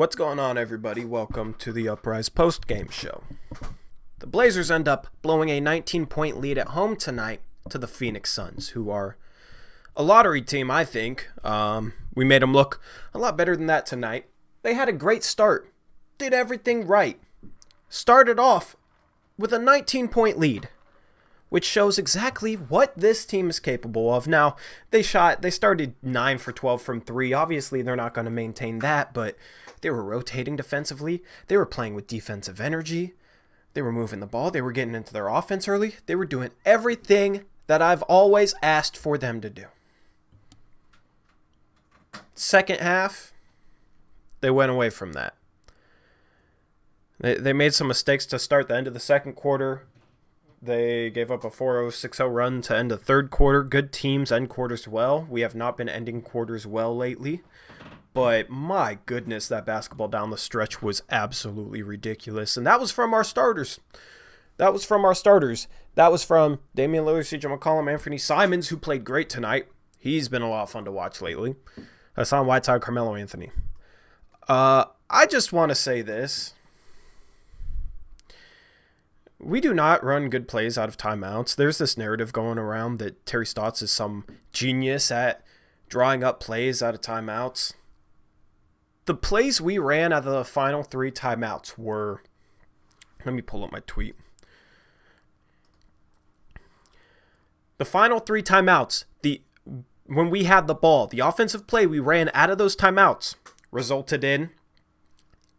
What's going on, everybody? Welcome to the Uprise Postgame show. The Blazers end up blowing a 19-point lead at home tonight to the Phoenix Suns, who are a lottery team, I think. We made them look a lot better than that tonight. They had a great start, did everything right, started off with a 19-point lead, which shows exactly what this team is capable of. Now, they started 9 for 12 from 3. Obviously, they're not going to maintain that, but they were rotating defensively. They were playing with defensive energy. They were moving the ball. They were getting into their offense early. They were doing everything that I've always asked for them to do. Second half, they went away from that. They made some mistakes to start the end of the second quarter. They gave up a 4-0, 6-0 run to end the third quarter. Good teams end quarters well. We have not been ending quarters well lately. But my goodness, that basketball down the stretch was absolutely ridiculous. And that was from our starters. That was from Damian Lillard, CJ McCollum, Anthony Simons, who played great tonight. He's been a lot of fun to watch lately. Hassan Whiteside, Carmelo Anthony. I just want to say this. We do not run good plays out of timeouts. There's this narrative going around that Terry Stotts is some genius at drawing up plays out of timeouts. The plays we ran out of the final 3 timeouts were... Let me pull up my tweet. The final 3 timeouts, when we had the ball, the offensive play we ran out of those timeouts resulted in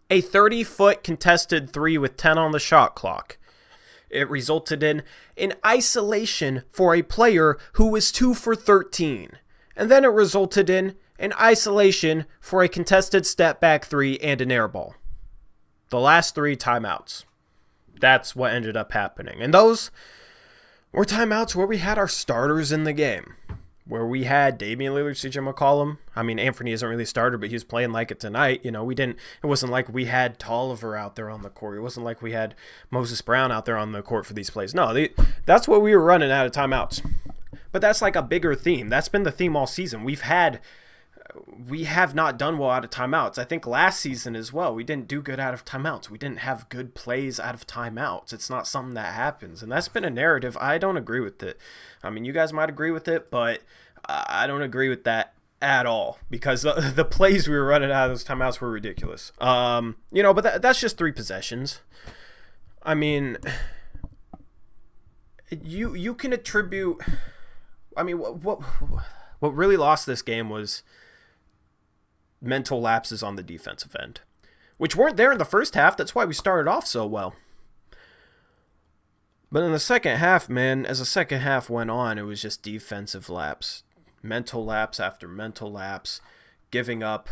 a 30-foot contested 3 with 10 on the shot clock. It resulted in an isolation for a player who was 2 for 13. And then it resulted in an isolation for a contested step-back 3 and an air ball. The last 3 timeouts. That's what ended up happening. And those were timeouts where we had our starters in the game. Where we had Damian Lillard, CJ McCollum. I mean, Anthony isn't really a starter, but he was playing like it tonight. You know, it wasn't like we had Tolliver out there on the court. It wasn't like we had Moses Brown out there on the court for these plays. No, that's what we were running out of timeouts. But that's like a bigger theme. That's been the theme all season. We have not done well out of timeouts. I think last season as well, we didn't do good out of timeouts. We didn't have good plays out of timeouts. It's not something that happens. And that's been a narrative. I don't agree with it. I mean, you guys might agree with it, but I don't agree with that at all because the plays we were running out of those timeouts were ridiculous. But that's just 3 possessions. I mean, you can attribute... I mean, what really lost this game was mental lapses on the defensive end, which weren't there in the first half. That's why we started off so well. But in the second half, man, as the second half went on, it was just defensive lapse. Mental lapse after mental lapse, giving up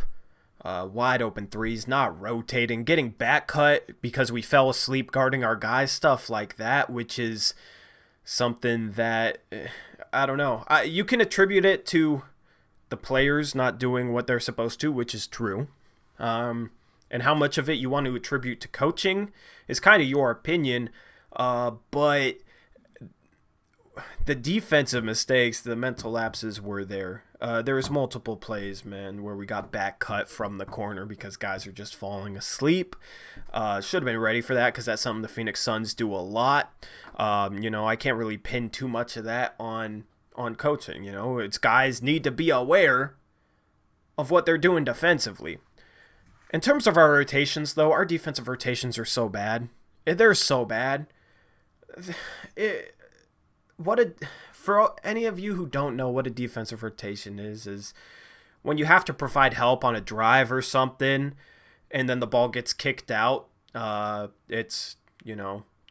wide open threes, not rotating, getting back cut because we fell asleep guarding our guys, stuff like that, which is something that, I don't know. You can attribute it to the players not doing what they're supposed to, which is true. And how much of it you want to attribute to coaching is kind of your opinion. But the defensive mistakes, the mental lapses were there. There was multiple plays, man, where we got back cut from the corner because guys are just falling asleep. Should have been ready for that because that's something the Phoenix Suns do a lot. I can't really pin too much of that on coaching. It's guys need to be aware of what they're doing defensively. In terms of our rotations, though, our defensive rotations are so bad. They're so bad. For any of you who don't know what a defensive rotation is when you have to provide help on a drive or something and then the ball gets kicked out. It's,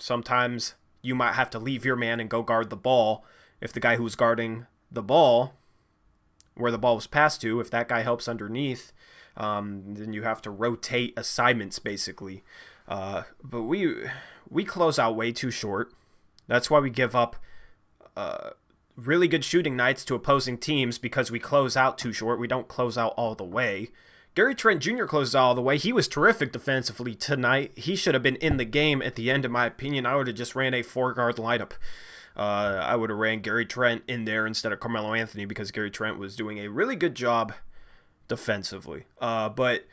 sometimes you might have to leave your man and go guard the ball. If the guy who's guarding the ball, where the ball was passed to, if that guy helps underneath, then you have to rotate assignments basically. But we close out way too short. That's why we give up really good shooting nights to opposing teams because we close out too short. We don't close out all the way. Gary Trent Jr. closed out all the way. He was terrific defensively tonight. He should have been in the game at the end, in my opinion. I would have just ran a 4-guard lineup. I would have ran Gary Trent in there instead of Carmelo Anthony because Gary Trent was doing a really good job defensively. But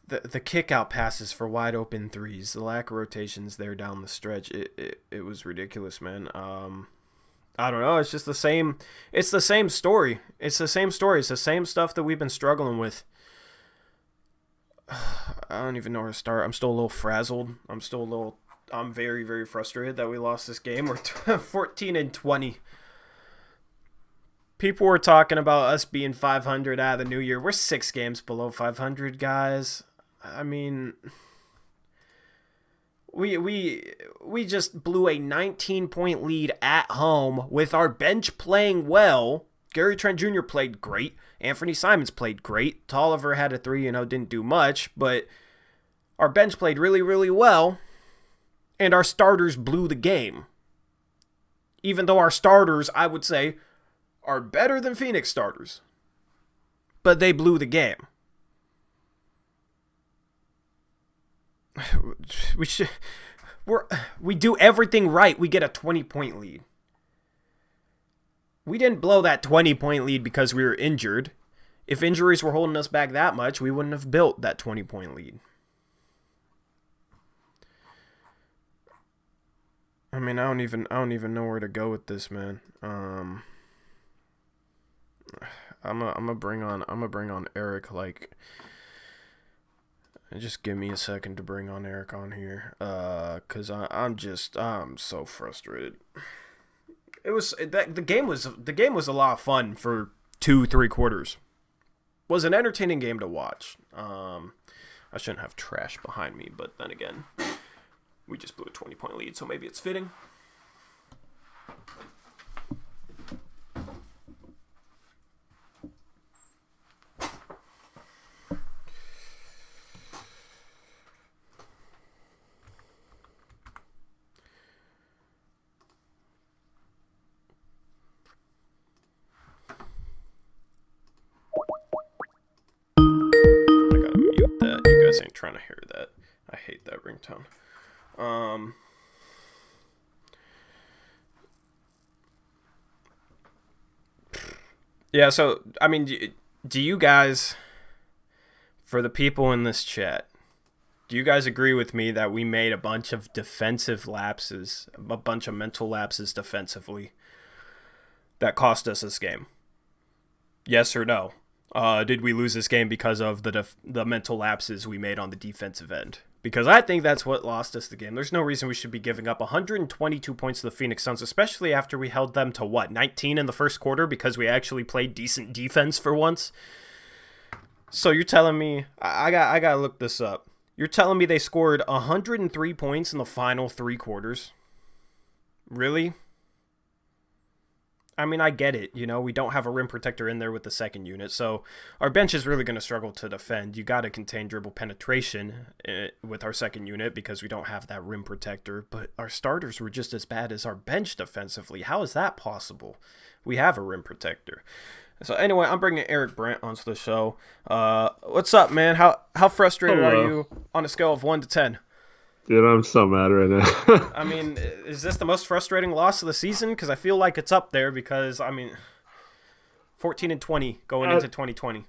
the kick out passes for wide open threes, the lack of rotations there down the stretch, it was ridiculous, man. I don't know. It's just the same. It's the same story. It's the same story. It's the same stuff that we've been struggling with. I don't even know where to start. I'm still a little frazzled. I'm very, very frustrated that we lost this game. We're 14-20. People were talking about us being 500 out of the new year. We're 6 games below 500, guys. I mean, we just blew a 19-point lead at home with our bench playing well. Gary Trent Jr. played great. Anthony Simons played great. Tolliver had a 3, didn't do much, but our bench played really, really well, and our starters blew the game. Even though our starters, I would say, are better than Phoenix starters, but they blew the game. We do everything right. We get a 20-point lead. We didn't blow that 20-point lead because we were injured. If injuries were holding us back that much, we wouldn't have built that 20-point lead. I mean, I don't even know where to go with this, man. I'm gonna bring on Eric. Like, just give me a second to bring on Eric on here, cause I'm so frustrated. The game was a lot of fun for 2-3 quarters. Was an entertaining game to watch. I shouldn't have trash behind me, but then again, we just blew a 20-point lead, so maybe it's fitting. Ain't trying to hear that. I hate that ringtone. Yeah, so I mean, do you guys, for the people in this chat, do you guys agree with me that we made a bunch of defensive lapses, a bunch of mental lapses defensively that cost us this game? Yes or no? Did we lose this game because of the mental lapses we made on the defensive end? Because I think that's what lost us the game. There's no reason we should be giving up 122 points to the Phoenix Suns, especially after we held them to 19 in the first quarter because we actually played decent defense for once. So you're telling me I gotta look this up. You're telling me they scored 103 points in the final 3 quarters? Really? I mean, I get it. We don't have a rim protector in there with the second unit, so our bench is really going to struggle to defend. You got to contain dribble penetration with our second unit because we don't have that rim protector, but our starters were just as bad as our bench defensively. How is that possible? We have a rim protector. So anyway, I'm bringing Eric Brandt onto the show. What's up, man? How frustrated are you on a scale of 1 to 10? Dude, I'm so mad right now. I mean, is this the most frustrating loss of the season? Because I feel like it's up there because, 14-20 going into 2020.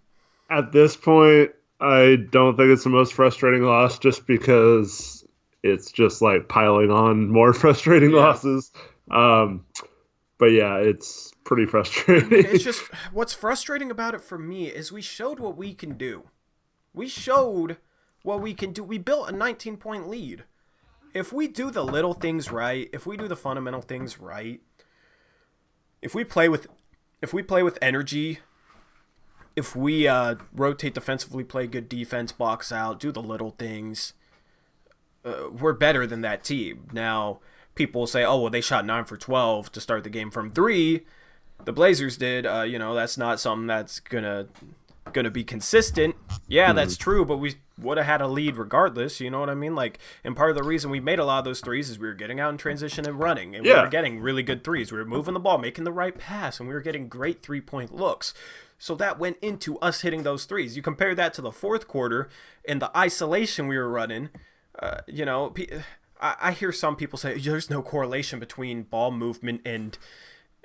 At this point, I don't think it's the most frustrating loss just because it's just like piling on more frustrating losses. But yeah, it's pretty frustrating. It's just, what's frustrating about it for me is we showed what we can do. We showed what we can do. We built a 19-point lead. If we do the little things right, if we do the fundamental things right, if we play with energy, if we rotate defensively, play good defense, box out, do the little things, we're better than that team. Now, people will say, oh, well, they shot 9 for 12 to start the game from 3. The Blazers did. That's not something that's gonna be consistent. Yeah, that's true, but we would have had a lead regardless, you know what I mean? Like, and part of the reason we made a lot of those threes is we were getting out in transition and running, and we were getting really good threes. We were moving the ball, making the right pass, and we were getting great 3-point looks. So that went into us hitting those threes. You compare that to the fourth quarter and the isolation we were running, I hear some people say there's no correlation between ball movement and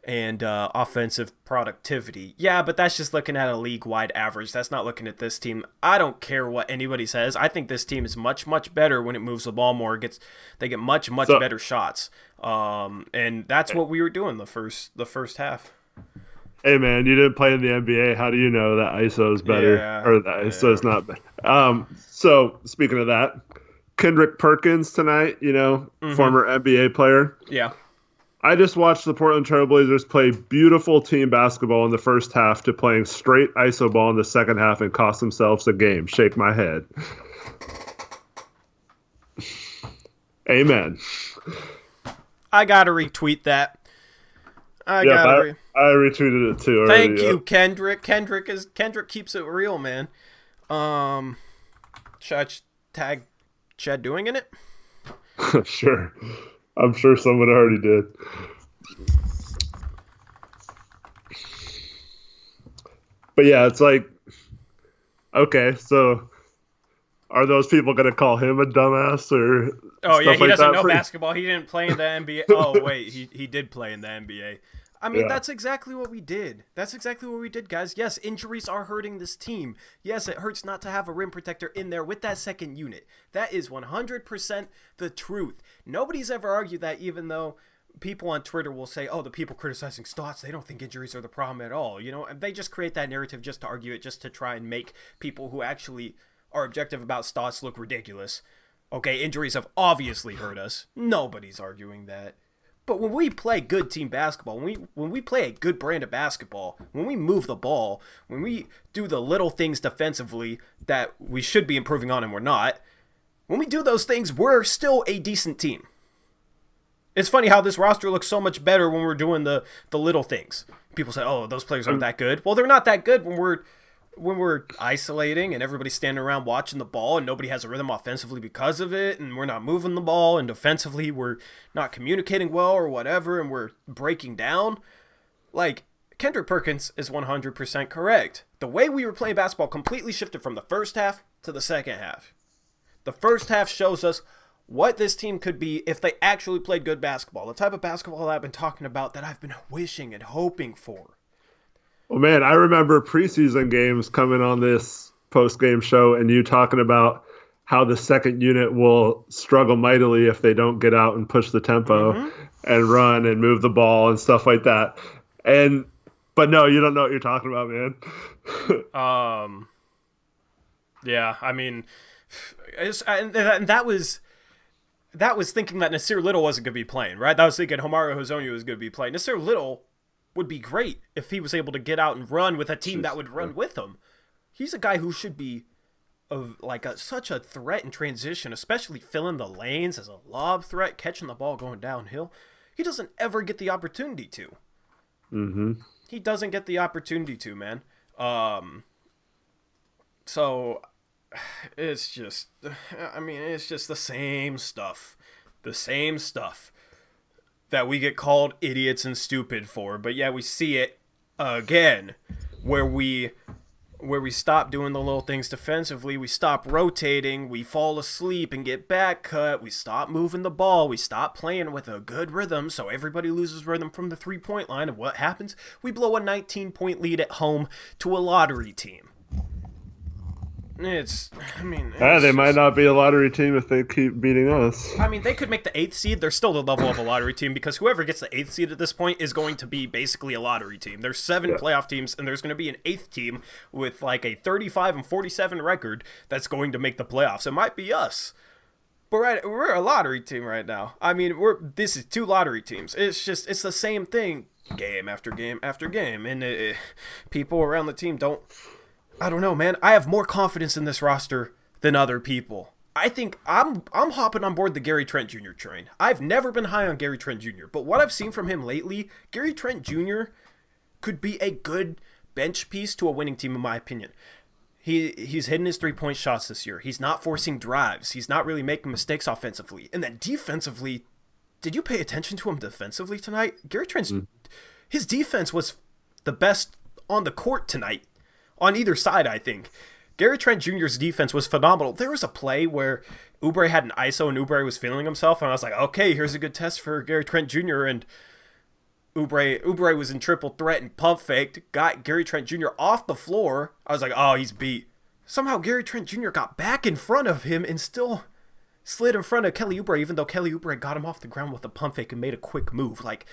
and offensive productivity. Yeah, but that's just looking at a league-wide average. That's not looking at this team. I don't care what anybody says. I think this team is much, much better when it moves the ball more. They get much, much better shots. And that's what we were doing the first half. Hey, man, you didn't play in the NBA. How do you know that ISO is better? Yeah, or that ISO is not better? So, speaking of that, Kendrick Perkins tonight, former NBA player. Yeah. I just watched the Portland Trailblazers play beautiful team basketball in the first half to playing straight ISO ball in the second half and cost themselves a game. Shake my head. Amen. I got to retweet that. I retweeted it too already. Thank you, Kendrick. Kendrick keeps it real, man. Should I tag Chad doing in it? Sure. I'm sure someone already did. But yeah, it's like, okay, so are those people going to call him a dumbass or? Oh yeah, he doesn't know basketball. He didn't play in the NBA. Oh wait, he did play in the NBA. I mean, that's exactly what we did. That's exactly what we did, guys. Yes, injuries are hurting this team. Yes, it hurts not to have a rim protector in there with that second unit. That is 100% the truth. Nobody's ever argued that, even though people on Twitter will say, oh, the people criticizing Stotts, they don't think injuries are the problem at all. And they just create that narrative just to argue it, just to try and make people who actually are objective about Stotts look ridiculous. Okay, injuries have obviously hurt us. Nobody's arguing that. But when we play good team basketball, when we play a good brand of basketball, when we move the ball, when we do the little things defensively that we should be improving on and we're not, when we do those things, we're still a decent team. It's funny how this roster looks so much better when we're doing the little things. People say, oh, those players aren't that good. Well, they're not that good when we're isolating and everybody's standing around watching the ball and nobody has a rhythm offensively because of it, and we're not moving the ball, and defensively we're not communicating well or whatever, and we're breaking down. Like, Kendrick Perkins is 100% correct. The way we were playing basketball completely shifted from the first half to the second half. The first half shows us what this team could be if they actually played good basketball. The type of basketball that I've been talking about, that I've been wishing and hoping for. Well, man, I remember preseason games coming on this post-game show and you talking about how the second unit will struggle mightily if they don't get out and push the tempo and run and move the ball and stuff like that. But no, you don't know what you're talking about, man. Yeah, I mean, that was thinking that Nasir Little wasn't going to be playing, right? That was thinking Homaro Hezonja was going to be playing. Nasir Little would be great if he was able to get out and run with a team that would run with him. He's a guy who should be such a threat in transition, especially filling the lanes as a lob threat, catching the ball going downhill. He doesn't ever get the opportunity to. Mm-hmm. He doesn't get the opportunity to, man. So it's just the same stuff. The same stuff that we get called idiots and stupid for. But yeah, we see it again where we stop doing the little things defensively, we stop rotating, we fall asleep and get back cut, we stop moving the ball, we stop playing with a good rhythm, so everybody loses rhythm from the three-point line, and what happens? We blow a 19-point lead at home to a lottery team. They might not be a lottery team if they keep beating us. I mean, they could make the 8th seed. They're still the level of a lottery team because whoever gets the 8th seed at this point is going to be basically a lottery team. There's 7 playoff teams, and there's going to be an 8th team with like a 35-47 record that's going to make the playoffs. It might be us. But we're a lottery team right now. I mean, this is 2 lottery teams. It's the same thing game after game after game. And people around the team I don't know, man. I have more confidence in this roster than other people. I think I'm hopping on board the Gary Trent Jr. train. I've never been high on Gary Trent Jr., but what I've seen from him lately, Gary Trent Jr. could be a good bench piece to a winning team, in my opinion. He's hitting his 3-point shots this year. He's not forcing drives. He's not really making mistakes offensively. And then defensively, did you pay attention to him defensively tonight? Gary Trent's his defense was the best on the court tonight. On either side, I think. Gary Trent Jr.'s defense was phenomenal. There was a play where Oubre had an ISO and Oubre was feeling himself, and I was like, okay, here's a good test for Gary Trent Jr., and Oubre was in triple threat and pump faked, got Gary Trent Jr. off the floor. I was like, oh, he's beat. Somehow Gary Trent Jr. got back in front of him and still slid in front of Kelly Oubre, even though Kelly Oubre got him off the ground with a pump fake and made a quick move. Like,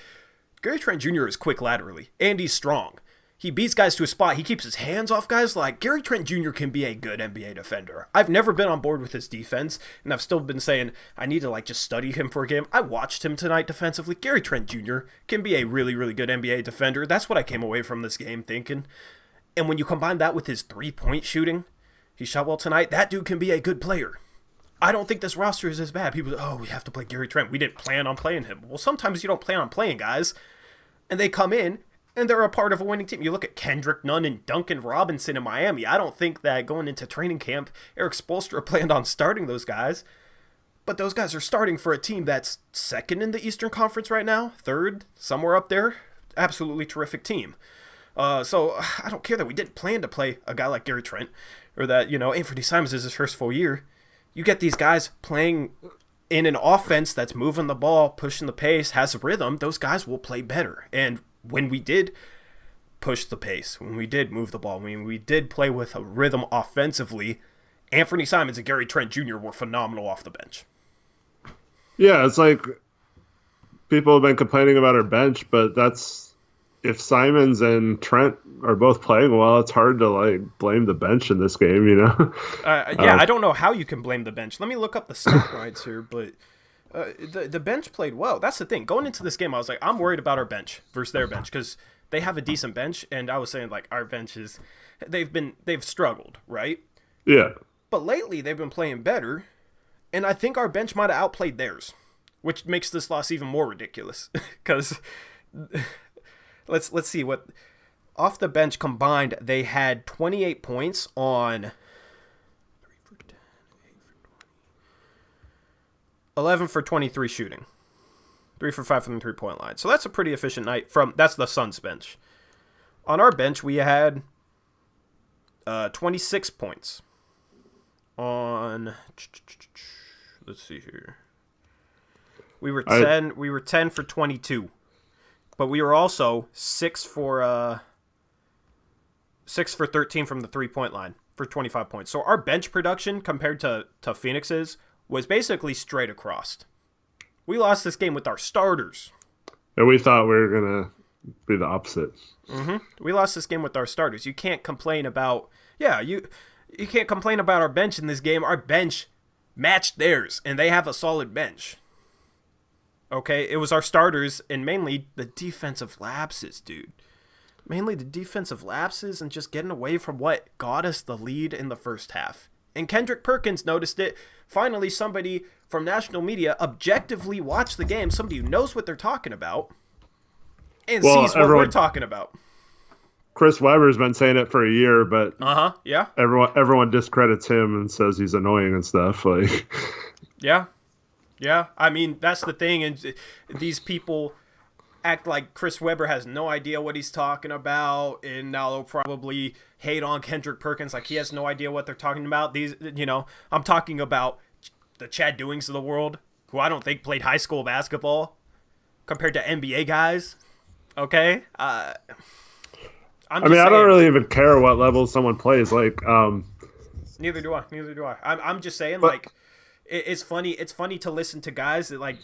Gary Trent Jr. is quick laterally, and he's strong. He beats guys to a spot. He keeps his hands off guys. Like, Gary Trent Jr. can be a good NBA defender. I've never been on board with his defense, and I've still been saying I need to, like, just study him for a game. I watched him tonight defensively. Gary Trent Jr. can be a really, really good NBA defender. That's what I came away from this game thinking. And when you combine that with his three-point shooting, he shot well tonight. That dude can be a good player. I don't think this roster is as bad. People say, oh, we have to play Gary Trent. We didn't plan on playing him. Well, sometimes you don't plan on playing guys, and they come in, and they're a part of a winning team. You look at Kendrick Nunn and Duncan Robinson in Miami. I don't think that going into training camp, Eric Spoelstra planned on starting those guys. But those guys are starting for a team that's second in the Eastern Conference right now, third, somewhere up there. Absolutely terrific team. So I don't care that we didn't plan to play a guy like Gary Trent, or that, Anthony Simons is his first full year. You get these guys playing in an offense that's moving the ball, pushing the pace, has a rhythm. Those guys will play better. And when we did push the pace, when we did move the ball, when we did play with a rhythm offensively, Anthony Simons and Gary Trent Jr. were phenomenal off the bench. Yeah, it's like people have been complaining about our bench, but that's if Simons and Trent are both playing well, it's hard to blame the bench in this game, I don't know how you can blame the bench. Let me look up the stat lines here, but the bench played well. That's the thing. Going into this game, I was like, I'm worried about our bench versus their bench because they have a decent bench, and I was saying our benches, they've struggled, right? Yeah. But lately they've been playing better, and I think our bench might have outplayed theirs, which makes this loss even more ridiculous because let's see what off the bench combined they had 28 points on 11 for 23 shooting. 3 for 5 from the three-point line. So that's a pretty efficient night that's the Suns bench. On our bench, we had 26 points. Let's see here. We were 10 for 22. But we were also 6 for 13 from the three-point line for 25 points. So our bench production compared to Phoenix's was basically straight across. We lost this game with our starters. And we thought we were going to be the opposite. Mm-hmm. We lost this game with our starters. You can't complain about... Yeah, you can't complain about our bench in this game. Our bench matched theirs, and they have a solid bench. Okay? It was our starters and mainly the defensive lapses, dude. Mainly the defensive lapses and just getting away from what got us the lead in the first half. And Kendrick Perkins noticed it. Finally, somebody from national media objectively watched the game, somebody who knows what they're talking about, and sees what we're talking about. Chris Webber's been saying it for a year, but yeah. Everyone discredits him and says he's annoying and stuff. Yeah. I mean, that's the thing, and these people act like Chris Webber has no idea what he's talking about, and now they'll probably hate on Kendrick Perkins like he has no idea what they're talking about. I'm talking about the Chad Doings of the world, who I don't think played high school basketball compared to NBA guys. Okay? I don't really even care what level someone plays. Neither do I. I'm just saying, it's funny. It's funny to listen to guys that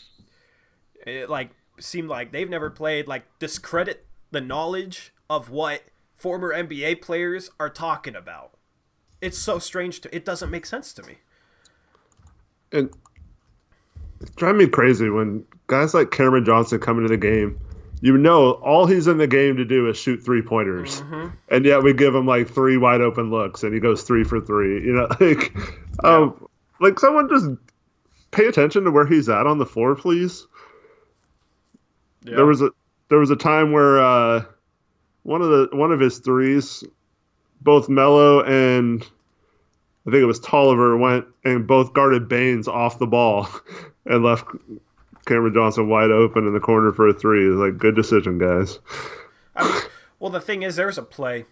seem like they've never played, discredit the knowledge of what former NBA players are talking about. It's so strange it doesn't make sense to me. And it's driving me crazy when guys like Cameron Johnson come into the game. All he's in the game to do is shoot three-pointers. Mm-hmm. And yet we give him 3 wide open looks and he goes 3 for 3. Someone just pay attention to where he's at on the floor, please. Yeah. There was a time where one of his threes, both Melo and I think it was Tolliver went and both guarded Baines off the ball and left Cameron Johnson wide open in the corner for a 3. It's good decision, guys. Well, the thing is, there was a play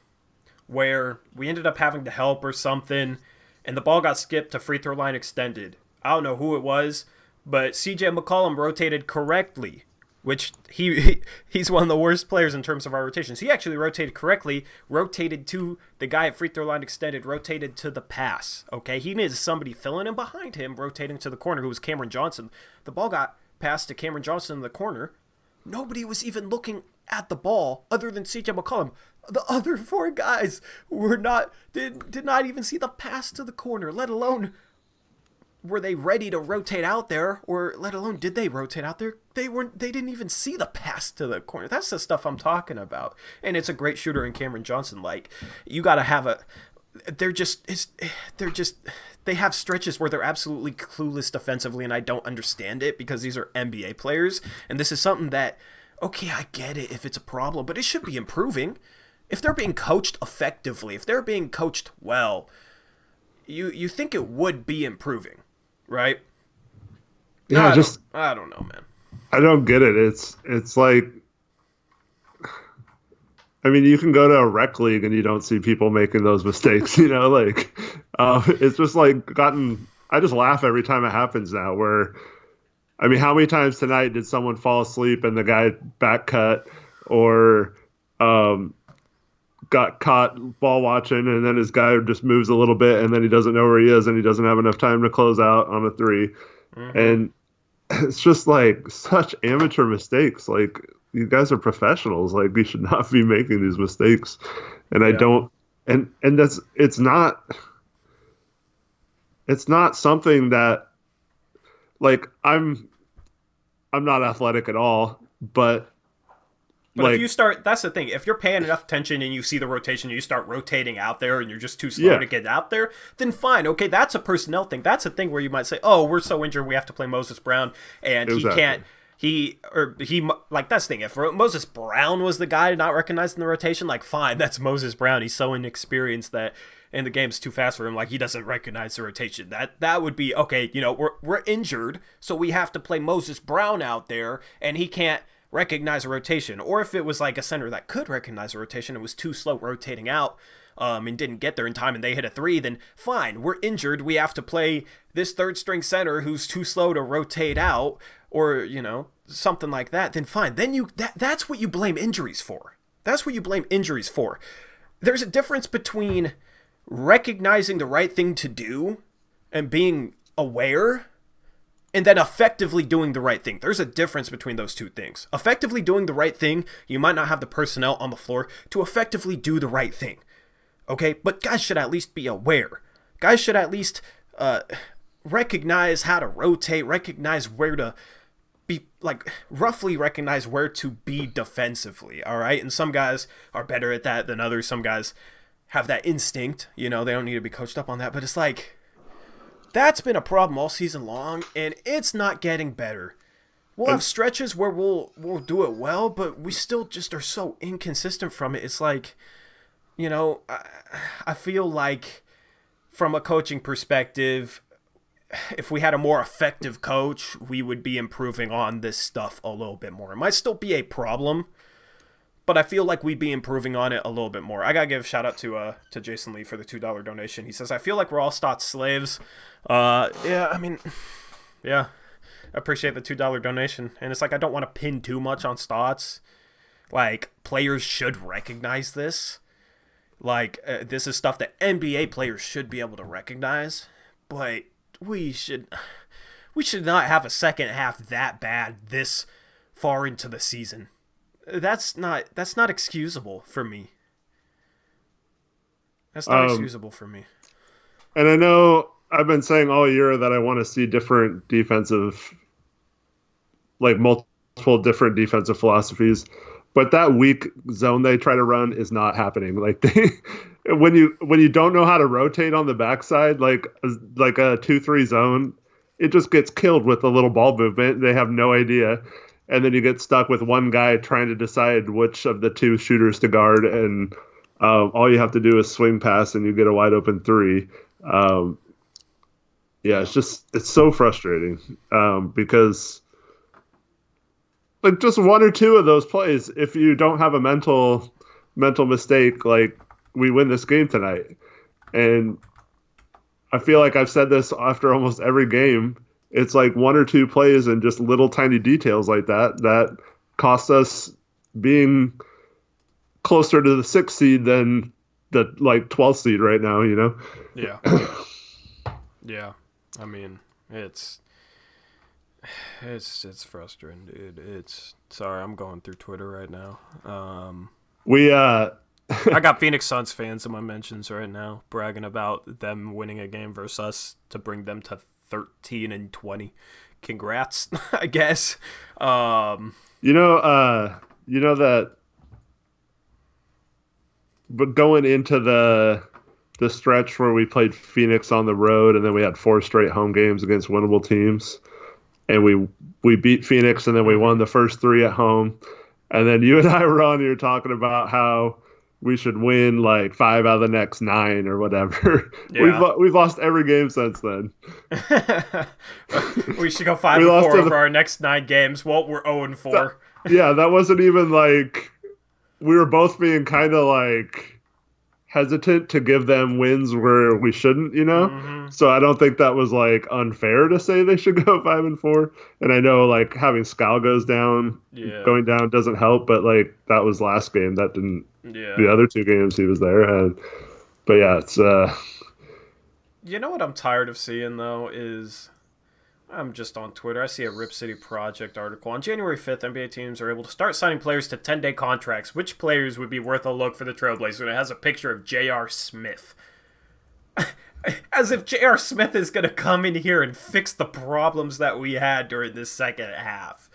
where we ended up having to help or something, and the ball got skipped to free throw line extended. I don't know who it was, but CJ McCollum rotated correctly which he's one of the worst players in terms of our rotations. He actually rotated correctly, rotated to the guy at free throw line extended, rotated to the pass. Okay, he needed somebody filling in behind him, rotating to the corner, who was Cameron Johnson. The ball got passed to Cameron Johnson in the corner. Nobody was even looking at the ball other than CJ McCollum. The other four guys did not even see the pass to the corner, let alone were they ready to rotate out there, or let alone did they rotate out there? They didn't even see the pass to the corner. That's the stuff I'm talking about. And it's a great shooter in Cameron Johnson. Like, you got to have they have stretches where they're absolutely clueless defensively, and I don't understand it because these are NBA players, and this is something that, okay, I get it if it's a problem, but it should be improving. If they're being coached effectively, if they're being coached well, you think it would be improving, right? Yeah, I don't know, man. I don't get it. It's like, I mean, you can go to a rec league and you don't see people making those mistakes, like, it's just like I just laugh every time it happens now where, I mean, how many times tonight did someone fall asleep and the guy back cut or got caught ball watching and then his guy just moves a little bit and then he doesn't know where he is and he doesn't have enough time to close out on a three. Mm-hmm. And it's just like such amateur mistakes. Like, you guys are professionals. Like, you should not be making these mistakes. And I don't, and it's not something that, like, I'm not athletic at all, but if you start, that's the thing. If you're paying enough attention and you see the rotation, and you start rotating out there and you're just too slow to get out there, then fine. Okay, that's a personnel thing. That's a thing where you might say, oh, we're so injured, we have to play Moses Brown, and he can't. That's the thing. If Moses Brown was the guy not recognized in the rotation, like, fine, that's Moses Brown. He's so inexperienced that, and the game's too fast for him. Like, he doesn't recognize the rotation. That would be okay. We're injured, so we have to play Moses Brown out there, and he can't recognize a rotation. Or if it was like a center that could recognize a rotation and was too slow rotating out, and didn't get there in time and they hit a three, then fine, we're injured. We have to play this third string center who's too slow to rotate out, or, something like that, then fine. Then that's what you blame injuries for. That's what you blame injuries for. There's a difference between recognizing the right thing to do and being aware, and then effectively doing the right thing. There's a difference between those two things. Effectively doing the right thing, you might not have the personnel on the floor to effectively do the right thing. Okay? But guys should at least be aware. Guys should at least recognize how to rotate, recognize where to be, like, roughly recognize where to be defensively, all right? And some guys are better at that than others. Some guys have that instinct, they don't need to be coached up on that. But it's like, that's been a problem all season long, and it's not getting better. We'll have stretches where we'll do it well, but we still just are so inconsistent from it. It's like, I feel like from a coaching perspective, if we had a more effective coach, we would be improving on this stuff a little bit more. It might still be a problem, but I feel like we'd be improving on it a little bit more. I gotta give a shout out to Jason Lee for the $2 donation. He says, I feel like we're all Stotts slaves. I appreciate the $2 donation. And it's like, I don't want to pin too much on Stotts. Like, players should recognize this. Like, this is stuff that NBA players should be able to recognize. But we should not have a second half that bad this far into the season. That's not excusable for me. That's not excusable for me. And I know I've been saying all year that I want to see different defensive, like multiple different defensive philosophies, but that weak zone they try to run is not happening. Like, when you don't know how to rotate on the backside, like a 2-3 zone, it just gets killed with a little ball movement. They have no idea. And then you get stuck with one guy trying to decide which of the two shooters to guard, and all you have to do is swing pass and you get a wide open three. It's so frustrating because, like, just one or two of those plays, if you don't have a mental mistake, like, we win this game tonight. And I feel like I've said this after almost every game. It's like one or two plays and just little tiny details like that cost us being closer to the 6th seed than the 12th seed right now, Yeah. Yeah. I mean, it's frustrating, dude. Sorry, I'm going through Twitter right now. I got Phoenix Suns fans in my mentions right now bragging about them winning a game versus us to bring them to 13-20. Congrats, I guess. That, but going into the stretch where we played Phoenix on the road and then we had 4 straight home games against winnable teams, and we beat Phoenix and then we won the first 3 at home, and then you and I were on here talking about how we should win 5 out of the next 9 or whatever. Yeah. We've lost every game since then. We should go 5-4 over our next 9 games. Well, we're 0-4. Yeah, that wasn't even we were both being kind of hesitant to give them wins where we shouldn't, Mm-hmm. So I don't think that was unfair to say they should go 5-4. And I know having Skal going down doesn't help, but that was last game. That didn't. Yeah. The other 2 games he was there, but yeah, it's. You know what I'm tired of seeing though is, I'm just on Twitter. I see a Rip City Project article. On January 5th, NBA teams are able to start signing players to 10-day contracts. Which players would be worth a look for the Trailblazers? And it has a picture of J.R. Smith. As if J.R. Smith is going to come in here and fix the problems that we had during this second half.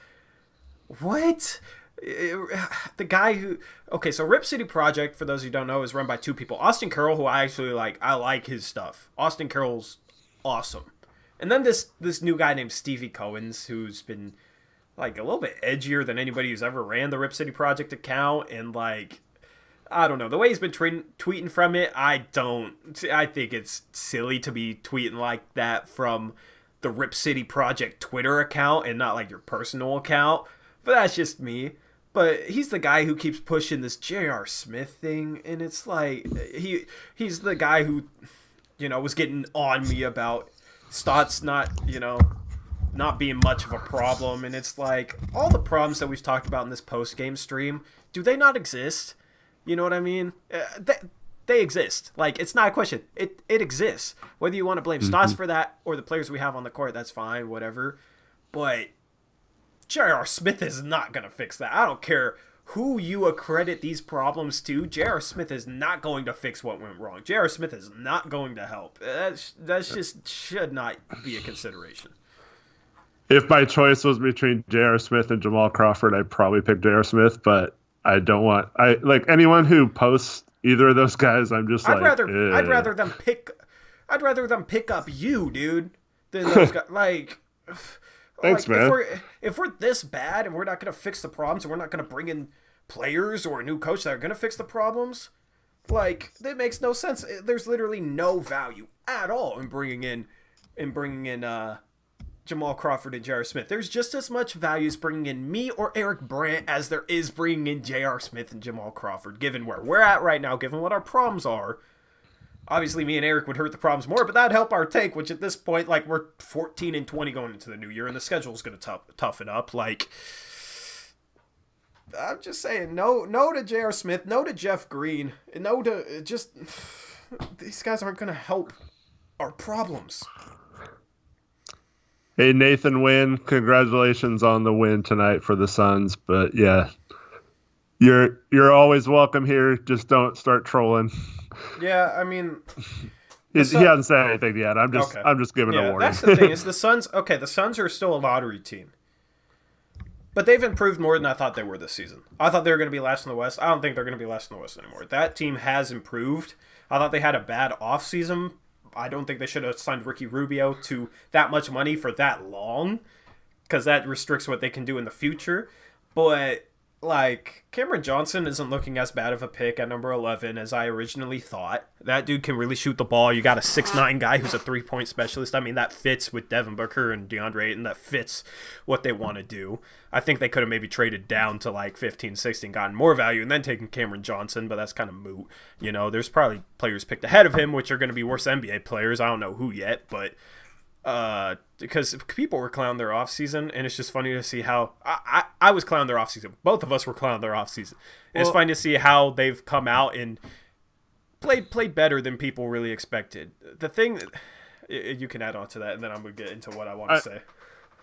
What? The guy who... Okay, so Rip City Project, for those who don't know, is run by 2 people. Austin Carroll, who I actually like. I like his stuff. Austin Carroll's awesome. And then this new guy named Stevie Cohen's, who's been a little bit edgier than anybody who's ever ran the Rip City Project account, and I don't know, the way he's been tweeting from it, I think it's silly to be tweeting like that from the Rip City Project Twitter account and not your personal account. But that's just me. But he's the guy who keeps pushing this J.R. Smith thing, and it's he's the guy who, was getting on me about Stotts not being much of a problem, and it's all the problems that we've talked about in this post-game stream, do they not exist? You know what I mean? They exist. It's not a question. It exists. Whether you want to blame Stotts for that or the players we have on the court, that's fine, whatever. But J.R. Smith is not going to fix that. I don't care who you accredit these problems to. J.R. Smith is not going to fix what went wrong. J.R. Smith is not going to help. That's just should not be a consideration. If my choice was between J.R. Smith and Jamal Crawford, I'd probably pick J.R. Smith, but I don't want anyone who posts either of those guys. I'm just I'd rather them pick up you, dude, than those guys. Thanks, man. If we're this bad and we're not going to fix the problems and we're not going to bring in players or a new coach that are going to fix the problems, that makes no sense. There's literally no value at all in bringing in Jamal Crawford and J.R. Smith. There's just as much value as bringing in me or Eric Brandt as there is bringing in J.R. Smith and Jamal Crawford, given where we're at right now, given what our problems are. Obviously, me and Eric would hurt the problems more, but that'd help our take, which at this point, we're 14-20 going into the new year, and the schedule's going to toughen up. I'm just saying, no to J.R. Smith, no to Jeff Green, and no to just... These guys aren't going to help our problems. Hey, Nathan Wynn, congratulations on the win tonight for the Suns, but yeah, you're always welcome here. Just don't start trolling. Yeah, I mean, he hasn't said anything yet. I'm just giving a warning. That's the thing. Is the Suns okay? The Suns are still a lottery team, but they've improved more than I thought they were this season. I thought they were going to be last in the West. I don't think they're going to be last in the West anymore. That team has improved. I thought they had a bad offseason. I don't think they should have signed Ricky Rubio to that much money for that long, because that restricts what they can do in the future. But Cameron Johnson isn't looking as bad of a pick at number 11 as I originally thought. That dude can really shoot the ball. You got a 6'9" guy who's a three-point specialist. I mean, that fits with Devin Booker and DeAndre Ayton. That fits what they want to do. I think they could have maybe traded down to 15, 16, gotten more value, and then taken Cameron Johnson, but that's kind of moot. There's probably players picked ahead of him, which are going to be worse NBA players. I don't know who yet, but Because people were clowning their offseason, and it's just funny to see how I was clowning their offseason. Both of us were clowning their offseason. It's funny to see how they've come out and played better than people really expected. The thing, you can add on to that, and then I'm gonna get into what I want to say.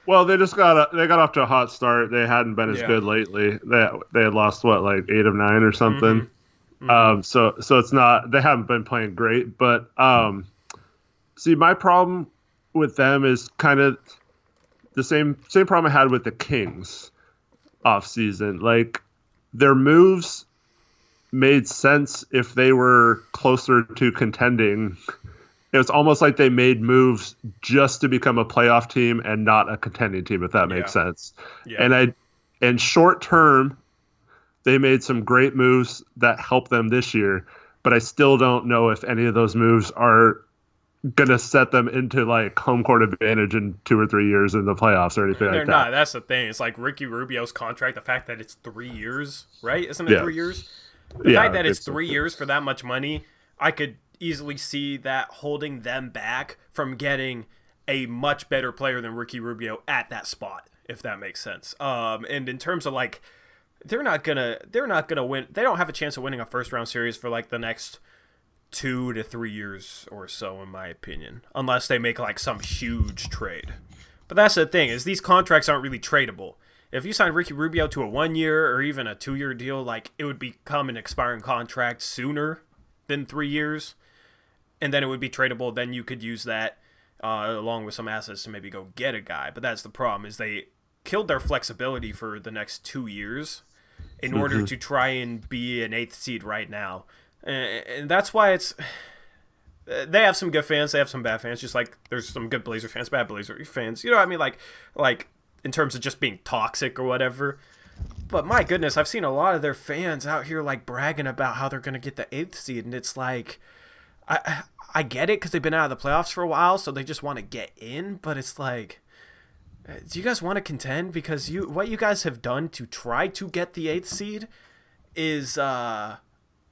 Well, they got off to a hot start. They hadn't been as good lately. They had lost like 8 of 9 or something. So it's not, they haven't been playing great. But see, my problem with them is kind of the same problem I had with the Kings off season. Like, their moves made sense if they were closer to contending. It was almost like they made moves just to become a playoff team and not a contending team, if that makes sense. Yeah. And short term, they made some great moves that helped them this year, but I still don't know if any of those moves are going to set them into like home court advantage in 2 or 3 years in the playoffs or anything like that. They're not. That's the thing. It's like Ricky Rubio's contract, the fact that it's 3 years, right? Isn't it 3 years? The fact that it's 3 years for that much money, I could easily see that holding them back from getting a much better player than Ricky Rubio at that spot, if that makes sense. And in terms of like, they're not gonna win. They don't have a chance of winning a first round series for like the next 2 to 3 years or so, in my opinion, unless they make like some huge trade. But that's the thing, is these contracts aren't really tradable. If you sign Ricky Rubio to a 1 year or even a 2 year deal, like, it would become an expiring contract sooner than 3 years. And then it would be tradable. Then you could use that along with some assets to maybe go get a guy. But that's the problem, is they killed their flexibility for the next 2 years in order to try and be an 8th seed right now. And that's why it's... They have some good fans. They have some bad fans. Just like there's some good Blazer fans, bad Blazer fans. You know what I mean? Like in terms of just being toxic or whatever. But my goodness, I've seen a lot of their fans out here like bragging about how they're going to get the 8th seed. And it's like... I get it because they've been out of the playoffs for a while, so they just want to get in. But it's like, do you guys want to contend? Because what you guys have done to try to get the 8th seed is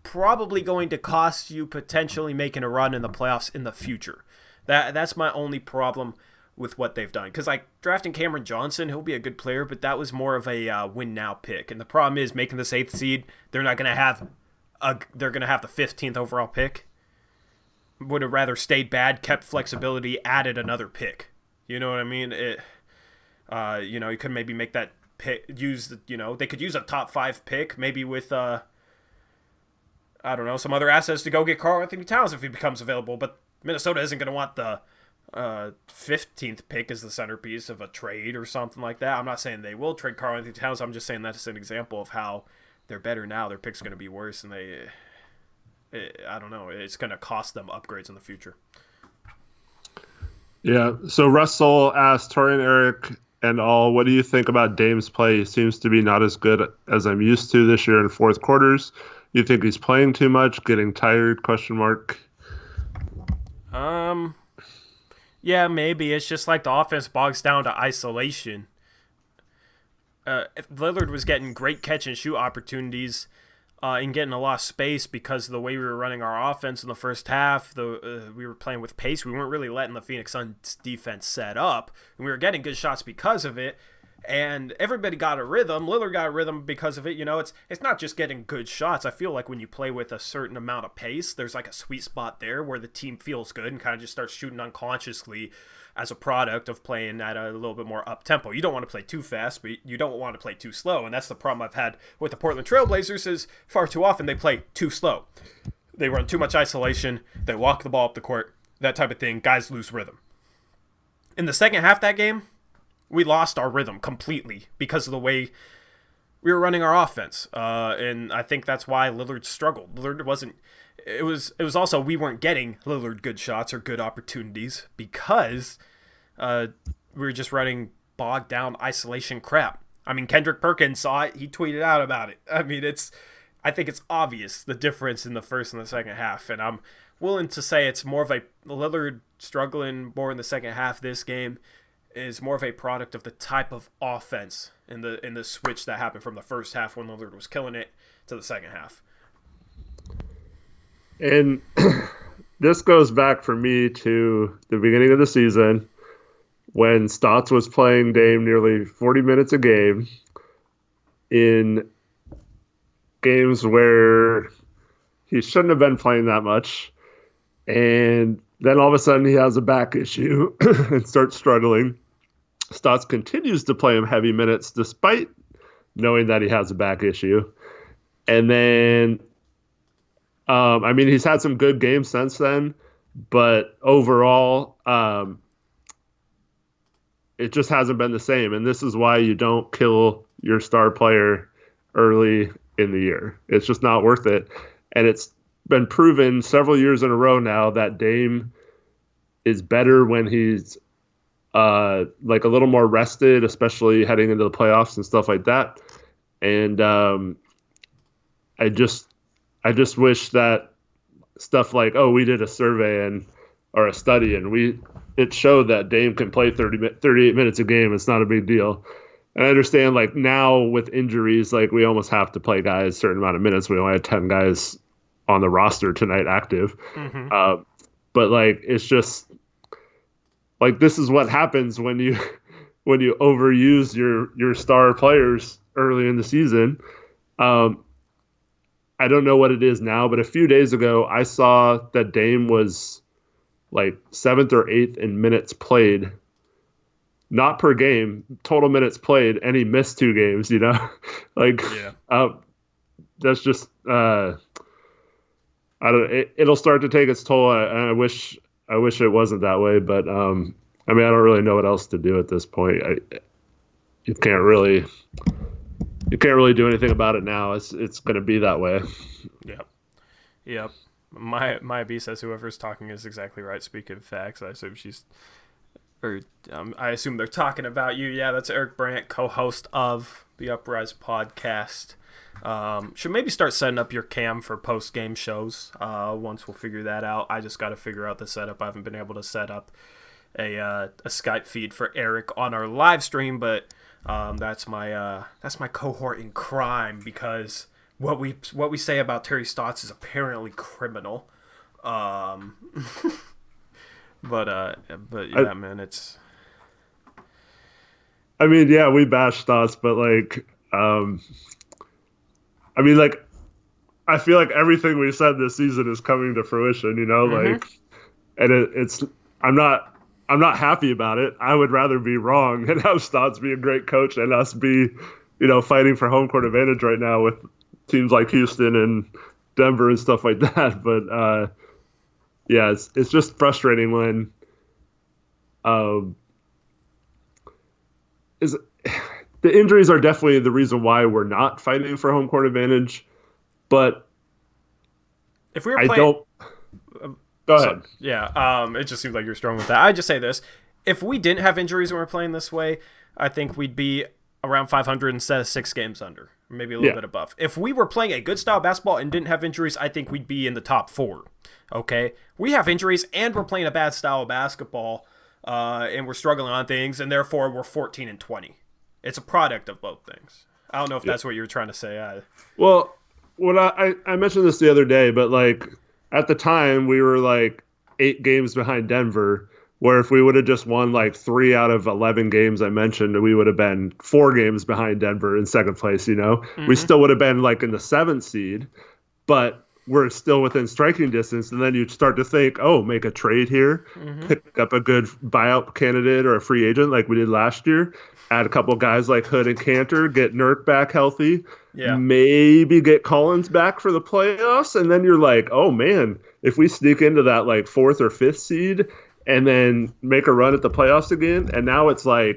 probably going to cost you potentially making a run in the playoffs in the future. That's my only problem with what they've done. Because like drafting Cameron Johnson, he'll be a good player, but that was more of a win now pick. And the problem is making this 8th seed, they're going to have the 15th overall pick. Would have rather stayed bad, kept flexibility, added another pick. You know what I mean? You could maybe make that pick, they could use a top 5 pick, maybe with, I don't know, some other assets to go get Karl-Anthony Towns if he becomes available. But Minnesota isn't going to want the 15th pick as the centerpiece of a trade or something like that. I'm not saying they will trade Karl-Anthony Towns. I'm just saying that's an example of how they're better now. Their pick's going to be worse, and I don't know. It's going to cost them upgrades in the future. Yeah. So Russell asked Torian, Eric, and all, what do you think about Dame's play? He seems to be not as good as I'm used to this year in fourth quarters. You think he's playing too much, getting tired? ? Yeah, maybe. It's just like the offense bogs down to isolation. Lillard was getting great catch and shoot opportunities. And getting a lot of space because of the way we were running our offense in the first half. We were playing with pace. We weren't really letting the Phoenix Suns defense set up. And we were getting good shots because of it. And everybody got a rhythm. Lillard got a rhythm because of it. You know, it's not just getting good shots. I feel like when you play with a certain amount of pace, there's like a sweet spot there where the team feels good and kind of just starts shooting unconsciously as a product of playing at a little bit more up-tempo. You don't want to play too fast, but you don't want to play too slow, and that's the problem I've had with the Portland Trailblazers is far too often they play too slow. They run too much isolation, they walk the ball up the court, that type of thing. Guys lose rhythm. In the second half of that game, we lost our rhythm completely because of the way we were running our offense, and I think that's why Lillard struggled. Lillard wasn't... It was also we weren't getting Lillard good shots or good opportunities because we were just running bogged down isolation crap. I mean, Kendrick Perkins saw it. He tweeted out about it. I mean, I think it's obvious the difference in the first and the second half, and I'm willing to say it's more of a Lillard struggling more in the second half this game is more of a product of the type of offense in the switch that happened from the first half when Lillard was killing it to the second half. And this goes back for me to the beginning of the season when Stotts was playing Dame nearly 40 minutes a game in games where he shouldn't have been playing that much. And then all of a sudden he has a back issue and starts struggling. Stotts continues to play him heavy minutes despite knowing that he has a back issue. And then, he's had some good games since then, but overall, it just hasn't been the same. And this is why you don't kill your star player early in the year. It's just not worth it. And it's been proven several years in a row now that Dame is better when he's a little more rested, especially heading into the playoffs and stuff like that. And I just wish that stuff like, we did a survey or a study and it showed that Dame can play 38 minutes a game. It's not a big deal. And I understand now with injuries, we almost have to play guys a certain amount of minutes. We only had 10 guys on the roster tonight active. Mm-hmm. But it's just this is what happens when you overuse your star players early in the season. I don't know what it is now, but a few days ago I saw that Dame was 7th or 8th in minutes played, not per game, total minutes played, and he missed 2 games. That's just it'll start to take its toll. And I wish it wasn't that way, but I don't really know what else to do at this point. You can't really do anything about it now. It's going to be that way. Yep. My B says whoever's talking is exactly right. Speaking of facts, I assume they're talking about you. Yeah, that's Eric Brandt, co-host of the Uprise podcast. Should maybe start setting up your cam for post-game shows. Once we'll figure that out. I just got to figure out the setup. I haven't been able to set up a Skype feed for Eric on our live stream, but that's my cohort in crime, because what we say about Terry Stotts is apparently criminal. But yeah, man, it's. We bash Stotts, but I feel like everything we said this season is coming to fruition, mm-hmm. And I'm not happy about it. I would rather be wrong and have Stotts be a great coach and us be, fighting for home court advantage right now with teams like Houston and Denver and stuff like that. But it's just frustrating when the injuries are definitely the reason why we're not fighting for home court advantage. But if we were playing, go ahead. It just seems like you're strong with that. I just say this: if we didn't have injuries and we're playing this way, I think we'd be around 500 instead of 6 games under, or maybe a little bit above. If we were playing a good style of basketball and didn't have injuries, I think we'd be in the top 4. Okay, we have injuries and we're playing a bad style of basketball, and we're struggling on things, and therefore we're 14-20. It's a product of both things. I don't know if that's what you were trying to say. Well, what I mentioned this the other day, but at the time we were 8 games behind Denver, where if we would have just won 3 out of 11 games I mentioned, we would have been 4 games behind Denver in second place. Mm-hmm. We still would have been in the 7th seed, but we're still within striking distance. And then you start to think, make a trade here, mm-hmm. pick up a good buyout candidate or a free agent like we did last year, add a couple guys like Hood and Cantor, get Nurk back healthy, maybe get Collins back for the playoffs. And then you're like, oh man, if we sneak into that 4th or 5th seed and then make a run at the playoffs again, and now it's are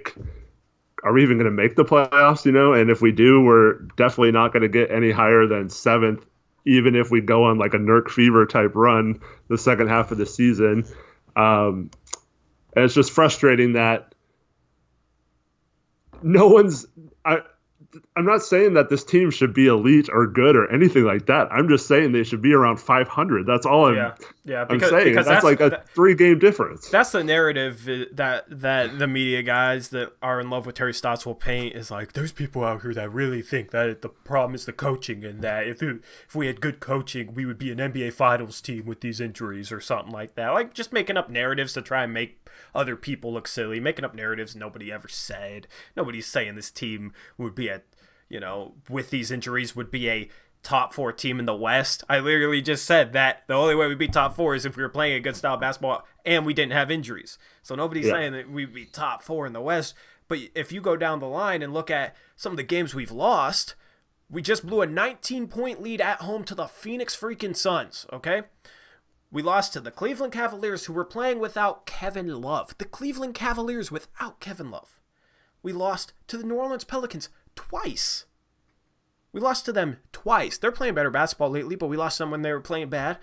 we even going to make the playoffs? And if we do, we're definitely not going to get any higher than 7th, even if we go on a Nurk fever type run the second half of the season. And it's just frustrating that no one's. I'm not saying that this team should be elite or good or anything like that. I'm just saying they should be around 500. That's all Yeah, I'm because saying that's like a 3-game difference. That's the narrative that the media guys that are in love with Terry Stotts will paint, is like, there's people out here that really think that the problem is the coaching, and that if we had good coaching, we would be an NBA Finals team with these injuries or something like that. Like, just making up narratives to try and make other people look silly, making up narratives nobody ever said. Nobody's saying this team would be with these injuries would be a top 4 team in the West. I literally just said that the only way we'd be top 4 is if we were playing a good style of basketball and we didn't have injuries. So nobody's saying that we'd be top 4 in the West. But if you go down the line and look at some of the games we've lost, we just blew a 19-point lead at home to the Phoenix freaking Suns, okay? We lost to the Cleveland Cavaliers, who were playing without Kevin Love. The Cleveland Cavaliers without Kevin Love. We lost to the New Orleans Pelicans twice. We lost to them twice. They're playing better basketball lately, but we lost them when they were playing bad.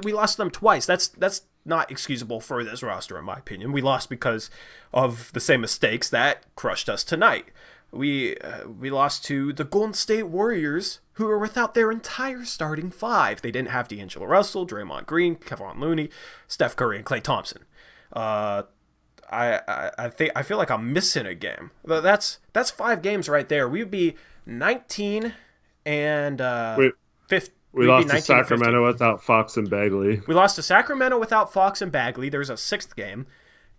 We lost them twice. That's not excusable for this roster, in my opinion. We lost because of the same mistakes that crushed us tonight. We lost to the Golden State Warriors, who were without their entire starting 5. They didn't have D'Angelo Russell, Draymond Green, Kevon Looney, Steph Curry, and Klay Thompson. I feel like I'm missing a game. That's 5 games right there. We would be 19 and 15. We lost to Sacramento without Fox and Bagley. We lost to Sacramento without Fox and Bagley. There's a 6th game.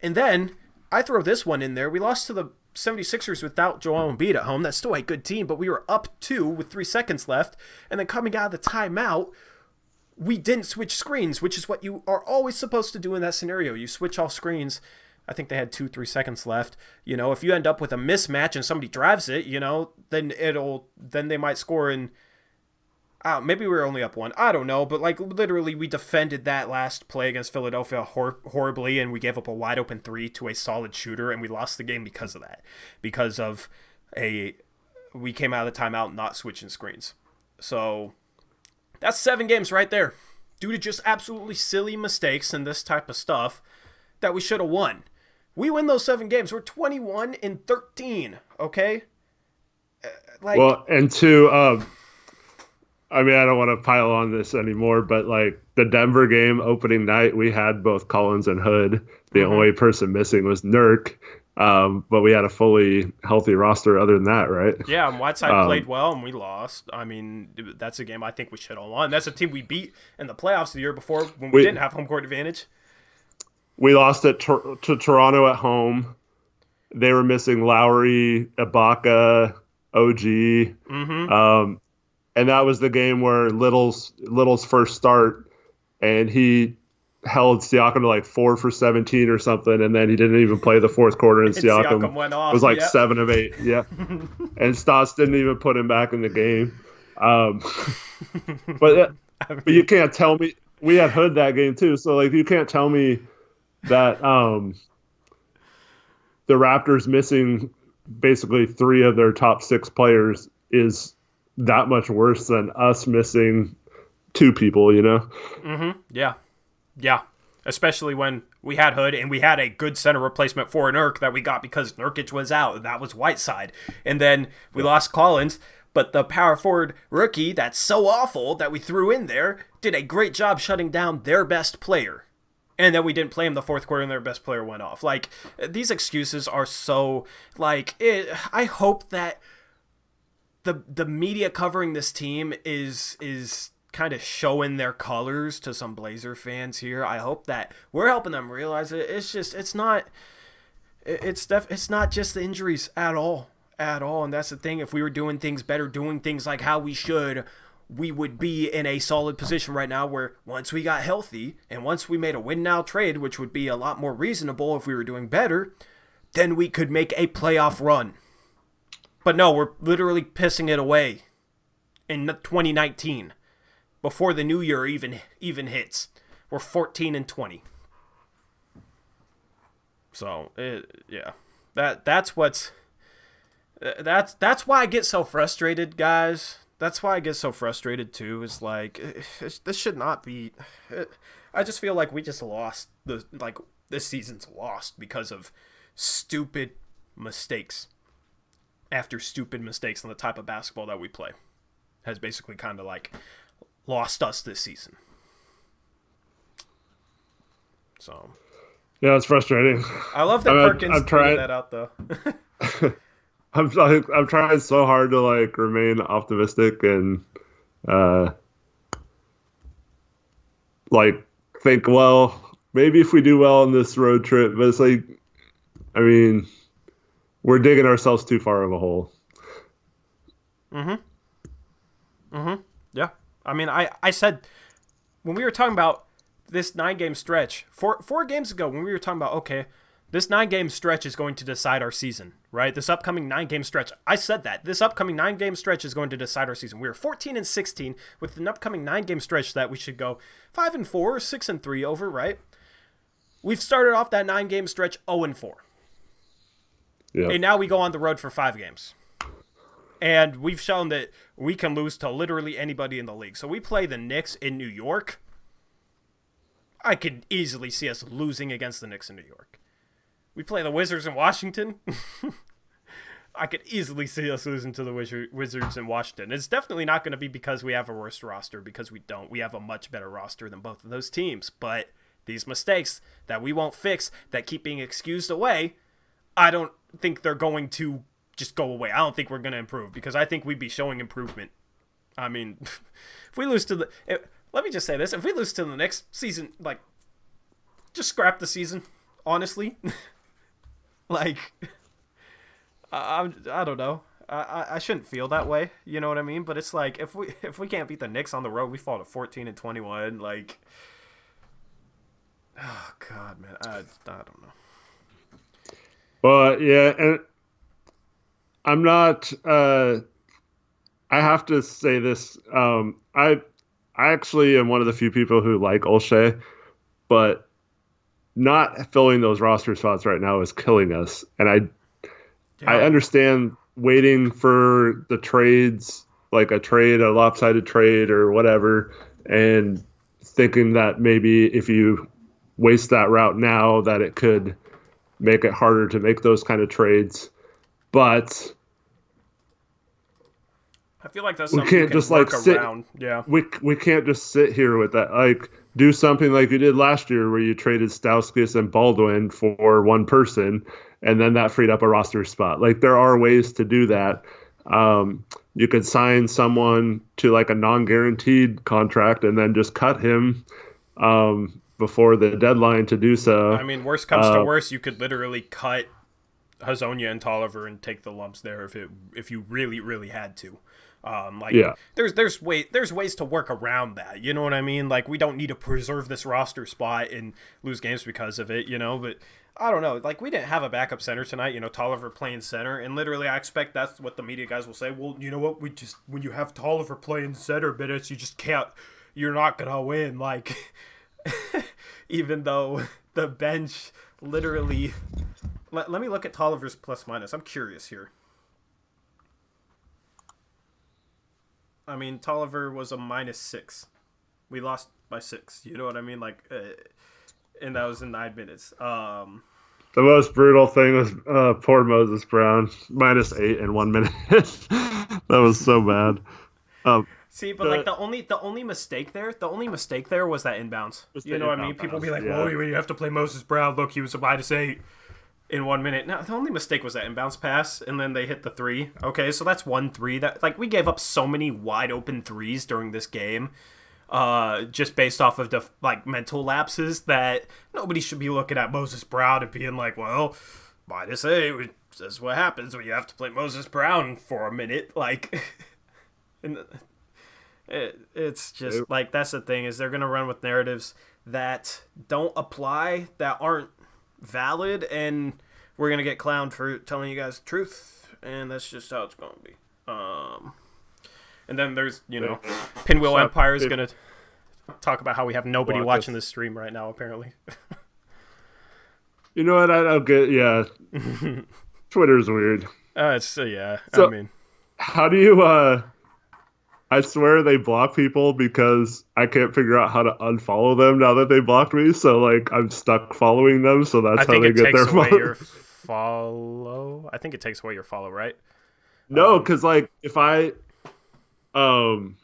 And then I throw this one in there. We lost to the 76ers without Joel Embiid at home. That's still a good team, but we were up 2 with 3 seconds left. And then coming out of the timeout, we didn't switch screens, which is what you are always supposed to do in that scenario. You switch all screens. I think they had 2-3 seconds left. If you end up with a mismatch and somebody drives it, then they might score in. Maybe we were only up 1. I don't know, but literally we defended that last play against Philadelphia horribly, and we gave up a wide open 3 to a solid shooter, and we lost the game because of that. Because of we came out of the timeout not switching screens. So that's 7 games right there, due to just absolutely silly mistakes and this type of stuff that we should have won. We win those 7 games. We're 21-13, okay? And to, I don't want to pile on this anymore, but the Denver game opening night, we had both Collins and Hood. The only person missing was Nurk, but we had a fully healthy roster other than that, right? Yeah, and Whiteside played well, and we lost. That's a game I think we should have won. That's a team we beat in the playoffs the year before when we didn't have home court advantage. We lost to Toronto at home. They were missing Lowry, Ibaka, OG. And that was the game where Little's first start, and he held Siakam to 4 for 17 or something, and then he didn't even play the fourth quarter, and Siakam went off, was 7 of 8. Yeah. And Stotts didn't even put him back in the game. But you can't tell me – we had Hood that game too, so you can't tell me – that the Raptors missing basically 3 of their top 6 players is that much worse than us missing 2 people, Yeah. Especially when we had Hood and we had a good center replacement for Nurk that we got because Nurkic was out, and that was Whiteside. And then we lost Collins, but the power forward rookie that's so awful that we threw in there did a great job shutting down their best player. And then we didn't play him the fourth quarter, and their best player went off. These excuses are so I hope that the media covering this team is kind of showing their colors to some Blazer fans here. I hope that we're helping them realize it. It's not just the injuries at all. And that's the thing. If we were doing things better, doing things like how we should, we would be in a solid position right now where once we got healthy and once we made a win now trade, which would be a lot more reasonable if we were doing better, then we could make a playoff run. But no, we're literally pissing it away in 2019 before the new year even hits. We're 14-20. So, that's why I get so frustrated, guys. That's why I get so frustrated too. Is this should not be. I just feel like we just lost this season's lost because of stupid mistakes. After stupid mistakes on the type of basketball that we play, has basically kind of lost us this season. So Yeah, it's frustrating. I love that Perkins tweeted that out though. I'm trying so hard to like remain optimistic and uh like think, well, maybe if we do well on this road trip, but it's like, I mean, we're digging ourselves too far of a hole. Yeah. I mean, I said when we were talking about this 9-game stretch, four games ago, when we were talking about, okay, this 9-game stretch is going to decide our season, right? This upcoming 9-game stretch. I said that. This upcoming 9-game stretch is going to decide our season. We were 14-16 with an upcoming 9-game stretch that we should go 5-4 or 6-3 over, right? We've started off that 9-game stretch 0-4. Yeah. And now we go on the road for 5 games. And we've shown that we can lose to literally anybody in the league. So we play the Knicks in New York. I could easily see us losing against the Knicks in New York. We play the Wizards in Washington. I could easily see us losing to the Wizards in Washington. It's definitely not going to be because we have a worse roster, because we don't. We have a much better roster than both of those teams. But these mistakes that we won't fix, that keep being excused away, I don't think they're going to just go away. I don't think we're going to improve, because I think we'd be showing improvement. I mean, if we lose to the... let me just say this. If we lose to the next season, like, just scrap the season, honestly. Like, I don't know. I shouldn't feel that way. You know what I mean? But it's like, if we can't beat the Knicks on the road, we fall to 14-21. Like, oh, God, man. I don't know. Well, yeah, and I'm not... I have to say this. I actually am one of the few people who like Olshey, but not filling those roster spots right now is killing us. And I understand waiting for the trades, like a lopsided trade or whatever, and thinking that maybe if you waste that route now, that it could make it harder to make those kind of trades. But I feel like that's we something can't just like sit. around. Yeah, we can't just sit here with that. Like, do something like you did last year, where you traded Stauskas and Baldwin for one person, and then that freed up a roster spot. Like, there are ways to do that. You could sign someone to like a non-guaranteed contract and then just cut him before the deadline to do so. I mean, worst comes to worst, you could literally cut Hazonia and Tolliver and take the lumps there if you really, really had to. There's ways to work around that. You know what I mean? Like, we don't need to preserve this roster spot and lose games because of it, you know? But I don't know. Like, we didn't have a backup center tonight, you know, Tolliver playing center. And literally, I expect that's what the media guys will say. Well, you know what? When you have Tolliver playing center minutes, you just can't, you're not going to win. Like, even though the bench literally, let me look at Tolliver's plus minus. I'm curious here. I mean, Tolliver was a -6. We lost by 6. You know what I mean? Like, and that was in 9 minutes. The most brutal thing was poor Moses Brown, -8 in 1 minute. That was so bad. See, but like the only mistake there was that inbounds. You know what I mean? People be like, "Oh, you have to play Moses Brown. Look, he was a -8 in 1 minute." No, the only mistake was that inbounds pass, and then they hit the 3. Okay, so that's 1 3. That, like, we gave up so many wide open threes during this game, just based off of the mental lapses, that nobody should be looking at Moses Brown and being like, "Well, -8. This is what happens when you have to play Moses Brown for a minute." Like, and it's just like, that's the thing, is they're gonna run with narratives that don't apply, that aren't valid, and we're gonna get clowned for telling you guys the truth, and that's just how it's gonna be. And then there's, you know, Pinwheel Empire is gonna talk about how we have nobody watching this stream right now, apparently. You know what? I don't get. Yeah, Twitter's weird. Yeah. So, I mean, how do you? I swear they block people because I can't figure out how to unfollow them now that they blocked me. So, like, I'm stuck following them. So that's how they get their follow. I think it takes away your follow, right? No, because like if I, because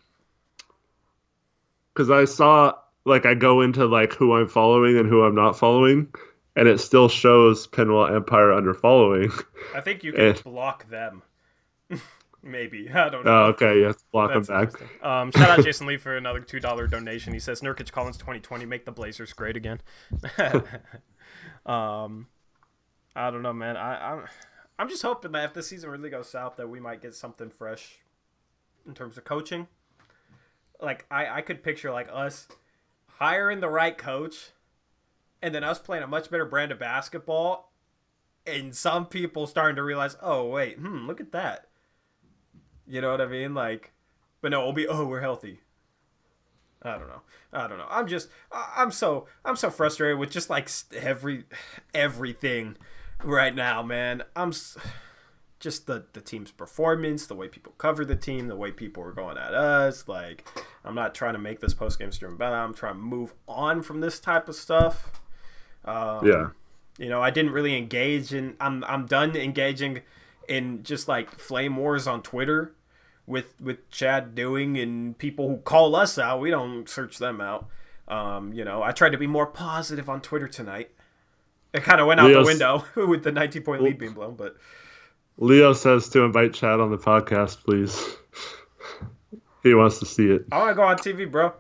I saw like I go into like who I'm following and who I'm not following, and it still shows Pinwell Empire under following. I think you can And, block them. Maybe. I don't oh, know. okay, you have to block them That's back. interesting. Shout out Jason Lee for another $2 donation. He says Nurkic Collins 2020 make the Blazers great again. I don't know, man. I'm just hoping that if this season really goes south, that we might get something fresh in terms of coaching. Like I could picture like us hiring the right coach, and then us playing a much better brand of basketball, and some people starting to realize, oh wait, look at that. You know what I mean? Like, but no, we're healthy. I don't know. I'm so frustrated with just like everything right now, man. Just the team's performance, the way people cover the team, the way people are going at us. Like, I'm not trying to make this post-game stream better. I'm trying to move on from this type of stuff. Yeah. You know, I didn't really engage in. I'm done engaging in just like flame wars on Twitter with Chad doing and people who call us out. We don't search them out. You know, I tried to be more positive on Twitter tonight. It kind of went out the window with the 19-point lead being blown, but Leo says to invite Chad on the podcast, please. He wants to see it. I want to go on TV, bro.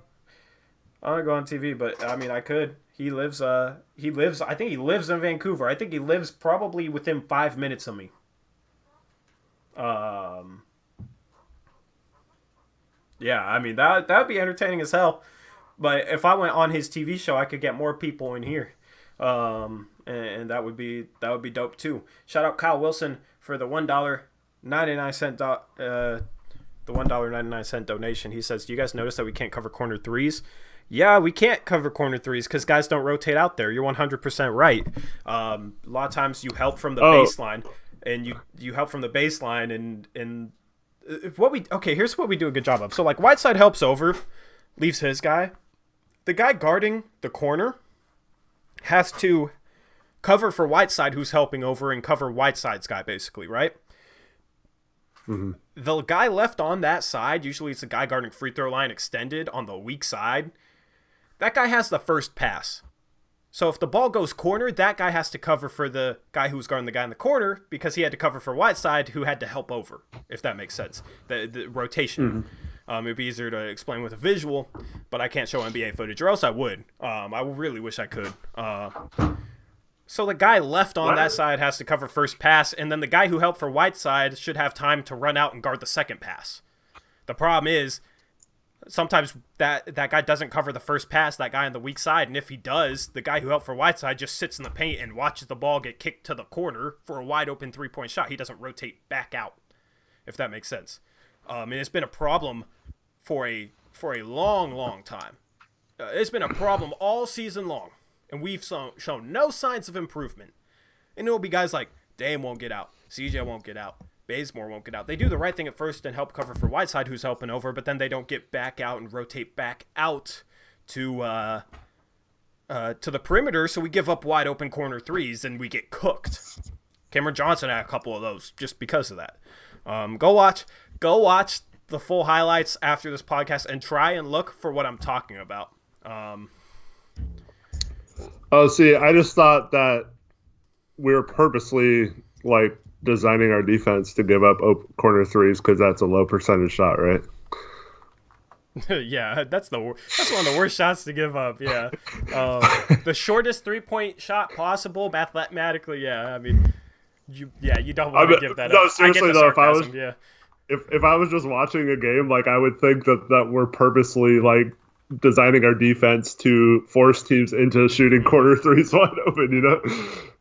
I want to go on TV, but I mean, I could. I think he lives in Vancouver. I think he lives probably within 5 minutes of me. Yeah, I mean, that would be entertaining as hell. But if I went on his TV show, I could get more people in here. And that would be dope too. Shout out Kyle Wilson for the $1.99 donation. He says, "Do you guys notice that we can't cover corner threes?" Yeah, we can't cover corner threes because guys don't rotate out there. You're 100% right. A lot of times you help from the baseline, and you help from the baseline, and here's what we do a good job of. So like Whiteside helps over, leaves his guy. The guy guarding the corner has to cover for Whiteside, who's helping over, and cover Whiteside's guy, basically, right? Mm-hmm. The guy left on that side, usually it's the guy guarding free throw line extended on the weak side. That guy has the first pass. So if the ball goes corner, that guy has to cover for the guy who's guarding the guy in the corner because he had to cover for Whiteside, who had to help over, if that makes sense. The rotation. Mm-hmm. It'd be easier to explain with a visual, but I can't show NBA footage, or else I would. I really wish I could. So the guy left on that side has to cover first pass, and then the guy who helped for Whiteside should have time to run out and guard the second pass. The problem is sometimes that guy doesn't cover the first pass, that guy on the weak side, and if he does, the guy who helped for Whiteside just sits in the paint and watches the ball get kicked to the corner for a wide open three-point shot. He doesn't rotate back out, if that makes sense. And it's been a problem for a long time. It's been a problem all season long, and we've shown no signs of improvement. And it'll be guys like Dame won't get out, CJ won't get out, Bazemore won't get out. They do the right thing at first and help cover for Whiteside, who's helping over, but then they don't get back out and rotate back out to the perimeter, so we give up wide open corner threes and we get cooked. Cameron Johnson had a couple of those just because of that. Go watch the full highlights after this podcast and try and look for what I'm talking about. See, I just thought that we were purposely like designing our defense to give up corner threes because that's a low percentage shot, right? Yeah, that's one of the worst shots to give up. Yeah, the shortest 3-point shot possible mathematically. Yeah, I mean, you don't want to give that up. No, seriously though, sarcasm, if I was just watching a game, like I would think that we're purposely like designing our defense to force teams into shooting corner threes wide open, you know?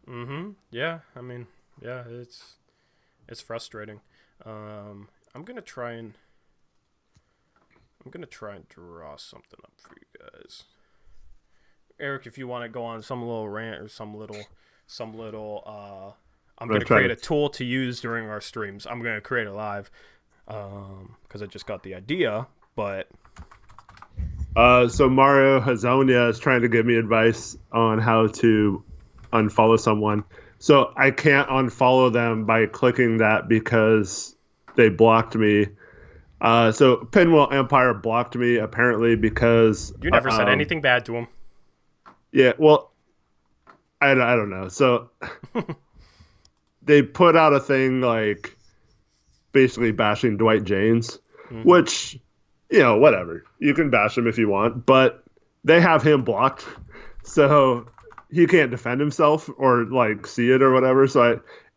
Mm-hmm. Yeah, I mean, yeah, it's frustrating. I'm gonna try and draw something up for you guys. Eric, if you want to go on some little rant or some little I'm gonna create a tool to use during our streams. I'm gonna create it live because I just got the idea, but so Mario Hazonia is trying to give me advice on how to unfollow someone. So I can't unfollow them by clicking that because they blocked me. So Pinwheel Empire blocked me apparently because You never said anything bad to him. Yeah, well, I don't know. So they put out a thing like basically bashing Dwight James, which, whatever. You can bash him if you want, but they have him blocked. So he can't defend himself or like see it or whatever.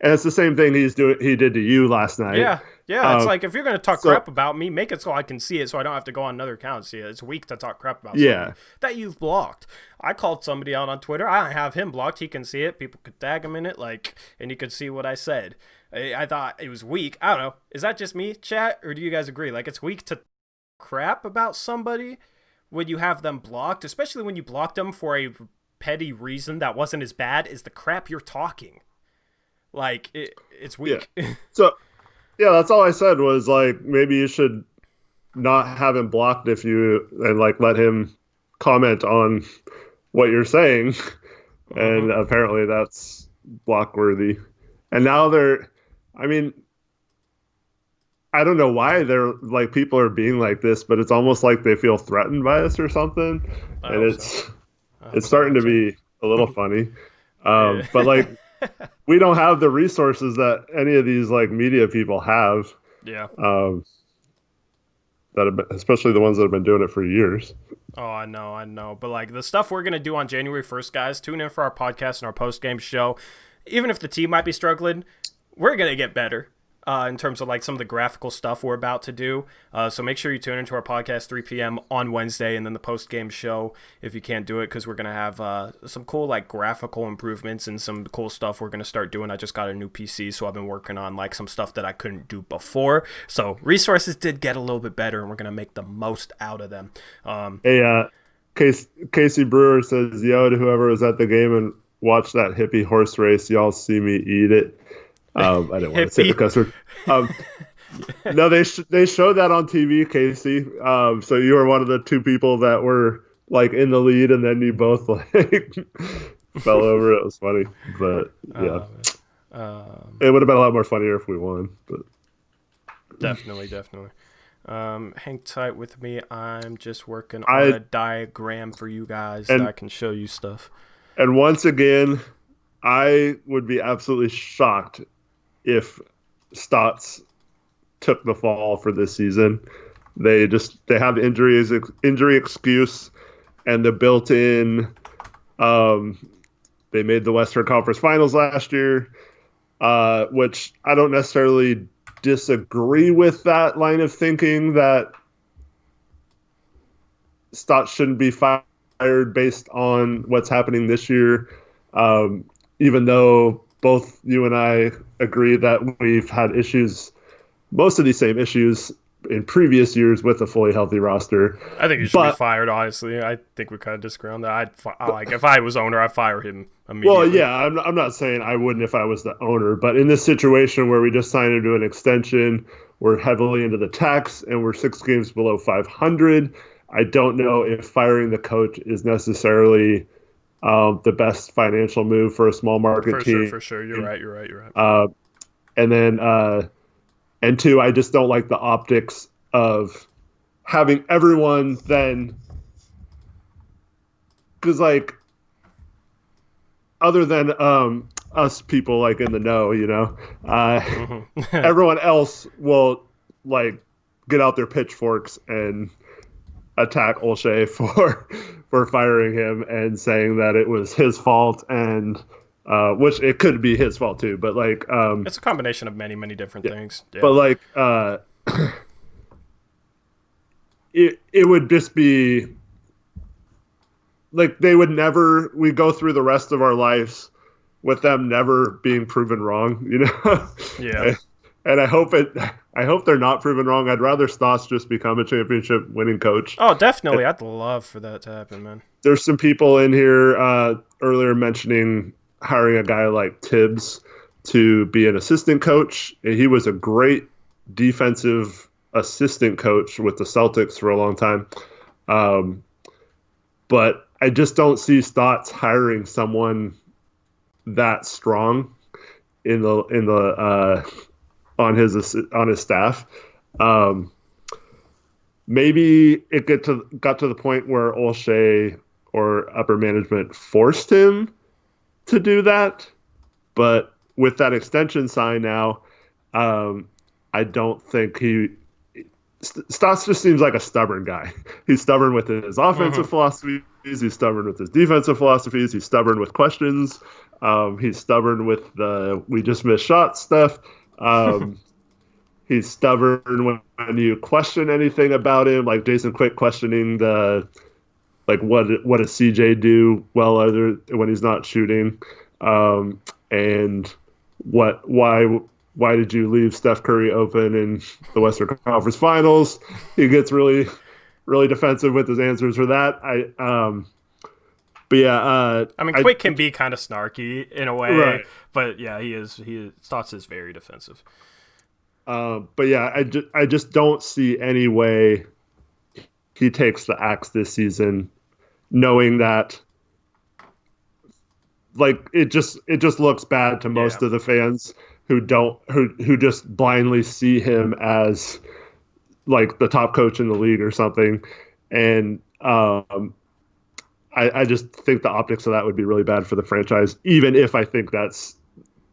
And it's the same thing he did to you last night. Yeah. It's like, if you're going to talk crap about me, make it so I can see it so I don't have to go on another account and see it. It's weak to talk crap about somebody that you've blocked. I called somebody out on Twitter. I have him blocked. He can see it. People could tag him in it, and you could see what I said. I thought it was weak. I don't know. Is that just me, chat, or do you guys agree? Like, it's weak to crap about somebody when you have them blocked, especially when you blocked them for a petty reason that wasn't as bad as the crap you're talking. Like, it's weak. Yeah. So, yeah, that's all I said was, like, maybe you should not have him blocked and, like, let him comment on what you're saying. And apparently that's block-worthy. And now I don't know why like, people are being like this, but it's almost like they feel threatened by us or something. And it's starting to be a little funny. But, like, we don't have the resources that any of these like media people have. Yeah. Especially the ones that have been doing it for years. Oh, I know. But like the stuff we're gonna do on January 1st, guys, tune in for our podcast and our post-game show. Even if the team might be struggling, we're gonna get better. In terms of like some of the graphical stuff we're about to do. So make sure you tune into our podcast 3 p.m. on Wednesday, and then the post-game show if you can't do it, because we're going to have some cool like graphical improvements and some cool stuff we're going to start doing. I just got a new PC, so I've been working on like some stuff that I couldn't do before. So resources did get a little bit better, and we're going to make the most out of them. Casey Brewer says, yo, to whoever was at the game and watched that hippie horse race, y'all see me eat it. I didn't want to say the cuss word. No, they showed that on TV, Casey. So you were one of the two people that were like in the lead, and then you both like fell over. It was funny, but yeah, it would have been a lot more funnier if we won. But definitely. Hang tight with me. I'm just working on a diagram for you guys that I can show you stuff. And once again, I would be absolutely shocked if Stotts took the fall for this season. They have the injury excuse and the built-in. They made the Western Conference Finals last year, which I don't necessarily disagree with that line of thinking that Stotts shouldn't be fired based on what's happening this year, even though both you and I agree that we've had issues, most of these same issues in previous years with a fully healthy roster. I think he should be fired, honestly. I think we kind of disagree on that. If I was owner, I'd fire him immediately. Well, yeah, I'm not saying I wouldn't if I was the owner, but in this situation where we just signed him to an extension, we're heavily into the tax, and we're 6 games below 500, I don't know if firing the coach is necessarily the best financial move for a small market team. For sure. You're right. And then, and two, I just don't like the optics of having everyone then, because like, other than us people like in the know, everyone else will like get out their pitchforks and attack Olshey for firing him and saying that it was his fault, and which it could be his fault too, but like it's a combination of many different things. Yeah. But like it would just be like we go through the rest of our lives with them never being proven wrong, Yeah. And I hope they're not proven wrong. I'd rather Stotts just become a championship winning coach. Oh, definitely. I'd love for that to happen, man. There's some people in here earlier mentioning hiring a guy like Tibbs to be an assistant coach. He was a great defensive assistant coach with the Celtics for a long time. But I just don't see Stotts hiring someone that strong on his staff. maybe it got to the point where O'Shea or upper management forced him to do that. But with that extension sign now, I don't think Stotts just seems like a stubborn guy. He's stubborn with his offensive philosophies. He's stubborn with his defensive philosophies. He's stubborn with questions. He's stubborn with the we just missed shots stuff. He's stubborn when you question anything about him, like Jason Quick questioning what does CJ do well other when he's not shooting, and why did you leave Steph Curry open in the Western Conference Finals? He gets really really defensive with his answers for that. But yeah, I mean, Quick can be kind of snarky in a way, right. But yeah, Stotts is very defensive. But yeah, I just don't see any way he takes the axe this season, knowing that like it just looks bad to most of the fans who just blindly see him as like the top coach in the league or something, and I just think the optics of that would be really bad for the franchise, even if I think that's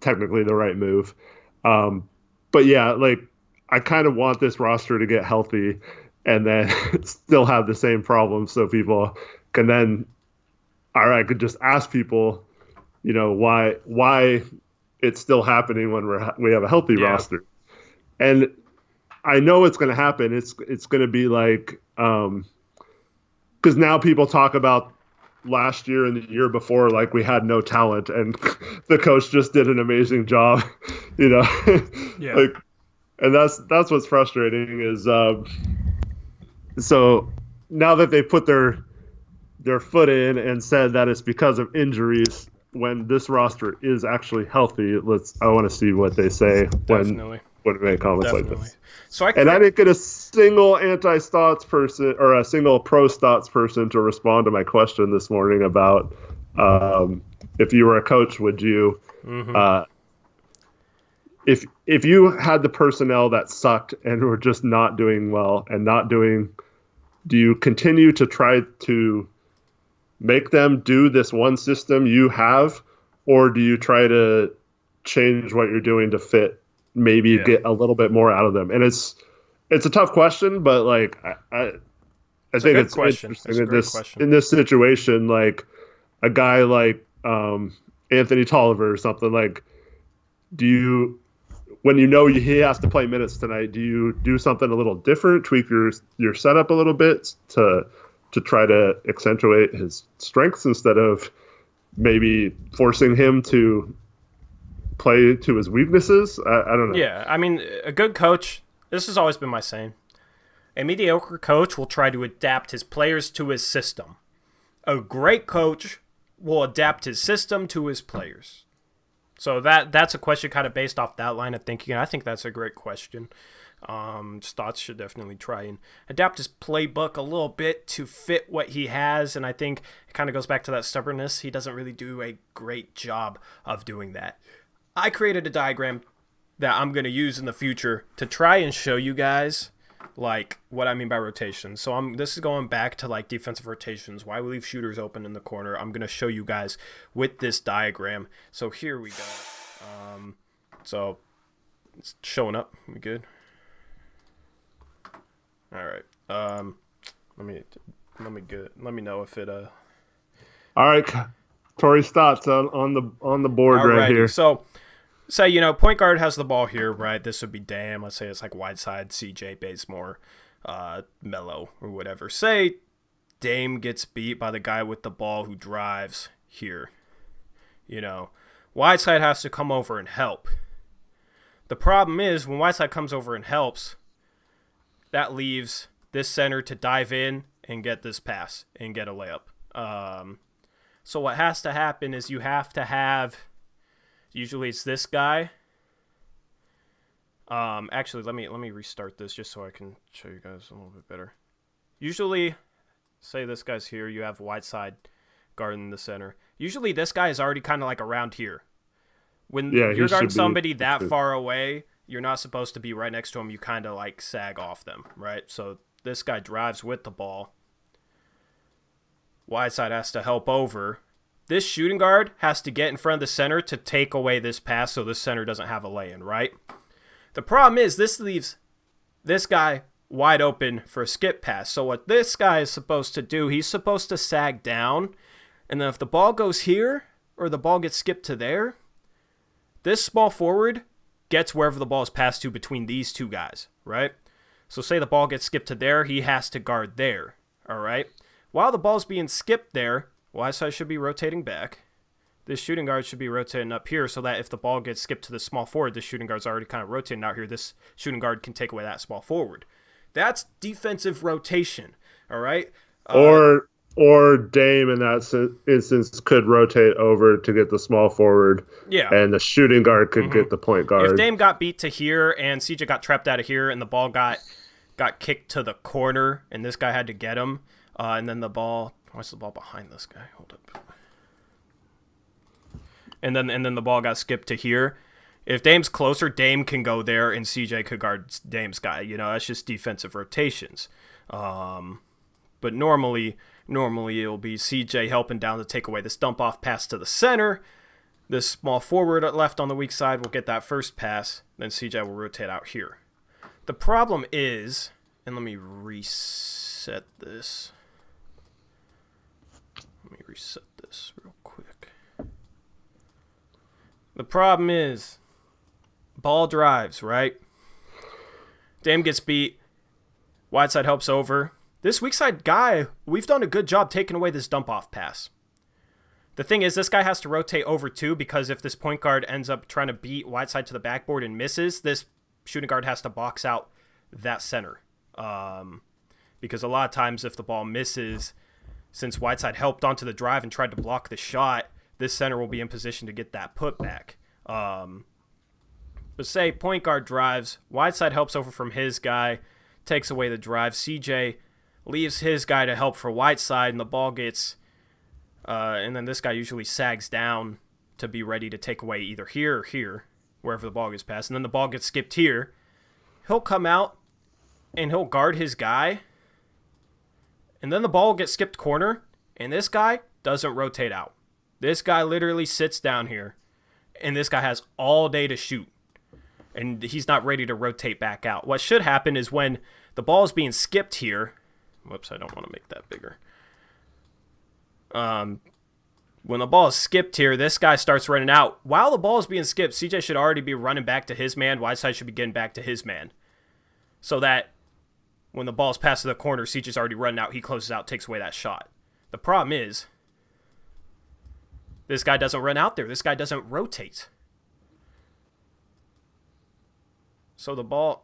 technically the right move. But yeah, like I kind of want this roster to get healthy and then still have the same problems, so people can then, or I could just ask people, why it's still happening when we have a healthy roster. And I know it's going to happen. It's going to be like, because now people talk about last year and the year before like we had no talent and the coach just did an amazing job, like, and that's what's frustrating is so now that they put their foot in and said that it's because of injuries when this roster is actually healthy, I want to see what they say when we make comments like this. So I didn't get a single anti-Stotts person or a single pro-Stotts person to respond to my question this morning about if you were a coach, would you, if you had the personnel that sucked and were just not doing well and do you continue to try to make them do this one system you have, or do you try to change what you're doing to fit? Maybe get a little bit more out of them, and it's a tough question, but like I think it's interesting in this situation, like a guy like Anthony Tolliver or something. Like, when he has to play minutes tonight, do you do something a little different, tweak your setup a little bit to try to accentuate his strengths instead of maybe forcing him to play to his weaknesses? I don't know. Yeah, I mean, a good coach, this has always been my saying, a mediocre coach will try to adapt his players to his system. A great coach will adapt his system to his players. So that's a question kind of based off that line of thinking, and I think that's a great question. Stotts should definitely try and adapt his playbook a little bit to fit what he has, and I think it kind of goes back to that stubbornness. He doesn't really do a great job of doing that. I created a diagram that I'm going to use in the future to try and show you guys like what I mean by rotation. So this is going back to like defensive rotations, why we leave shooters open in the corner. I'm going to show you guys with this diagram. So here we go. So it's showing up. We good? All right. Let me know if it All right. Torrey Stotts on the board right here. So say, point guard has the ball here, right? This would be Dame. Let's say it's like Whiteside, CJ, Bazemore, Melo, or whatever. Say Dame gets beat by the guy with the ball who drives here. Whiteside has to come over and help. The problem is when Whiteside comes over and helps, that leaves this center to dive in and get this pass and get a layup. So what has to happen is you have to have, usually it's this guy. Actually, let me restart this just so I can show you guys a little bit better. Usually, say this guy's here, you have Whiteside guarding the center. Usually this guy is already kind of like around here. When you're guarding somebody that far away, you're not supposed to be right next to him. You kind of like sag off them, right? So This guy drives with the ball. Whiteside has to help over. This shooting guard has to get in front of the center to take away this pass so the center doesn't have a lay-in, right? The problem is this leaves this guy wide open for a skip pass. So what this guy is supposed to do, he's supposed to sag down. And then if the ball goes here or the ball gets skipped to there, this small forward gets wherever the ball is passed to between these two guys, right? So say the ball gets skipped to there, he has to guard there, all right? While the ball's being skipped there, Whiteside should be rotating back. This shooting guard should be rotating up here so that if the ball gets skipped to the small forward, this shooting guard's already kind of rotating out here. This shooting guard can take away that small forward. That's defensive rotation, all right? Or Dame in that instance could rotate over to get the small forward. Yeah. And the shooting guard could get the point guard. If Dame got beat to here and CJ got trapped out of here and the ball got kicked to the corner and this guy had to get him, and then the ball, why's the ball behind this guy? Hold up. And then the ball got skipped to here. If Dame's closer, Dame can go there and CJ could guard Dame's guy. You know, that's just defensive rotations. But normally it'll be CJ helping down to take away this dump off pass to the center. This small forward left on the weak side will get that first pass. Then CJ will rotate out here. The problem is, and let me reset this. Real quick. The problem is, ball drives, right? Dame gets beat. Whiteside helps over. This weak side guy, we've done a good job taking away this dump-off pass. The thing is, this guy has to rotate over too, because if this point guard ends up trying to beat Whiteside to the backboard and misses, this shooting guard has to box out that center. Because a lot of times if the ball misses, since Whiteside helped onto the drive and tried to block the shot, this center will be in position to get that putback. But say point guard drives, Whiteside helps over from his guy, takes away the drive. CJ leaves his guy to help for Whiteside, and the ball gets, and then this guy usually sags down to be ready to take away either here or here, wherever the ball gets passed. And then the ball gets skipped here. He'll come out, and he'll guard his guy, and then the ball will get skipped corner, and this guy doesn't rotate out. This guy literally sits down here, and this guy has all day to shoot, and he's not ready to rotate back out. What should happen is when the ball is being skipped here, whoops, I don't want to make that bigger. When the ball is skipped here, this guy starts running out. While the ball is being skipped, CJ should already be running back to his man. Whiteside should be getting back to his man. So that when the ball's passed to the corner, CJ's already running out. He closes out, takes away that shot. The problem is, this guy doesn't run out there. This guy doesn't rotate. So the ball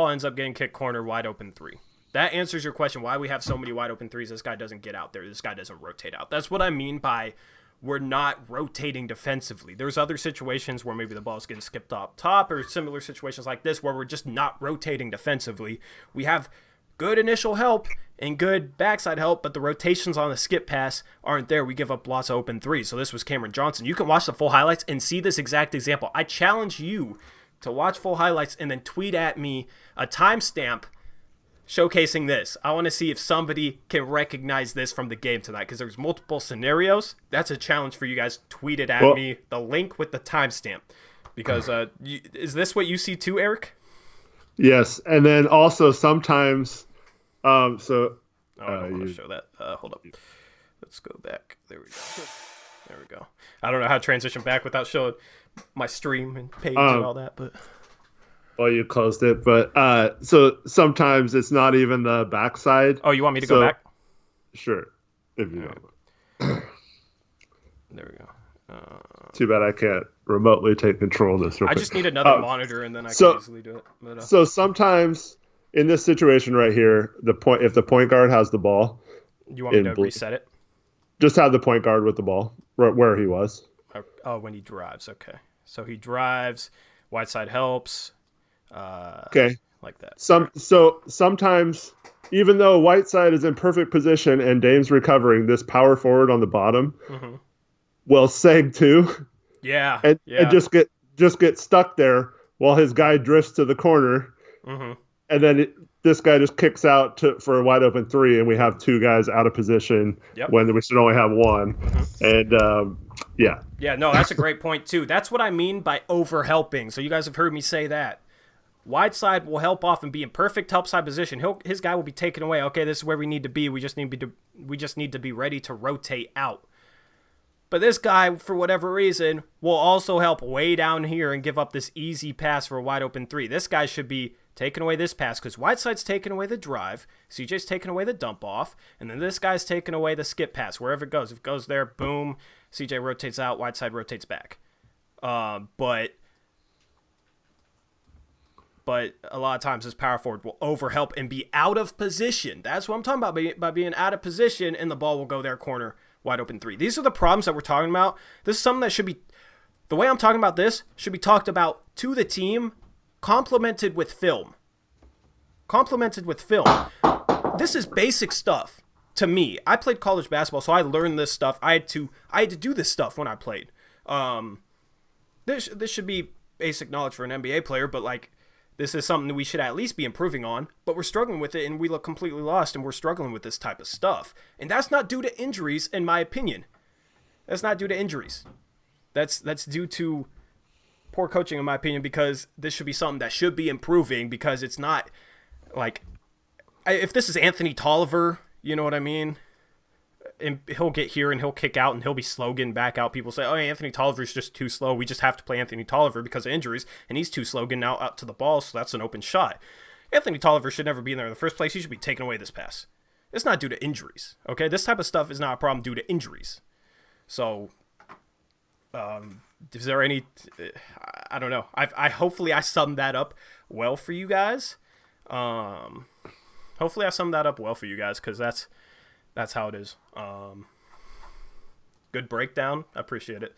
ends up getting kicked corner, wide open three. That answers your question, why we have so many wide open threes. This guy doesn't get out there. This guy doesn't rotate out. That's what I mean by we're not rotating defensively. There's other situations where maybe the ball's getting skipped up top, or similar situations like this where we're just not rotating defensively. We have good initial help and good backside help, but the rotations on the skip pass aren't there. We give up lots of open threes. So this was Cameron Johnson. You can watch the full highlights and see this exact example. I challenge you to watch full highlights and then tweet at me a timestamp showcasing this. I want to see if somebody can recognize this from the game tonight, because there's multiple scenarios. That's a challenge for you guys. Tweet it at me, the link with the timestamp. Because is this what you see too, Eric? Yes, and then also sometimes... I don't want to show that. Hold up. Let's go back. There we go. I don't know how to transition back without showing my stream and page and all that, but... Well, you closed it, but so sometimes it's not even the backside. Oh, you want me to go back? Sure, if you don't. There we go. Too bad I can't remotely take control of this. I just need another monitor, and then I can easily do it. But, So sometimes in this situation right here, if the point guard has the ball, you want me to reset it? Just have the point guard with the ball where he was. Oh, when he drives. Okay, so he drives. Whiteside helps. Okay, like that. So sometimes, even though Whiteside is in perfect position and Dame's recovering, this power forward on the bottom will sag too. Yeah, and just get stuck there while his guy drifts to the corner, and then this guy just kicks out for a wide open three, and we have two guys out of position when we should only have one. And yeah. Yeah, no, that's a great point too. That's what I mean by over helping. So you guys have heard me say that. Whiteside will help off and be in perfect help side position. His guy will be taken away. Okay, this is where we need to be. We just need to be ready to rotate out. But this guy, for whatever reason, will also help way down here and give up this easy pass for a wide open three. This guy should be taking away this pass because Whiteside's taking away the drive, CJ's taking away the dump off, and then this guy's taking away the skip pass wherever it goes. If it goes there, boom, CJ rotates out, Whiteside rotates back. But a lot of times this power forward will overhelp and be out of position. That's what I'm talking about, by being out of position, and the ball will go their corner, wide open three. These are the problems that we're talking about. This is something that should be, the way I'm talking about this, should be talked about to the team, complemented with film. This is basic stuff to me. I played college basketball, so I learned this stuff. I had to do this stuff when I played. This should be basic knowledge for an NBA player, but like, this is something that we should at least be improving on, but we're struggling with it, and we look completely lost, and we're struggling with this type of stuff. And that's not due to injuries, in my opinion. That's not due to injuries. That's due to poor coaching, in my opinion, because this should be something that should be improving, because it's not, like, if this is Anthony Tolliver, you know what I mean? And he'll get here and he'll kick out and he'll be slow getting back out. People say, oh, Anthony Tolliver's just too slow. We just have to play Anthony Tolliver because of injuries, and he's too slow getting out to the ball, so that's an open shot. Anthony Tolliver should never be in there in the first place. He should be taking away this pass. It's not due to injuries, okay? This type of stuff is not a problem due to injuries. So, is there any, I don't know. Hopefully I summed that up well for you guys. Because that's how it is. Good breakdown. I appreciate it.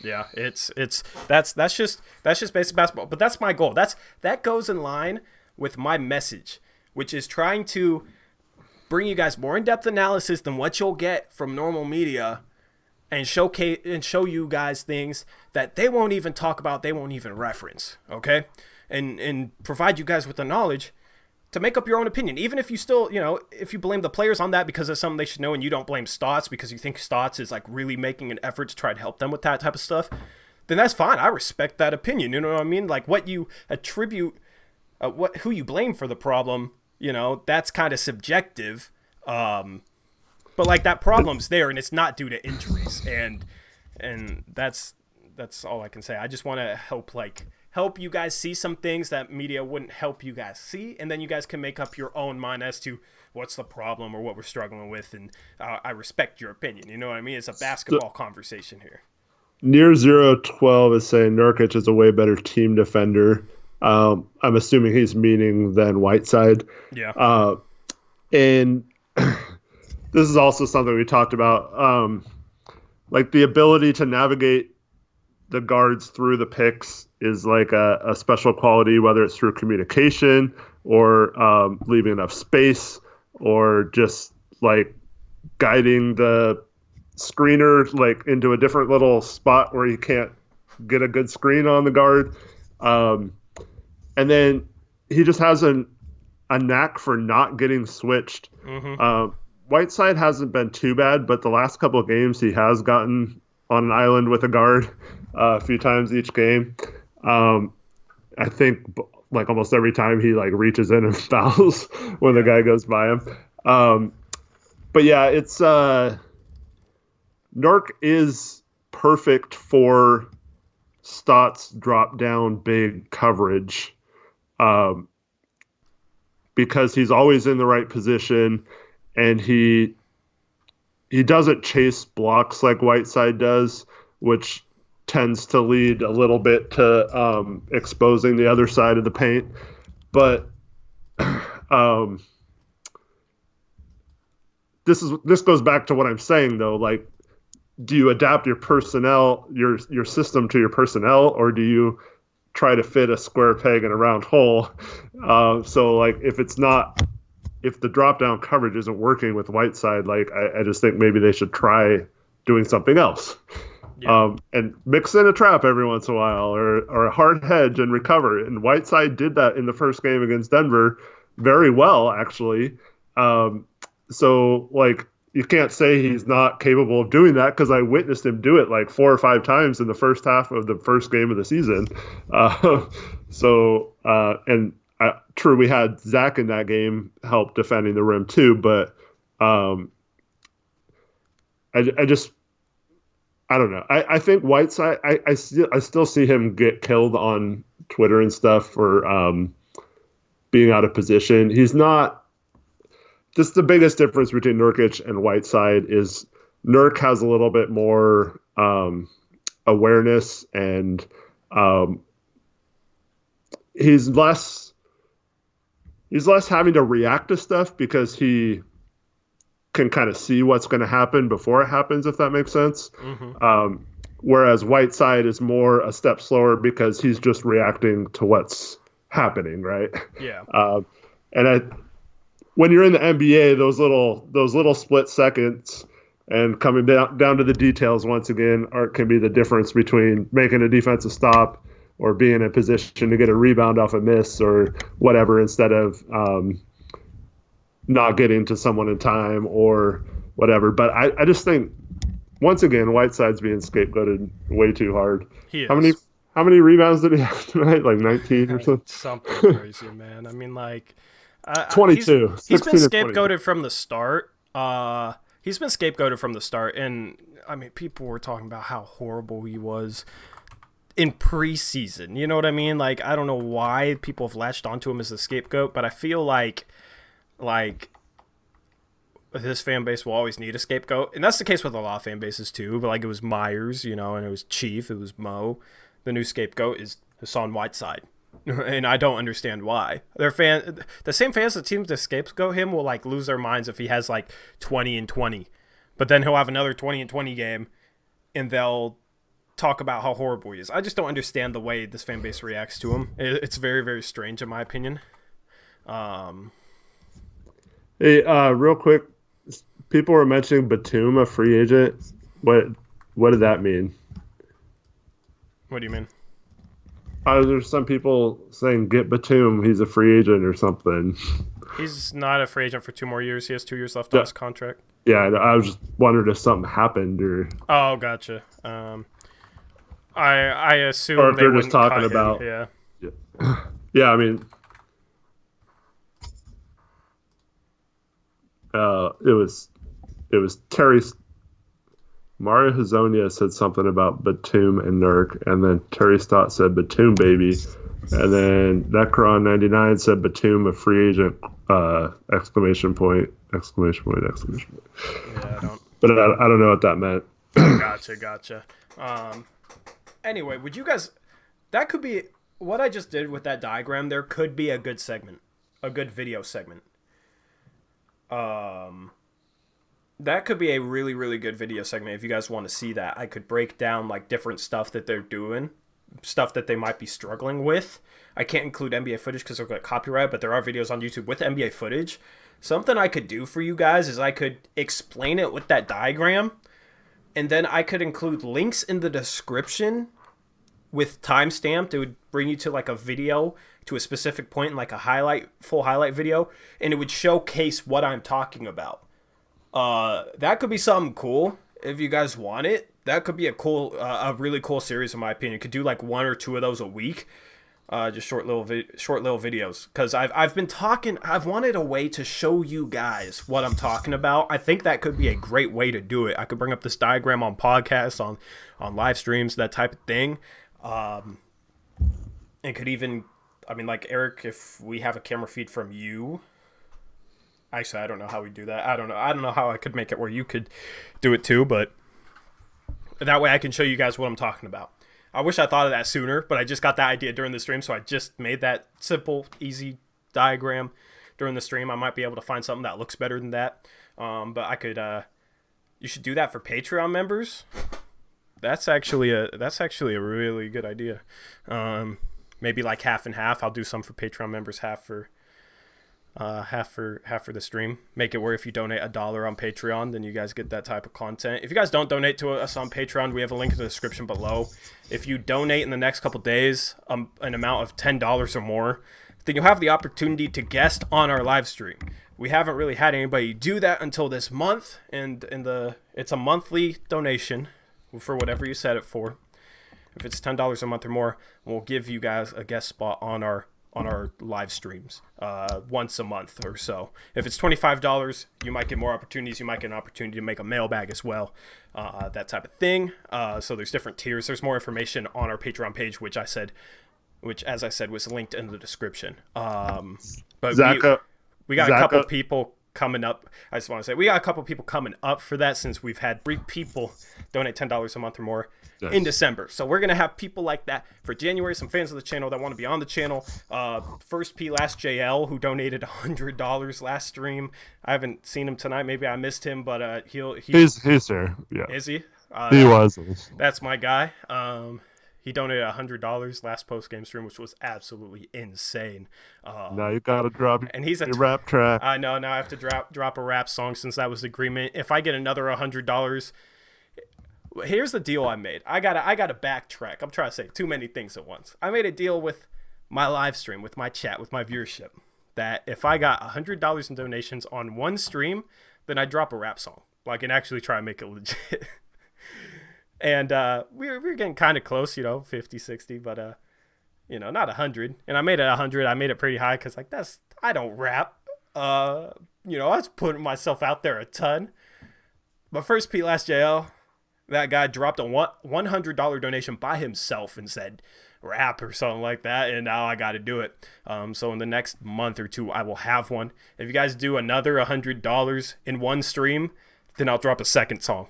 Yeah, that's just basic basketball. But that's my goal. That goes in line with my message, which is trying to bring you guys more in-depth analysis than what you'll get from normal media, and show you guys things that they won't even talk about, they won't even reference. Okay. And provide you guys with the knowledge to make up your own opinion. Even if you still, if you blame the players on that because of something they should know, and you don't blame Stotts because you think Stotts is like really making an effort to try to help them with that type of stuff, then that's fine. I respect that opinion. You know what I mean? Like, what you attribute, who you blame for the problem, that's kind of subjective. But like, that problem's there, and it's not due to injuries. And that's all I can say. I just want to help you guys see some things that media wouldn't help you guys see, and then you guys can make up your own mind as to what's the problem or what we're struggling with, and I respect your opinion. You know what I mean? It's a basketball conversation here. Near 012 is saying Nurkic is a way better team defender. I'm assuming he's meaning than Whiteside. Yeah. And this is also something we talked about, like the ability to navigate the guards through the picks is like a special quality, whether it's through communication or leaving enough space, or just like guiding the screener like into a different little spot where you can't get a good screen on the guard. And then he just has a knack for not getting switched. Mm-hmm. Whiteside hasn't been too bad, but the last couple of games he has gotten on an island with a guard a few times each game. I think like almost every time he like reaches in and fouls when the guy goes by him. But yeah, it's Nurk is perfect for Stotts drop down big coverage, because he's always in the right position, and he doesn't chase blocks like Whiteside does, which tends to lead a little bit to exposing the other side of the paint. But this goes back to what I'm saying though. Like, do you adapt your personnel, your system to your personnel, or do you try to fit a square peg in a round hole? So like, if the drop down coverage isn't working with Whiteside, like I just think maybe they should try doing something else. Yeah. And mix in a trap every once in a while, or a hard hedge and recover. And Whiteside did that in the first game against Denver very well, actually. Um, so like you can't say he's not capable of doing that because I witnessed him do it like 4 or 5 times in the first half of the first game of the season. Uh, and true, we had Zach in that game help defending the rim too, but um, I just I don't know. I think Whiteside. I still see him get killed on Twitter and stuff for being out of position. He's not. Just the biggest difference between Nurkic and Whiteside is Nurk has a little bit more awareness, and he's less having to react to stuff because he can kind of see what's going to happen before it happens, if that makes sense. Mm-hmm. Whereas Whiteside is more a step slower because he's just reacting to what's happening, right? Yeah. And when you're in the NBA, those little split seconds and coming down to the details once again can be the difference between making a defensive stop or being in a position to get a rebound off a miss or whatever instead of not getting to someone in time or whatever. But I just think once again Whiteside's being scapegoated way too hard. He is. How many rebounds did he have tonight? Like 19 or something? Something crazy, man. I mean, like 22. He's been 16 scapegoated from the start. He's been scapegoated from the start, and I mean, people were talking about how horrible he was in preseason. You know what I mean? Like, I don't know why people have latched onto him as a scapegoat, but I feel like this fan base will always need a scapegoat, and that's the case with a lot of fan bases too. But like, it was Myers, you know, and it was Chief, it was Mo. The new scapegoat is Hassan Whiteside. And I don't understand why. The same fans that seem to scapegoat him will like lose their minds if he has like 20 and 20, but then he'll have another 20 and 20 game, and they'll talk about how horrible he is. I just don't understand the way this fan base reacts to him. It's very, very strange in my opinion. Hey, real quick, people were mentioning Batum, a free agent. What did that mean? What do you mean? There's some people saying get Batum, he's a free agent or something. He's not a free agent for 2 more years. He has 2 years left on his contract. Yeah, I was just wondering if something happened or. Oh, gotcha. I assume or if they they're just talking cut about. him. Yeah. Yeah, I mean. It was Terry. Mario Hazonia said something about Batum and Nurk, and then Terry Stotts said Batum baby, and then Necron99 said Batum a free agent! Exclamation point! Exclamation point! Exclamation point! Yeah, I don't. But I don't know what that meant. Gotcha. Anyway, would you guys? That could be what I just did with that diagram. There could be a good segment, a good video segment. That could be a really, really good video segment if you guys want to see that. I could break down like different stuff that they're doing, stuff that they might be struggling with. I can't include NBA footage because they'll get copyright, but there are videos on YouTube with NBA footage. Something I could do for you guys is I could explain it with that diagram, and then I could include links in the description with timestamp. It would bring you to like a video to a specific point in like a full highlight video, and it would showcase what I'm talking about. That could be something cool if you guys want it. That could be a really cool series in my opinion. Could do like 1 or 2 of those a week, just short little videos. Because I've wanted a way to show you guys what I'm talking about. I think that could be a great way to do it. I could bring up this diagram on podcasts, on live streams, that type of thing. And could even, I mean, like Eric, if we have a camera feed from you. Actually, I don't know how we do that. I don't know how I could make it where you could do it too, but that way I can show you guys what I'm talking about. I wish I thought of that sooner, but I just got that idea during the stream, so I just made that simple, easy diagram during the stream. I might be able to find something that looks better than that, but I could. You should do that for Patreon members. That's actually a really good idea. Maybe like half and half. I'll do some for Patreon members, half for half for the stream. Make it where if you donate $1 on Patreon, then you guys get that type of content. If you guys don't donate to us on Patreon, we have a link in the description below. If you donate in the next couple days an amount of $10 or more, then you'll have the opportunity to guest on our live stream. We haven't really had anybody do that until this month, and it's a monthly donation for whatever you set it for. If it's $10 a month or more, we'll give you guys a guest spot on our live streams once a month or so. If it's $25, you might get more opportunities. You might get an opportunity to make a mailbag as well, that type of thing. So there's different tiers. There's more information on our Patreon page, which, as I said, was linked in the description. But we got a couple people coming up. I just want to say we got a couple people coming up for that, since we've had 3 people donate $10 a month or more in December. So we're gonna have people like that for January. Some fans of the channel that want to be on the channel. First P last JL, who donated $100 last stream. I haven't seen him tonight. Maybe I missed him, but he's there. Yeah, is he? He was. That's my guy. He donated $100 last post-game stream, which was absolutely insane. Now you gotta drop and he's a rap track. I know. Now I have to drop a rap song, since that was the agreement. If I get another $100, here's the deal I made. I gotta backtrack. I'm trying to say too many things at once. I made a deal with my live stream, with my chat, with my viewership, that if I got $100 in donations on one stream, then I drop a rap song. Like, and actually try and make it legit. And we're getting kind of close, 50, 60, but not 100. And I made it 100. I made it pretty high because I don't rap. I was putting myself out there a ton. But first Pete last JL, that guy dropped a $100 donation by himself and said rap or something like that, and now I got to do it. So in the next month or two, I will have one. If you guys do another $100 in one stream, then I'll drop a second song.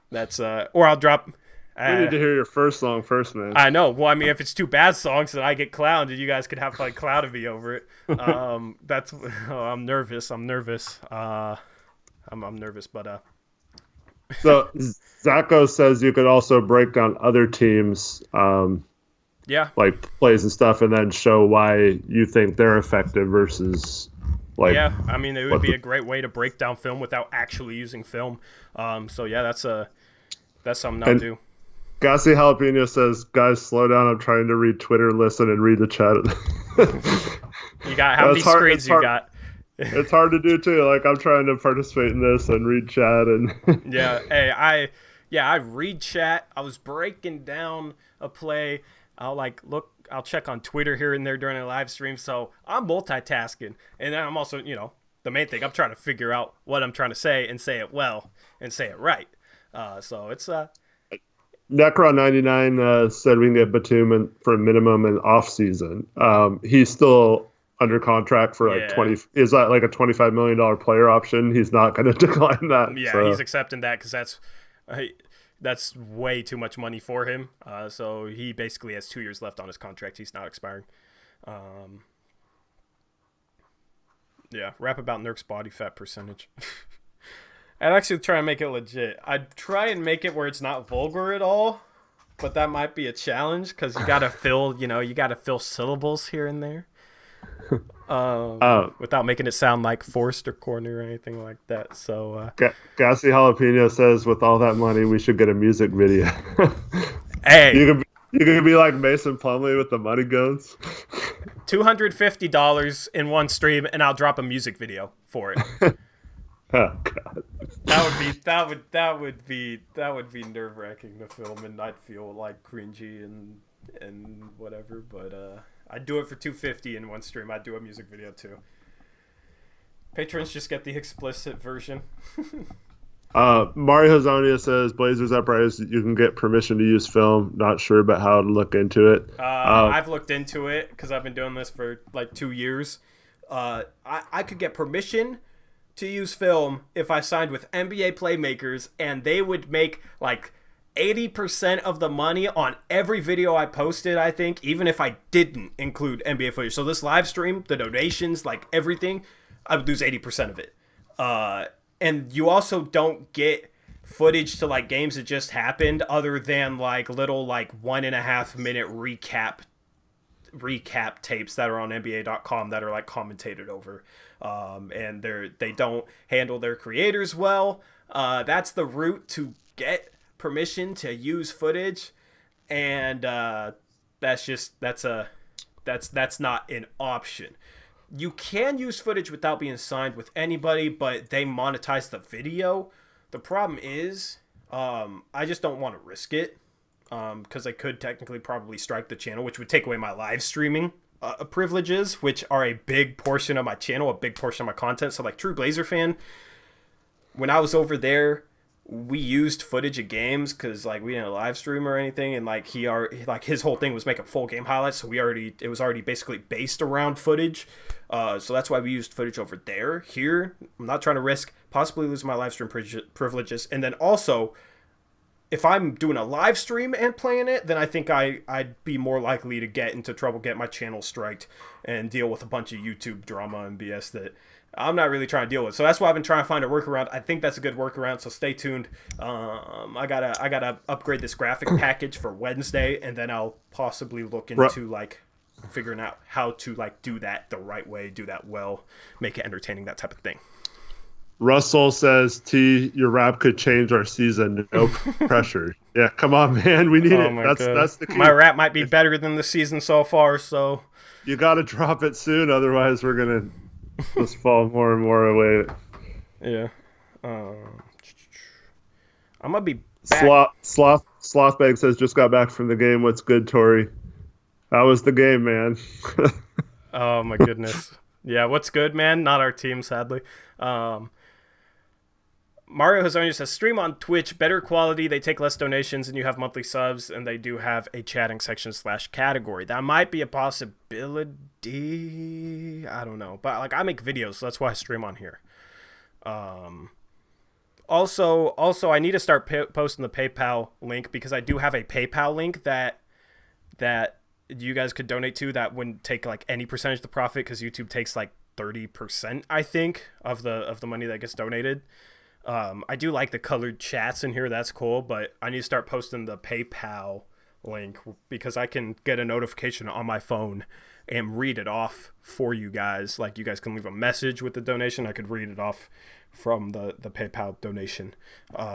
That's or I'll drop. We need to hear your first song first, man. I know. Well, I mean, if it's 2 bad songs, then I get clowned, and you guys could have clouded me over it. I'm nervous. I'm nervous, but So Zacho says you could also break down other teams, like plays and stuff, and then show why you think they're effective versus. I mean, it would be a great way to break down film without actually using film. That's something I'll do. Gassy Jalapeno says, guys, slow down. I'm trying to read Twitter, listen, and read the chat. You got how many screens you got? It's hard to do, too. I'm trying to participate in this and read chat. And yeah, hey, I read chat. I was breaking down a play. I'll check on Twitter here and there during a live stream. So I'm multitasking. And then I'm also, the main thing, I'm trying to figure out what I'm trying to say and say it well and say it right. So it's Necron99 said we can get Batum for a minimum in off season. He's still under contract for 20. Is that a $25 million player option? He's not going to decline that. Yeah, so. He's accepting that because that's way too much money for him. So he basically has 2 years left on his contract. He's not expiring. Rap about Nurk's body fat percentage. I'd actually try and make it legit. I'd try and make it where it's not vulgar at all, but that might be a challenge because you gotta fill syllables here and there, without making it sound like forced or corny or anything like that. So, Gassy Jalapeno says, with all that money, we should get a music video. Hey, you could be like Mason Plumlee with the money guns. $250 in one stream, and I'll drop a music video for it. Oh God. That would be nerve-wracking to film, and I'd feel cringy and whatever. But I'd do it for $250 in one stream. I'd do a music video too. Patrons just get the explicit version. Mario Hazonia says Blazers Uprise. You can get permission to use film. Not sure about how to look into it. I've looked into it because I've been doing this for 2 years. I could get permission to use film if I signed with NBA Playmakers, and they would make 80% of the money on every video I posted, I think, even if I didn't include NBA footage. So this live stream, the donations, like everything, I would lose 80% of it. And you also don't get footage to like games that just happened other than like little like 1.5 minute recap tapes that are on NBA.com that are like commentated over, and they don't handle their creators well. That's the route to get permission to use footage, and that's not an option. You can use footage without being signed with anybody, but they monetize the video. The problem is, I just don't want to risk it, because I could technically probably strike the channel, which would take away my live streaming privileges, which are a big portion of my channel, a big portion of my content. So like True Blazer Fan, when I was over there, we used footage of games because like we didn't live stream or anything, and like his whole thing was making full game highlights, so it was already basically based around footage. So that's why we used footage over there. Here, I'm not trying to risk possibly losing my live stream privileges, and then also, if I'm doing a live stream and playing it, then I think I'd be more likely to get into trouble, get my channel striked, and deal with a bunch of YouTube drama and BS that I'm not really trying to deal with. So that's why I've been trying to find a workaround. I think that's a good workaround, so stay tuned. I gotta upgrade this graphic package for Wednesday, and then I'll possibly look into like figuring out how to like do that the right way, do that well, make it entertaining, that type of thing. Russell says, T, your rap could change our season. No pressure. Yeah, come on, man. We need it. That's the key. My rap might be better than the season so far, so you got to drop it soon. Otherwise, we're going to just fall more and more away. Yeah. I'm going to be back. Slothbag says, just got back from the game. What's good, Tori? That was the game, man. Oh, my goodness. Yeah, what's good, man? Not our team, sadly. Mario Hazonia says, stream on Twitch, better quality, they take less donations, and you have monthly subs, and they do have a chatting section / category. That might be a possibility. I don't know. But like I make videos, so that's why I stream on here. Also, I need to start posting the PayPal link, because I do have a PayPal link that you guys could donate to that wouldn't take like any percentage of the profit, because YouTube takes like 30%, I think, of the money that gets donated. I do like the colored chats in here. That's cool, but I need to start posting the PayPal link, because I can get a notification on my phone and read it off for you guys. Like, you guys can leave a message with the donation. I could read it off from the PayPal donation.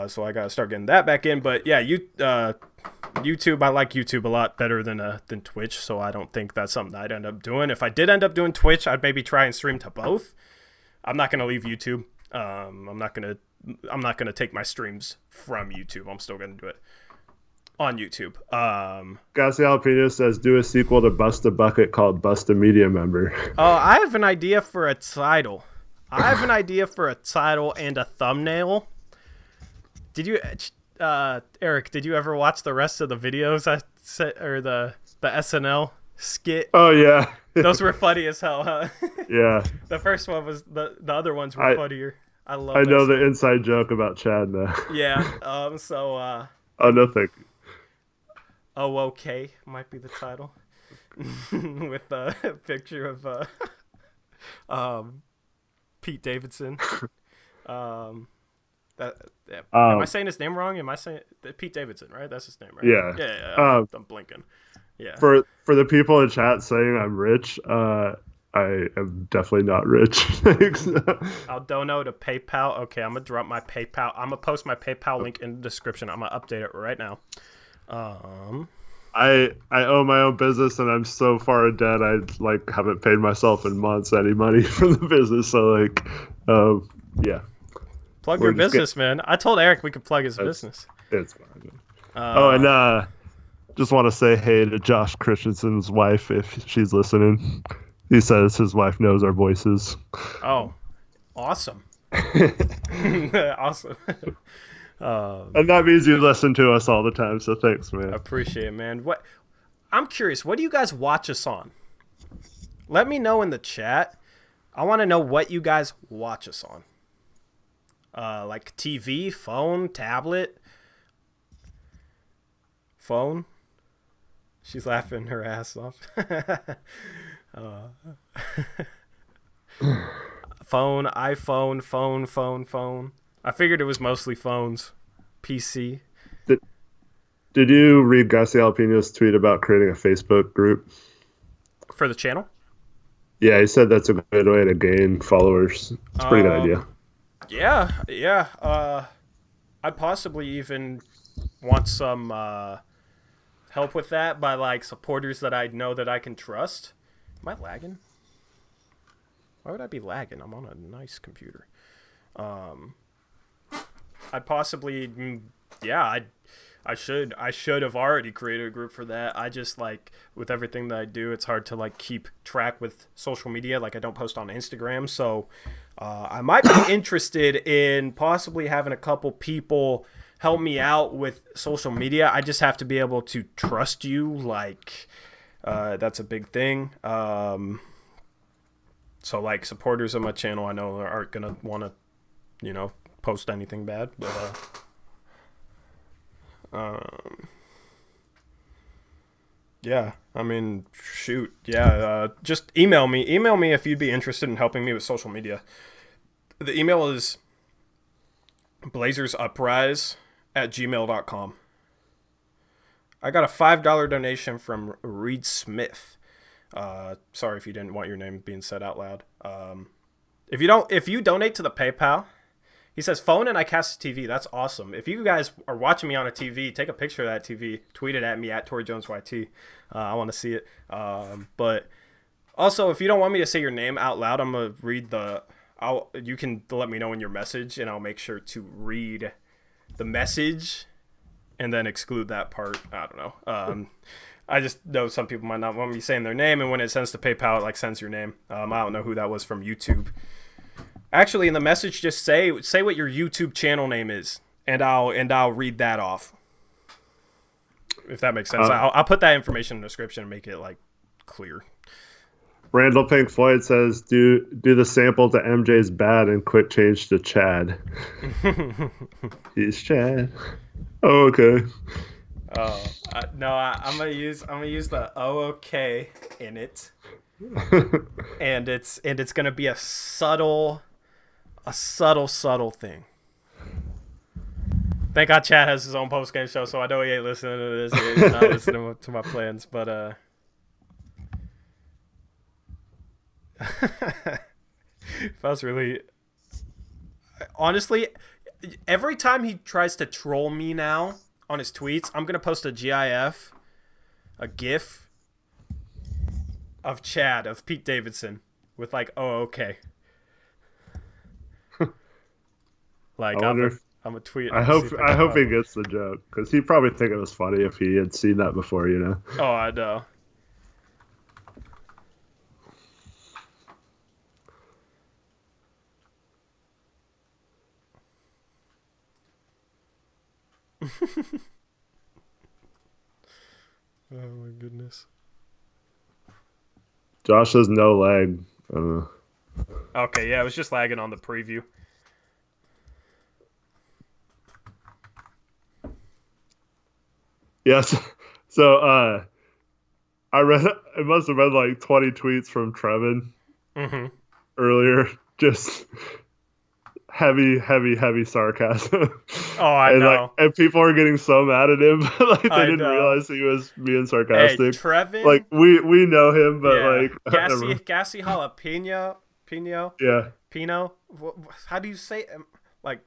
So I got to start getting that back in. But yeah, YouTube, I like YouTube a lot better than Twitch, so I don't think that's something I'd end up doing. If I did end up doing Twitch, I'd maybe try and stream to both. I'm not going to leave YouTube. I'm not gonna take my streams from YouTube. I'm still gonna do it on YouTube. Gassy Jalapeno says, do a sequel to Bust a Bucket called Bust a Media Member. Oh, I have an idea for a title. and a thumbnail. Did you, Eric? Did you ever watch the rest of the videos I said, or the SNL skit? Oh yeah. Those were funny as hell, huh? Yeah. The first one was the other ones were funnier. I know the inside joke about Chad now. Yeah. Oh no, thank you. Oh, okay might be the title. With the picture of Pete Davidson. Am I saying his name wrong? Am I saying Pete Davidson, right? That's his name, right? Yeah. Yeah. I'm blinking. Yeah. For the people in chat saying I'm rich, I am definitely not rich. Thanks. I'll donate to PayPal. Okay, I'm gonna drop my PayPal. I'm gonna post my PayPal link in the description. I'm gonna update it right now. I own my own business, and I'm so far in debt. I haven't paid myself in months any money from the business. So yeah. Plug your business, man. I told Eric we could plug his business. It's fine. And just want to say hey to Josh Christensen's wife if she's listening. He says his wife knows our voices. Oh, awesome. Awesome. And that means you listen to us all the time, so thanks, man. Appreciate it, man. I'm curious, what do you guys watch us on? Let me know in the chat. I want to know what you guys watch us on. Like TV, phone, tablet. Phone? She's laughing her ass off. Phone, iPhone, phone. I figured it was mostly phones. PC. Did you read Gassy Alpino's tweet about creating a Facebook group? For the channel? Yeah, he said that's a good way to gain followers. It's a pretty good idea. Yeah. I'd possibly even want some help with that by like supporters that I know that I can trust. Am I lagging? Why would I be lagging? I'm on a nice computer. I'd possibly, I should have already created a group for that. I just like with everything that I do, it's hard to like keep track with social media. Like I don't post on Instagram, so I might be interested in possibly having a couple people help me out with social media. I just have to be able to trust you. Like that's a big thing. So like supporters of my channel, I know aren't gonna want to, post anything bad, but yeah, I mean, shoot, yeah, just email me if you'd be interested in helping me with social media. The email is blazersuprise@gmail.com. I got a $5 donation from Reed Smith. Sorry if you didn't want your name being said out loud. If you donate to the PayPal, he says phone and I cast a TV. That's awesome. If you guys are watching me on a TV, take a picture of that TV, tweet it at me at ToryJonesYT. I want to see it. But also, if you don't want me to say your name out loud, I'm gonna read you can let me know in your message, and I'll make sure to read the message and then exclude that part. I don't know. I just know some people might not want me saying their name, and when it sends to PayPal, it like sends your name. I don't know who that was from YouTube. Actually, in the message, just say what your YouTube channel name is, and I'll read that off. If that makes sense, I'll put that information in the description and make it like clear. Randall Pink Floyd says, "Do the sample to MJ's Bad and quick change to Chad." He's Chad. Oh, okay. Oh no, I'm gonna use the okay in it, and it's gonna be a subtle thing. Thank God Chad has his own post-game show, so I know he ain't listening to this. He's not listening to my plans, but if I was really honestly, every time he tries to troll me now on his tweets, I'm gonna post a GIF, a GIF of Chad of Pete Davidson with like, oh okay. Like I'm a tweet. I hope he gets the joke, because he'd probably think it was funny if he had seen that before, Oh, I know. Oh my goodness. Josh says no lag. Okay, yeah, it was just lagging on the preview. Yes. So I read, it must have been like 20 tweets from Trevin earlier. Just heavy sarcasm. Oh, I know. And people are getting so mad at him. Like they didn't realize he was being sarcastic. Hey, Trevin. Like we know him, but like gassy jalapeno. Yeah. Pino. How do you say it? Like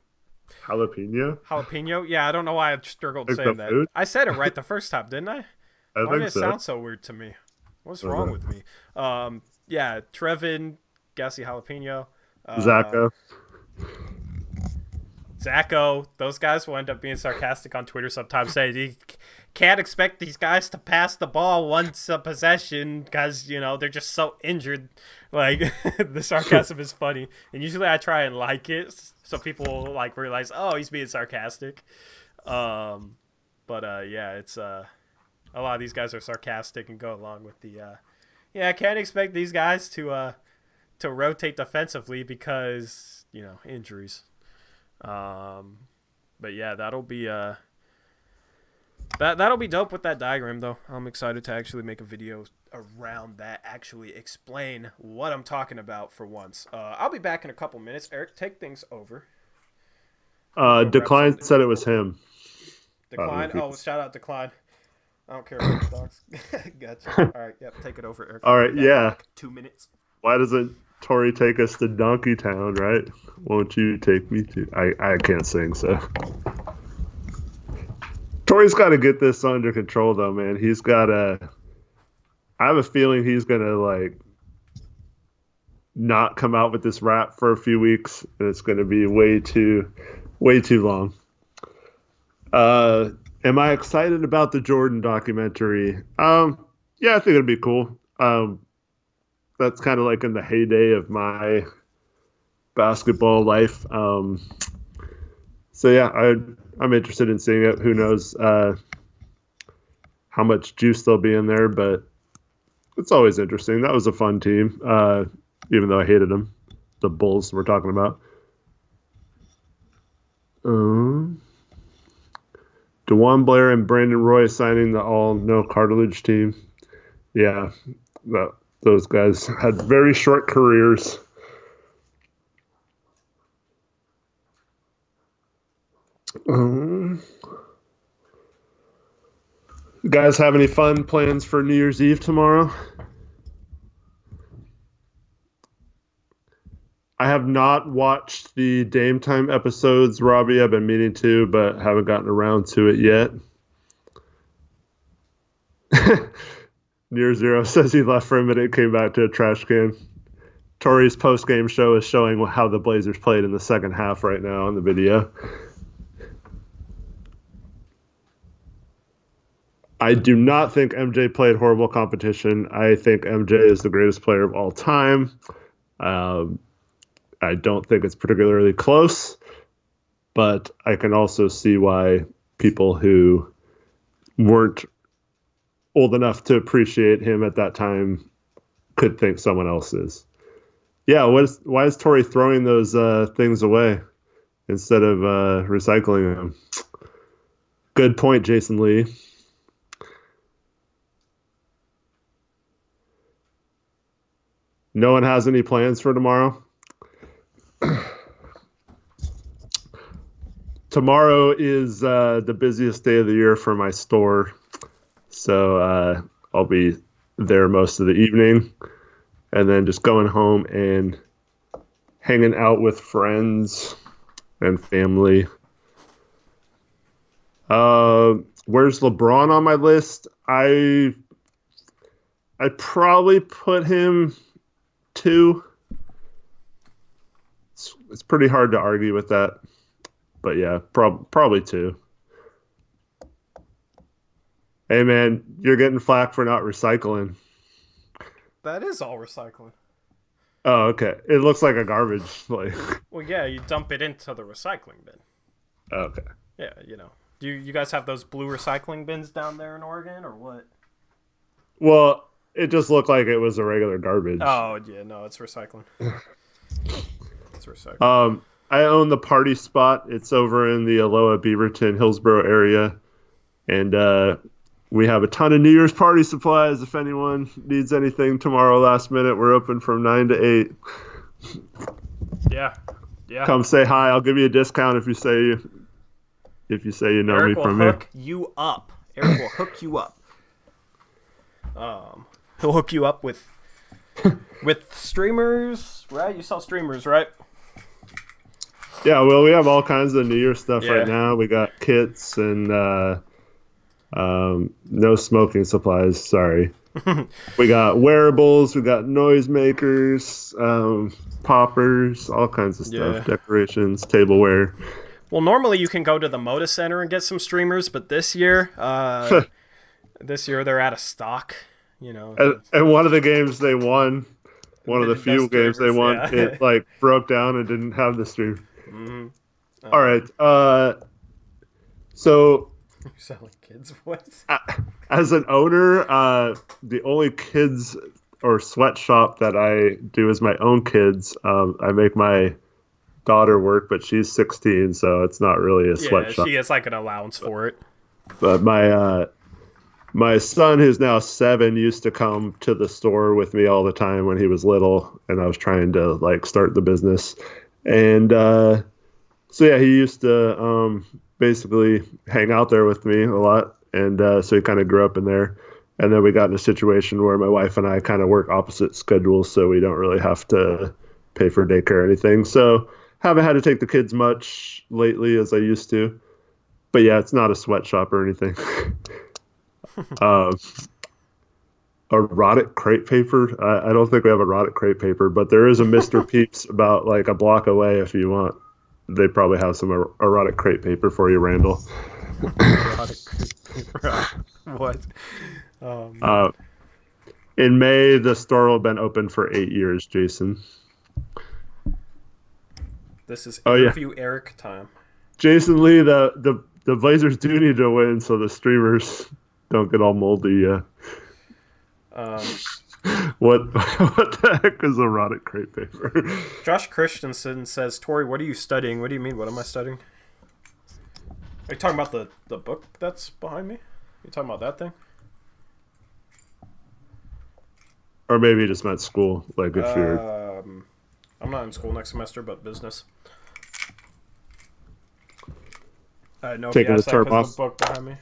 jalapeno? Jalapeno? Yeah, I don't know why I struggled like saying that. Food? I said it right the first time, didn't I? Why did it sound so weird to me? What's wrong with me? Yeah, Trevin, gassy jalapeno. Zacho, those guys will end up being sarcastic on Twitter sometimes, saying you can't expect these guys to pass the ball once a possession because, they're just so injured. Like, the sarcasm is funny. And usually I try and like it so people will, like, realize, oh, he's being sarcastic. Yeah, it's a lot of these guys are sarcastic and go along with the, I can't expect these guys to rotate defensively because, injuries. But yeah, that'll be that'll be dope with that diagram though. I'm excited to actually make a video around that, actually explain what I'm talking about for once. I'll be back in a couple minutes. Eric, take things over. Decline said it was him. Decline. Oh, shout out Decline. I don't care about the dogs. Gotcha. All right, yep, take it over, Eric. All I'll right, be back in yeah. like 2 minutes. Why doesn't Tori take us to Donkey Town, right? Won't you take me to? I can't sing, so. Tori's got to get this under control, though, man. He's got to. I have a feeling he's gonna like not come out with this rap for a few weeks, and it's gonna be way too long. Am I excited about the Jordan documentary? Yeah, I think it'd be cool. That's kind of like in the heyday of my basketball life. So yeah, I'm interested in seeing it. Who knows how much juice there'll be in there, but it's always interesting. That was a fun team, even though I hated them. The Bulls we're talking about. DeJuan Blair and Brandon Roy signing the all-no cartilage team. Yeah, those guys had very short careers. Guys have any fun plans for New Year's Eve tomorrow? I have not watched the Dame Time episodes, Robbie. I've been meaning to, but haven't gotten around to it yet. Near Zero says he left for a minute, came back to a trash can. Tori's post-game show is showing how the Blazers played in the second half right now on the video. I do not think MJ played horrible competition. I think MJ is the greatest player of all time. I don't think it's particularly close, but I can also see why people who weren't old enough to appreciate him at that time could think someone else is. Yeah, why is Tori throwing those things away instead of recycling them? Good point, Jason Lee. No one has any plans for tomorrow? Tomorrow is the busiest day of the year for my store, so I'll be there most of the evening, and then just going home and hanging out with friends and family. Where's LeBron on my list? I'd probably put him 2. It's pretty hard to argue with that. But yeah, probably 2. Hey man, you're getting flack for not recycling. That is all recycling. Oh, okay. It looks like a garbage. Like. Well, yeah, you dump it into the recycling bin. Okay. Yeah, Do you guys have those blue recycling bins down there in Oregon, or what? Well, it just looked like it was a regular garbage. Oh yeah, no, it's recycling. It's recycling. I own the Party Spot. It's over in the Aloha, Beaverton, Hillsboro area. And we have a ton of New Year's party supplies. If anyone needs anything tomorrow last minute, we're open from 9 to 8. Yeah. Come say hi. I'll give you a discount if you say you know Eric me from here. Eric will hook you up. He'll hook you up with streamers, right? You sell streamers, right? Yeah, well, we have all kinds of New Year stuff right now. We got kits and no smoking supplies. Sorry. We got wearables. We got noisemakers, poppers, all kinds of stuff. Decorations, tableware. Well, normally you can go to the Moda Center and get some streamers, but this year they're out of stock. And one of the games they won, one of the few games they won, it like broke down and didn't have the stream. Mm-hmm. All right. So you're selling kids what? As an owner, the only kids or sweatshop that I do is my own kids. I make my daughter work, but she's 16, so it's not really a sweatshop. She gets like an allowance for it. But my son, who's now 7, used to come to the store with me all the time when he was little, and I was trying to like start the business. And so yeah, he used to basically hang out there with me a lot. and so he kind of grew up in there. And then we got in a situation where my wife and I kind of work opposite schedules, so we don't really have to pay for daycare or anything. So haven't had to take the kids much lately as I used to. But yeah, it's not a sweatshop or anything. um, Erotic crepe paper. I don't think we have erotic crepe paper, but there is a Mr. Peeps about like a block away if you want. They probably have some erotic crepe paper for you, Randall. Erotic crepe paper. What? In May, the store will have been open for 8 years, Jason. This is interview Eric time. Jason Lee, the Blazers do need to win so the streamers don't get all moldy. What the heck is erotic crepe paper? Josh Christensen says, Tori, what are you studying? What do you mean? What am I studying? Are you talking about the book that's behind me? Are you talking about that thing? Or maybe you just meant school, like if you're... I'm not in school next semester, but business. I don't know if you asked that because of the book behind me.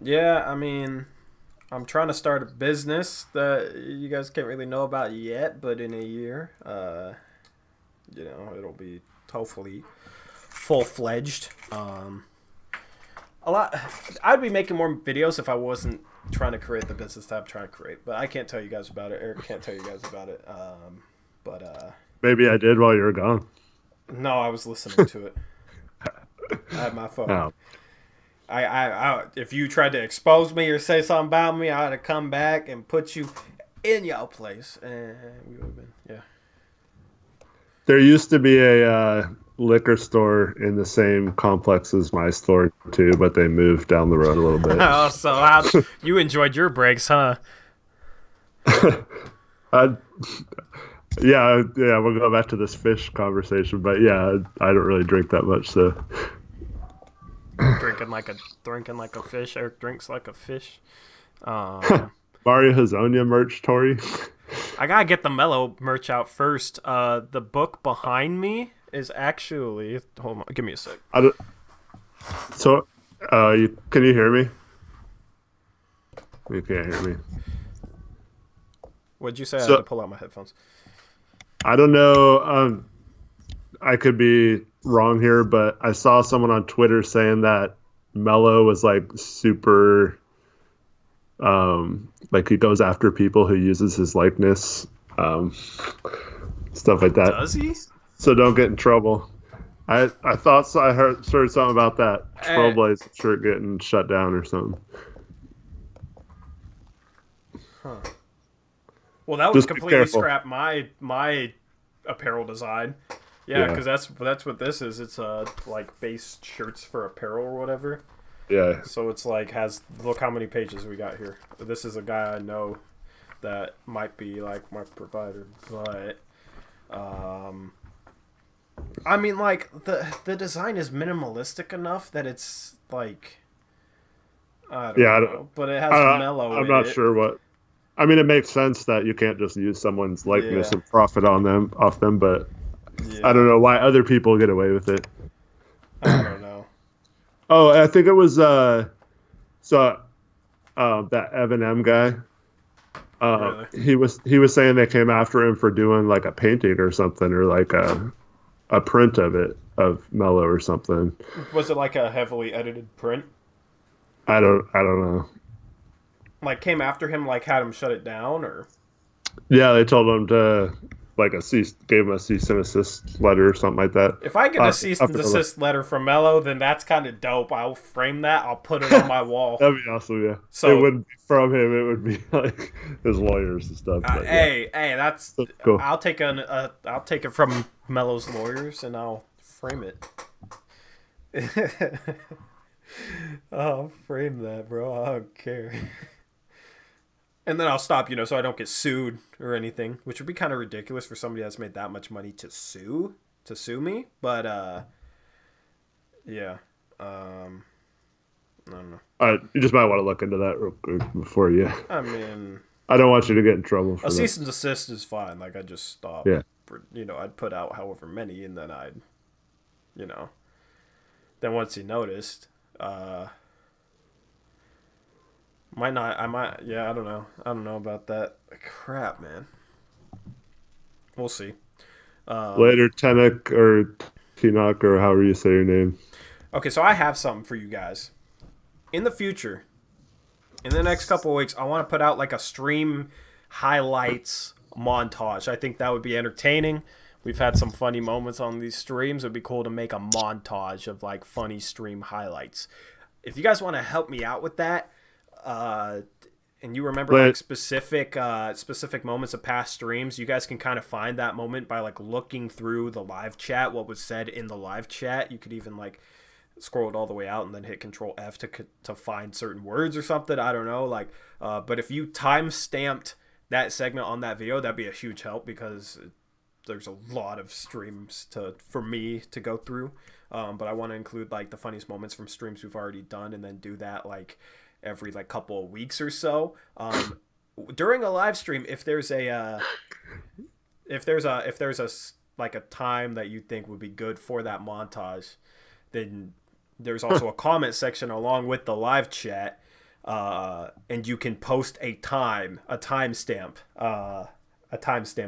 Yeah, I mean... I'm trying to start a business that you guys can't really know about yet, but in a year, it'll be hopefully full-fledged. I'd be making more videos if I wasn't trying to create the business that I'm trying to create, but I can't tell you guys about it. Eric can't tell you guys about it. Maybe I did while you were gone. No, I was listening to it. I had my phone. Oh. I if you tried to expose me or say something about me, I'd have come back and put you in your place, and we would have been, yeah. There used to be a liquor store in the same complex as my store too, but they moved down the road a little bit. Oh, so you enjoyed your breaks, huh? Yeah, we'll go back to this fish conversation, but yeah, I don't really drink that much, so. Drinking like a fish. Eric drinks like a fish. Mario Hazonia merch, Tori. I gotta get the Mellow merch out first. The book behind me is actually. Hold on, give me a sec. Can you hear me? You can't hear me. What'd you say? I had to pull out my headphones. I don't know. I could be wrong here, but I saw someone on Twitter saying that Mello was like super, like he goes after people who uses his likeness, stuff like that. Does he? So don't get in trouble. I thought so. I heard something about that Trailblazer shirt getting shut down or something. Huh. Well, that would completely scrap my apparel design. Yeah, because that's what this is. It's like base shirts for apparel or whatever. Yeah. So it's like look how many pages we got here. This is a guy I know that might be like my provider, but I mean, like the design is minimalistic enough that it's like I don't know, but it has mellow. I'm not sure what. I mean, it makes sense that you can't just use someone's likeness and profit off them, but. Yeah. I don't know why other people get away with it. I don't know. Oh, I think it was that Evan M guy. Really? He was saying they came after him for doing like a painting or something, or like a print of Mello or something. Was it like a heavily edited print? I don't know. Like came after him, like had him shut it down, or? Yeah, they told him to. Like gave him a cease and desist letter or something like that. If I get a cease and desist letter from Mello, then that's kind of dope. I'll frame that. I'll put it on my wall. That'd be awesome, yeah. So it wouldn't be from him. It would be like his lawyers and stuff. Hey, that's cool. I'll take it from Mello's lawyers and I'll frame it. I'll frame that, bro. I don't care. And then I'll stop, so I don't get sued or anything, which would be kind of ridiculous for somebody that's made that much money to sue me. But, yeah. I don't know. You just might want to look into that real quick before you. I mean, I don't want you to get in trouble for a that. cease and desist is fine. Like, I just stop. Yeah. I'd put out however many, and then I'd, then once he noticed, Might not. I might. Yeah, I don't know. I don't know about that. Crap, man. We'll see. Later, Tenek or Tinok or however you say your name. Okay, so I have something for you guys. In the future, in the next couple of weeks, I want to put out like a stream highlights montage. I think that would be entertaining. We've had some funny moments on these streams. It'd be cool to make a montage of like funny stream highlights. If you guys want to help me out with that, and you remember like specific moments of past streams, you guys can kind of find that moment by like looking through the live chat, what was said in the live chat. You could even like scroll it all the way out and then hit Control F to find certain words or something. I don't know. Like, but if you time stamped that segment on that video, that'd be a huge help because there's a lot of streams for me to go through. But I want to include like the funniest moments from streams we've already done, and then do that like every like couple of weeks or so. During a live stream, if there's a like a time that you think would be good for that montage, then there's also a comment section along with the live chat, and you can post a timestamp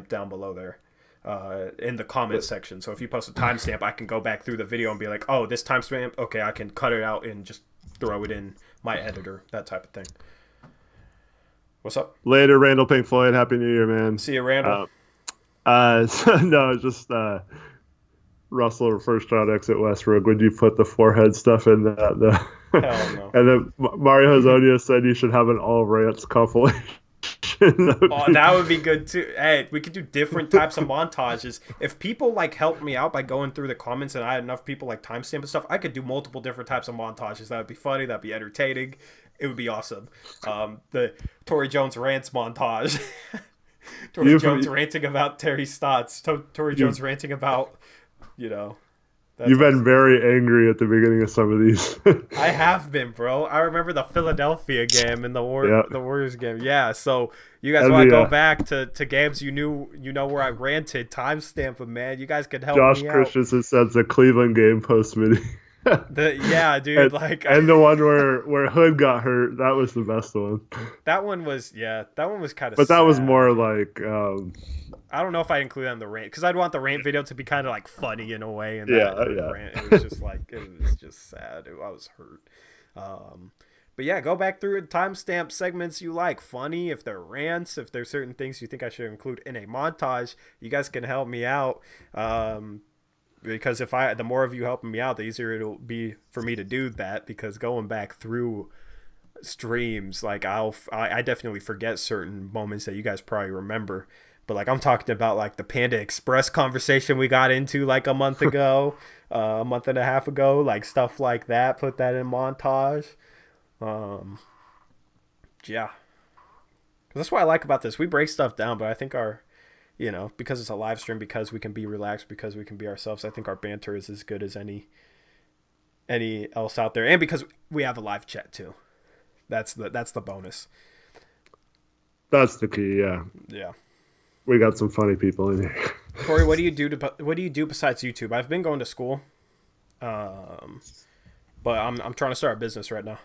down below there. In the comment section. So if you post a timestamp, I can go back through the video and be like, oh, this timestamp, okay, I can cut it out and just throw it in my editor, that type of thing. What's up? Later, Randall Pink Floyd. Happy New Year, man. See you, Randall. No, just Russell first round exit Westbrook. Would you put the forehead stuff in that? Hell no. And then Mario Hazonia said you should have an all rants compilation. Oh, that would be good too. Hey, we could do different types of montages. If people like helped me out by going through the comments and I had enough people like timestamp and stuff, I could do multiple different types of montages. That would be funny. That'd be entertaining. It would be awesome. The Tory Jones rants montage. Tory Jones ranting about Terry Stotts. Tory Jones ranting about, You've been very angry at the beginning of some of these. I have been, bro. I remember the Philadelphia game and the Warriors game. Yeah, so you guys want to go back to games you know where I ranted, timestamp them, man. You guys can help me out. Josh Christensen says the Cleveland game post midi. Yeah, dude. And the one where Hood got hurt, that was the best one. That one was kind of. But that was more like. I don't know if I include that in the rant because I'd want the rant video to be kind of like funny in a way. And rant, it was just sad. I was hurt. But yeah, go back through and timestamp segments you like, funny. If they're rants, if there's certain things you think I should include in a montage, you guys can help me out. Because the more of you helping me out, the easier it'll be for me to do that. Because going back through streams, like I definitely forget certain moments that you guys probably remember. But like I'm talking about like the Panda Express conversation we got into like a month ago, a month and a half ago, like stuff like that. Put that in montage. Yeah. That's what I like about this. We break stuff down, but I think because it's a live stream, because we can be relaxed, because we can be ourselves, I think our banter is as good as any else out there. And because we have a live chat too. That's the bonus. That's the key, yeah. Yeah. We got some funny people in here. Corey, what do you do besides YouTube? I've been going to school, but I'm trying to start a business right now.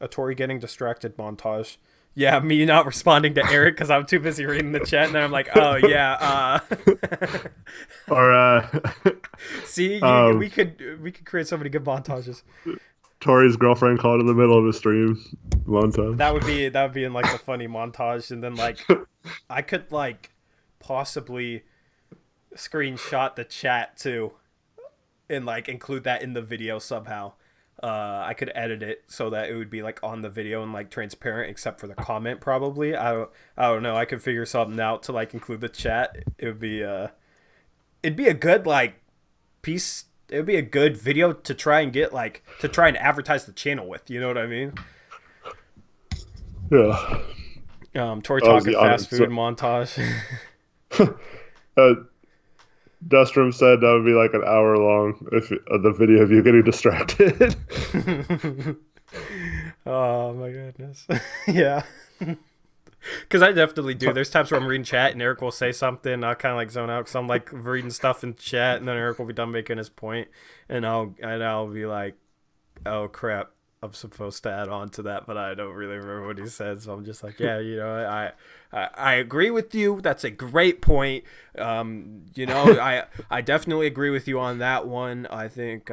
A Tori getting distracted montage. Yeah, me not responding to Eric because I'm too busy reading the chat, and then I'm like, oh yeah. See, we could create so many good montages. Tori's girlfriend called in the middle of a stream montage. That would be in like the funny montage, and then like I could like possibly screenshot the chat too, and like include that in the video somehow. I could edit it so that it would be like on the video and like transparent except for the comment probably. I don't know. I could figure something out to like include the chat. It'd be a good like piece. It would be a good video to try and advertise the channel with. You know what I mean? Yeah. Tori talking fast food montage. Dustrum said that would be like an hour long if the video of you getting distracted. Oh my goodness. Yeah. Because I definitely do. There's times where I'm reading chat and Eric will say something. I'll kind of like zone out because I'm like reading stuff in chat, and then Eric will be done making his point, and I'll be like, "Oh crap, I'm supposed to add on to that, but I don't really remember what he said." So I'm just like, "Yeah, I agree with you. That's a great point. I definitely agree with you on that one. I think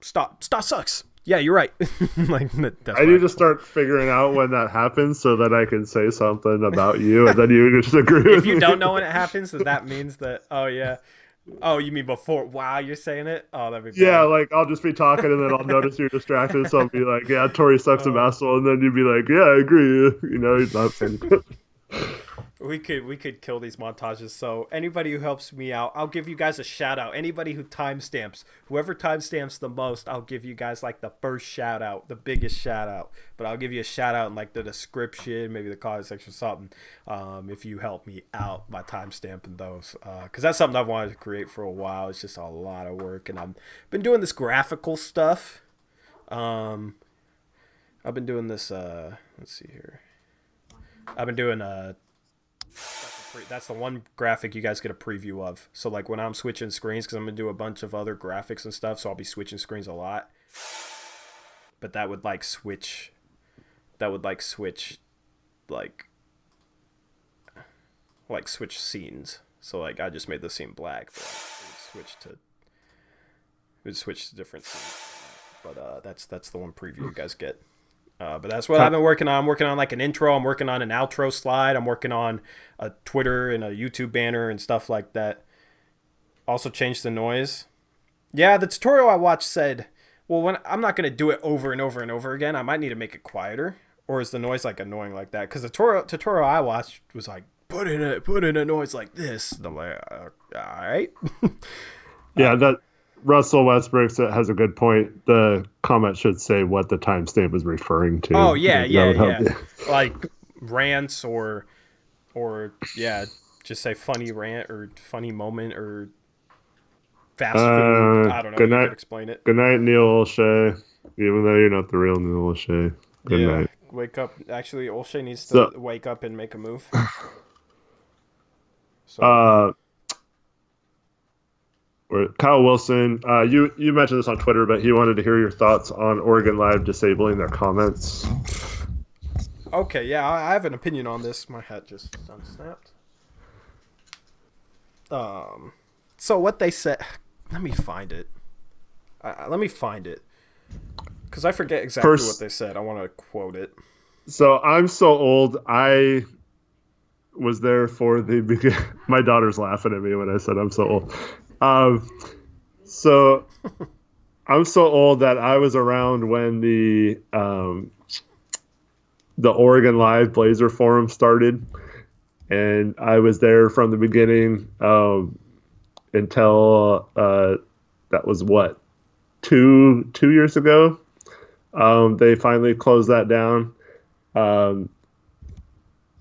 Stott sucks. Yeah, you're right." I need to start figuring out when that happens so that I can say something about you, and then you just agree with me. If you don't know when it happens, then that means that, oh, yeah. Oh, you mean before? Wow, you're saying it? Oh, that'd be bad. Yeah, like I'll just be talking, and then I'll notice you're distracted, so I'll be like, yeah, Tori sucks in basketball, and then you'd be like, yeah, I agree. He's not saying We could kill these montages. So anybody who helps me out, I'll give you guys a shout out. Anybody who timestamps, whoever timestamps the most, I'll give you guys like the first shout out, the biggest shout out. But I'll give you a shout out in like the description, maybe the comment section or something, if you help me out by timestamping those. Because that's something I've wanted to create for a while. It's just a lot of work, and I've been doing this graphical stuff. I've been doing this. Let's see here. I've been doing that's the one graphic you guys get a preview of. So like when I'm switching screens, because I'm gonna do a bunch of other graphics and stuff, so I'll be switching screens a lot. But that would like switch switch scenes. So like I just made the scene black, but it would switch to different scenes. But that's the one preview you guys get. But that's what I've been working on. I'm working on like an intro. I'm working on an outro slide. I'm working on a Twitter and a YouTube banner and stuff like that. Also changed the noise. Yeah, the tutorial I watched said, well, when I'm not going to do it over and over and over again, I might need to make it quieter. Or is the noise like annoying like that? Because the tutorial I watched was like, put in a noise like this. And I'm like, all right. Yeah, that Russell Westbrook has a good point. The comment should say what the timestamp is referring to. Oh yeah. Like rants or yeah, just say funny rant or funny moment or fast food. I don't know. Good You night. could explain it. Good night, Neil O'Shea. Even though you're not the real Neil O'Shea. Good night. Wake up. Actually, O'Shea needs to wake up and make a move. So. Kyle Wilson, you mentioned this on Twitter, but he wanted to hear your thoughts on Oregon Live disabling their comments. Okay, yeah, I have an opinion on this. My hat just unsnapped. So what they said, let me find it. Because I forget exactly what they said. I want to quote it. So I'm so old. I was there for the beginning. My daughter's laughing at me when I said I'm so old. So I'm so old that I was around when the Oregon Live Blazer Forum started, and I was there from the beginning until that was what 2 years ago. They finally closed that down. A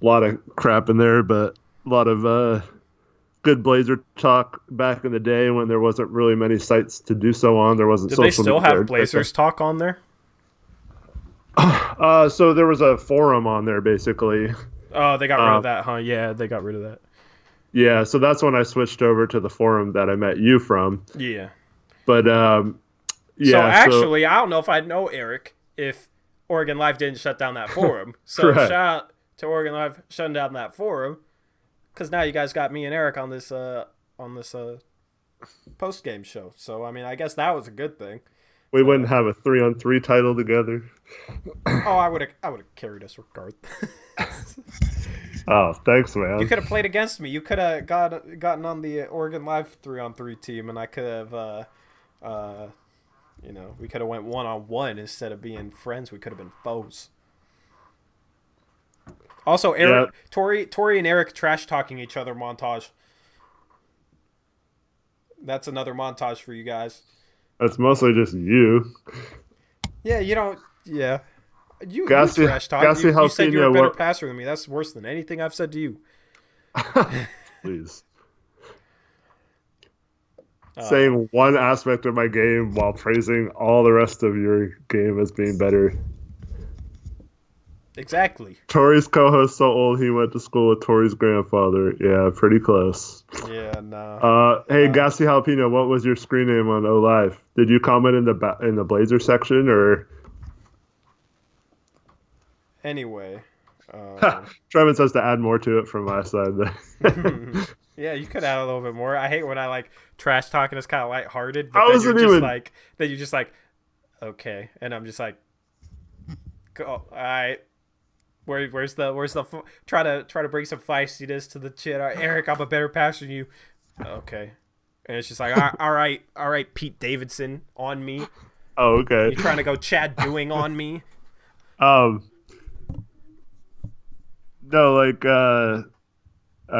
lot of crap in there, but a lot of good Blazer talk back in the day when there wasn't really many sites to do so on. There wasn't. Did they still have Blazers talk on there? So there was a forum on there basically. Oh, they got rid of that, huh? Yeah, they got rid of that. Yeah, so that's when I switched over to the forum that I met you from. Yeah. But yeah. So actually, I don't know if I know Eric if Oregon Live didn't shut down that forum. So shout out to Oregon Live shutting down that forum. Because now you guys got me and Eric on this post-game show. So, I mean, I guess that was a good thing. We wouldn't have a 3-on-3 title together. Oh, I would have carried us regardless. Oh, thanks, man. You could have played against me. You could have gotten on the Oregon Live 3-on-3 team, and I could have, we could have went 1-on-1 instead of being friends. We could have been foes. Also, Eric, yeah. Tori and Eric trash talking each other montage. That's another montage for you guys. That's mostly just you. Yeah, you don't. Yeah, you Gassy, trash talk. You said you're a better passer than me. That's worse than anything I've said to you. Please. Saying one aspect of my game while praising all the rest of your game as being better. Exactly. Tori's co-host so old he went to school with Tori's grandfather. Yeah, pretty close. Yeah, nah. Hey, Gassy Jalapeno, what was your screen name on O Live? Did you comment in the Blazer section or? Anyway. Trevin says to add more to it from my side. Yeah, you could add a little bit more. I hate when I like trash talking is kind of lighthearted, but I then wasn't you're just even. like, then you're just like, okay, and I'm just like, go, all right. Where's the try to bring some feistiness to the shit. All right, Eric, I'm a better passer than you. Okay, and it's just like, all right, Pete Davidson on me. Oh, okay. You trying to go Chad doing on me? Um, no, like I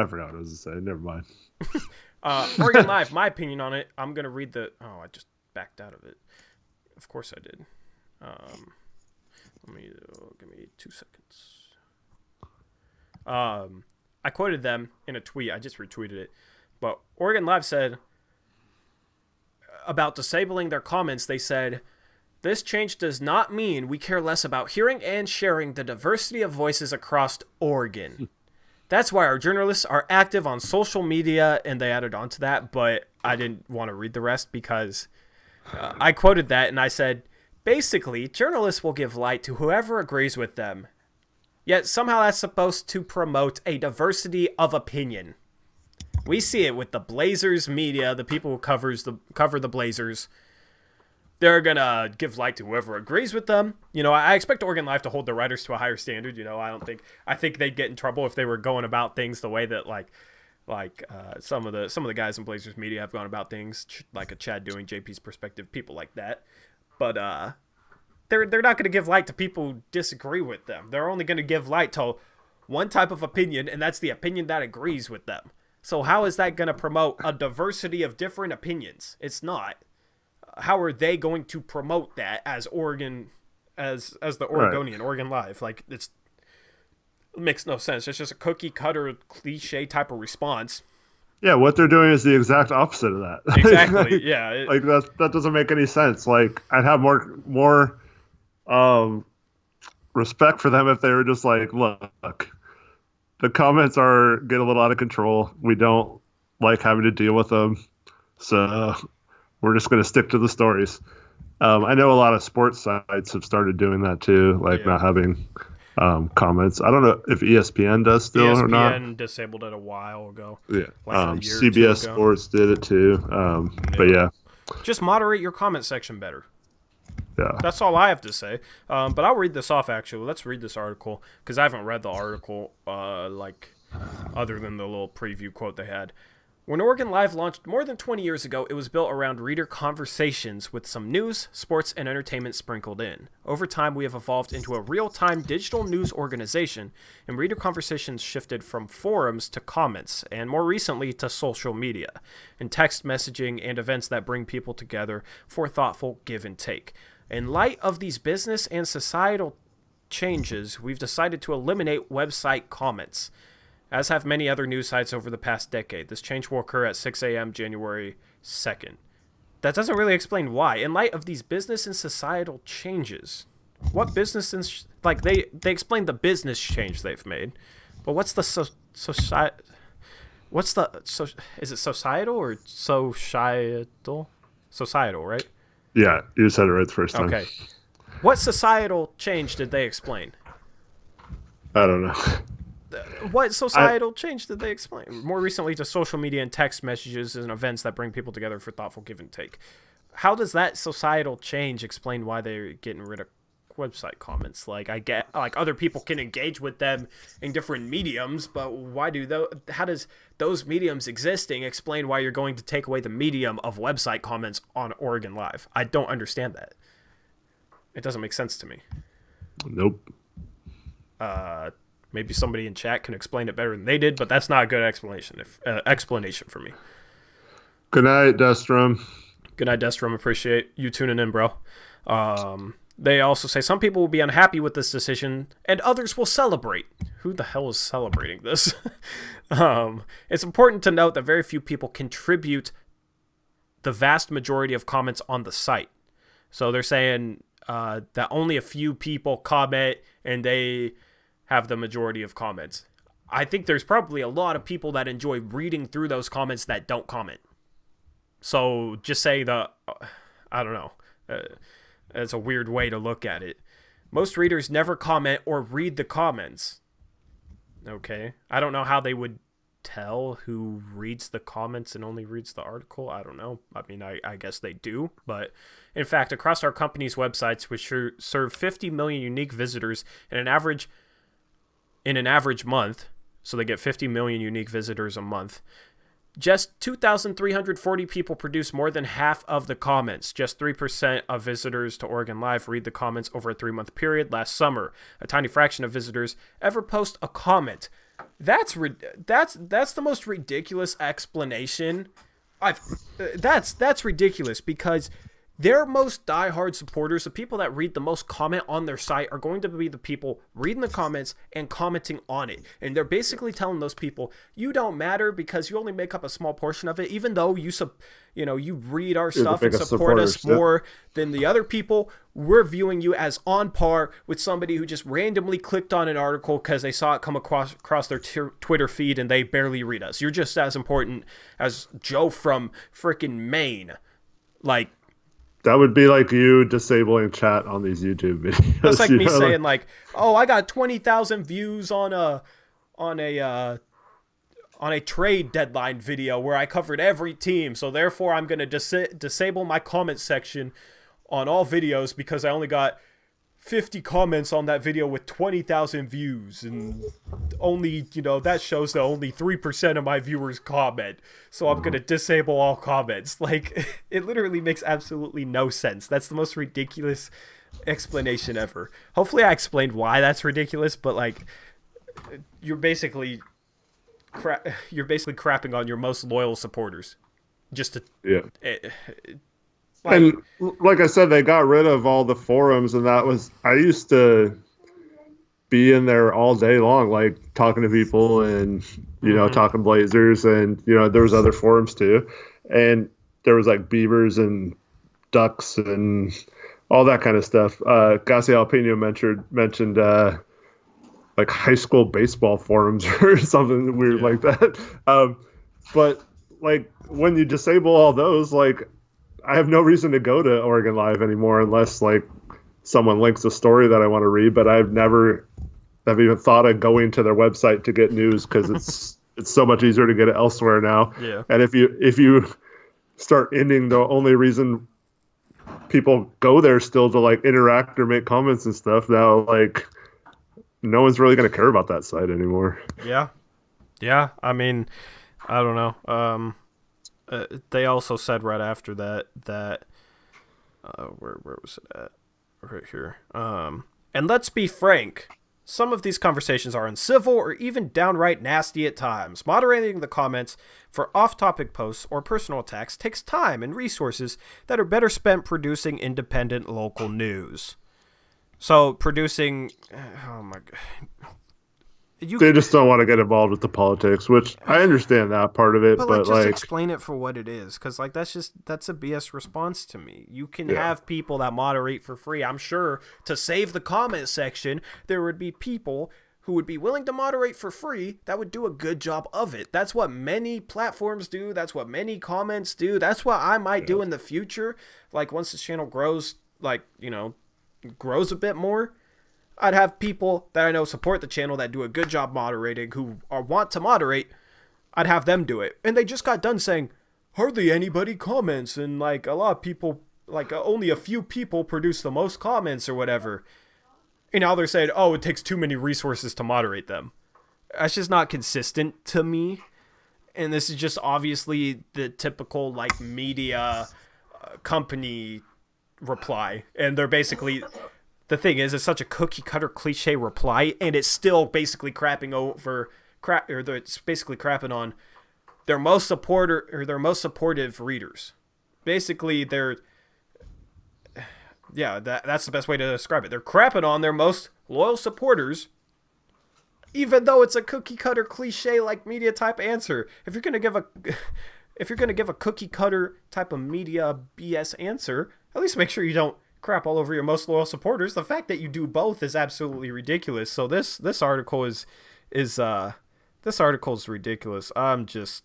forgot what I was to say. Never mind. Oregon Live. My opinion on it. I'm gonna read the. Oh, I just backed out of it. Of course I did. Let me give me 2 seconds. I quoted them in a tweet. I just retweeted it. But Oregon Live said about disabling their comments, they said, "This change does not mean we care less about hearing and sharing the diversity of voices across Oregon. That's why our journalists are active on social media," and they added on to that, but I didn't want to read the rest because I quoted that and I said, basically, journalists will give light to whoever agrees with them. Yet somehow that's supposed to promote a diversity of opinion. We see it with the Blazers media, the people who cover the Blazers. They're gonna give light to whoever agrees with them. I expect Oregon Live to hold their writers to a higher standard. I think they'd get in trouble if they were going about things the way that some of the guys in Blazers media have gone about things, like a Chad doing, JP's perspective, people like that. But they're not going to give light to people who disagree with them. They're only going to give light to one type of opinion, and that's the opinion that agrees with them. So how is that going to promote a diversity of different opinions? It's not. How are they going to promote that as Oregon, as the Oregonian, right. Oregon Live? Like, it makes no sense. It's just a cookie cutter cliche type of response. Yeah, what they're doing is the exact opposite of that. Exactly. Yeah. That doesn't make any sense. Like, I'd have more respect for them if they were just like, look, the comments get a little out of control. We don't like having to deal with them, so we're just going to stick to the stories. I know a lot of sports sites have started doing that too, not having comments. I don't know if ESPN does still or not. ESPN disabled it a while ago. Yeah, CBS Sports did it too. But yeah, just moderate your comment section better. Yeah, that's all I have to say. But I'll read this off. Actually, let's read this article because I haven't read the article. Other than the little preview quote they had. When Oregon Live launched more than 20 years ago, it was built around reader conversations with some news, sports, and entertainment sprinkled in. Over time, we have evolved into a real-time digital news organization, and reader conversations shifted from forums to comments, and more recently to social media, and text messaging and events that bring people together for thoughtful give and take. In light of these business and societal changes, we've decided to eliminate website comments, as have many other news sites over the past decade. This change will occur at 6 a.m. January 2nd. That doesn't really explain why. In light of these business and societal changes, what business and they explain the business change they've made, but what's the is it societal or societal? Societal, right? Yeah, you said it right the first time. Okay. What societal change did they explain? I don't know. What societal change did they explain? More recently to social media and text messages and events that bring people together for thoughtful give and take. How does that societal change explain why they're getting rid of website comments? I get other people can engage with them in different mediums, but how does those mediums existing explain why you're going to take away the medium of website comments on Oregon Live? I don't understand that. It doesn't make sense to me. Nope. Maybe somebody in chat can explain it better than they did, but that's not a good explanation for me. Good night, Destrom. Good night, Destrom. Appreciate you tuning in, bro. They also say some people will be unhappy with this decision and others will celebrate. Who the hell is celebrating this? It's important to note that very few people contribute the vast majority of comments on the site. So they're saying that only a few people comment and they have the majority of comments. I think there's probably a lot of people that enjoy reading through those comments that don't comment. So just say I don't know. It's a weird way to look at it. Most readers never comment or read the comments. Okay. I don't know how they would tell who reads the comments and only reads the article. I don't know. I mean, I guess they do. But in fact, across our company's websites, which serve 50 million unique visitors in an average month, so they get 50 million unique visitors a month, just 2,340 people produce more than half of the comments. Just 3% of visitors to Oregon Live read the comments over a 3-month period last summer. A tiny fraction of visitors ever post a comment. That's the most ridiculous explanation. That's ridiculous because their most diehard supporters, the people that read the most comment on their site, are going to be the people reading the comments and commenting on it. And they're basically telling those people, you don't matter because you only make up a small portion of it, even though you read our stuff and support us more than the other people. We're viewing you as on par with somebody who just randomly clicked on an article because they saw it come across their Twitter feed and they barely read us. You're just as important as Joe from frickin' Maine. Like, that would be like you disabling chat on these YouTube videos. That's like me saying like, "Oh, I got 20,000 views on a trade deadline video where I covered every team, so therefore I'm going to disable my comment section on all videos because I only got 50 comments on that video with 20,000 views, and only, that shows that only 3% of my viewers comment, so I'm going to disable all comments." Like, it literally makes absolutely no sense. That's the most ridiculous explanation ever. Hopefully I explained why that's ridiculous, but like, you're basically crapping on your most loyal supporters. Just to... Yeah. And like I said, they got rid of all the forums, and I used to be in there all day long, like talking to people and, talking Blazers, and, there was other forums too. And there was like Beavers and Ducks and all that kind of stuff. Gassi Alpino mentioned like high school baseball forums or something weird like that. But like when you disable all those, like, I have no reason to go to Oregon Live anymore unless like someone links a story that I want to read. But I've even thought of going to their website to get news because it's so much easier to get it elsewhere now. Yeah. And if you start ending the only reason people go there still to like interact or make comments and stuff, now like no one's really going to care about that site anymore. Yeah. I mean, I don't know. They also said right after that where was it at? Right here. And let's be frank, some of these conversations are uncivil or even downright nasty at times. Moderating the comments for off-topic posts or personal attacks takes time and resources that are better spent producing independent local news. So producing, oh my god. They just don't want to get involved with the politics, which I understand that part of it, but just explain it for what it is, because like that's a BS response to me. You can have people that moderate for free. I'm sure to save the comment section, there would be people who would be willing to moderate for free that would do a good job of it. That's what many platforms do. That's what many comments do. That's what I might do in the future. Like once this channel grows, grows a bit more, I'd have people that I know support the channel that do a good job moderating, who want to moderate. I'd have them do it. And they just got done saying, hardly anybody comments, and like a lot of people, like only a few people produce the most comments or whatever. And now they're saying, oh, it takes too many resources to moderate them. That's just not consistent to me. And this is just obviously the typical like media company reply. And they're basically... The thing is, it's such a cookie-cutter cliche reply, and it's still basically crapping on their most supportive readers. Basically, that's the best way to describe it. They're crapping on their most loyal supporters, even though it's a cookie-cutter cliche like media type answer. If you're gonna give a cookie-cutter type of media BS answer, at least make sure you don't crap all over your most loyal supporters. The fact that you do both is absolutely ridiculous. So this article is this article is ridiculous. I'm just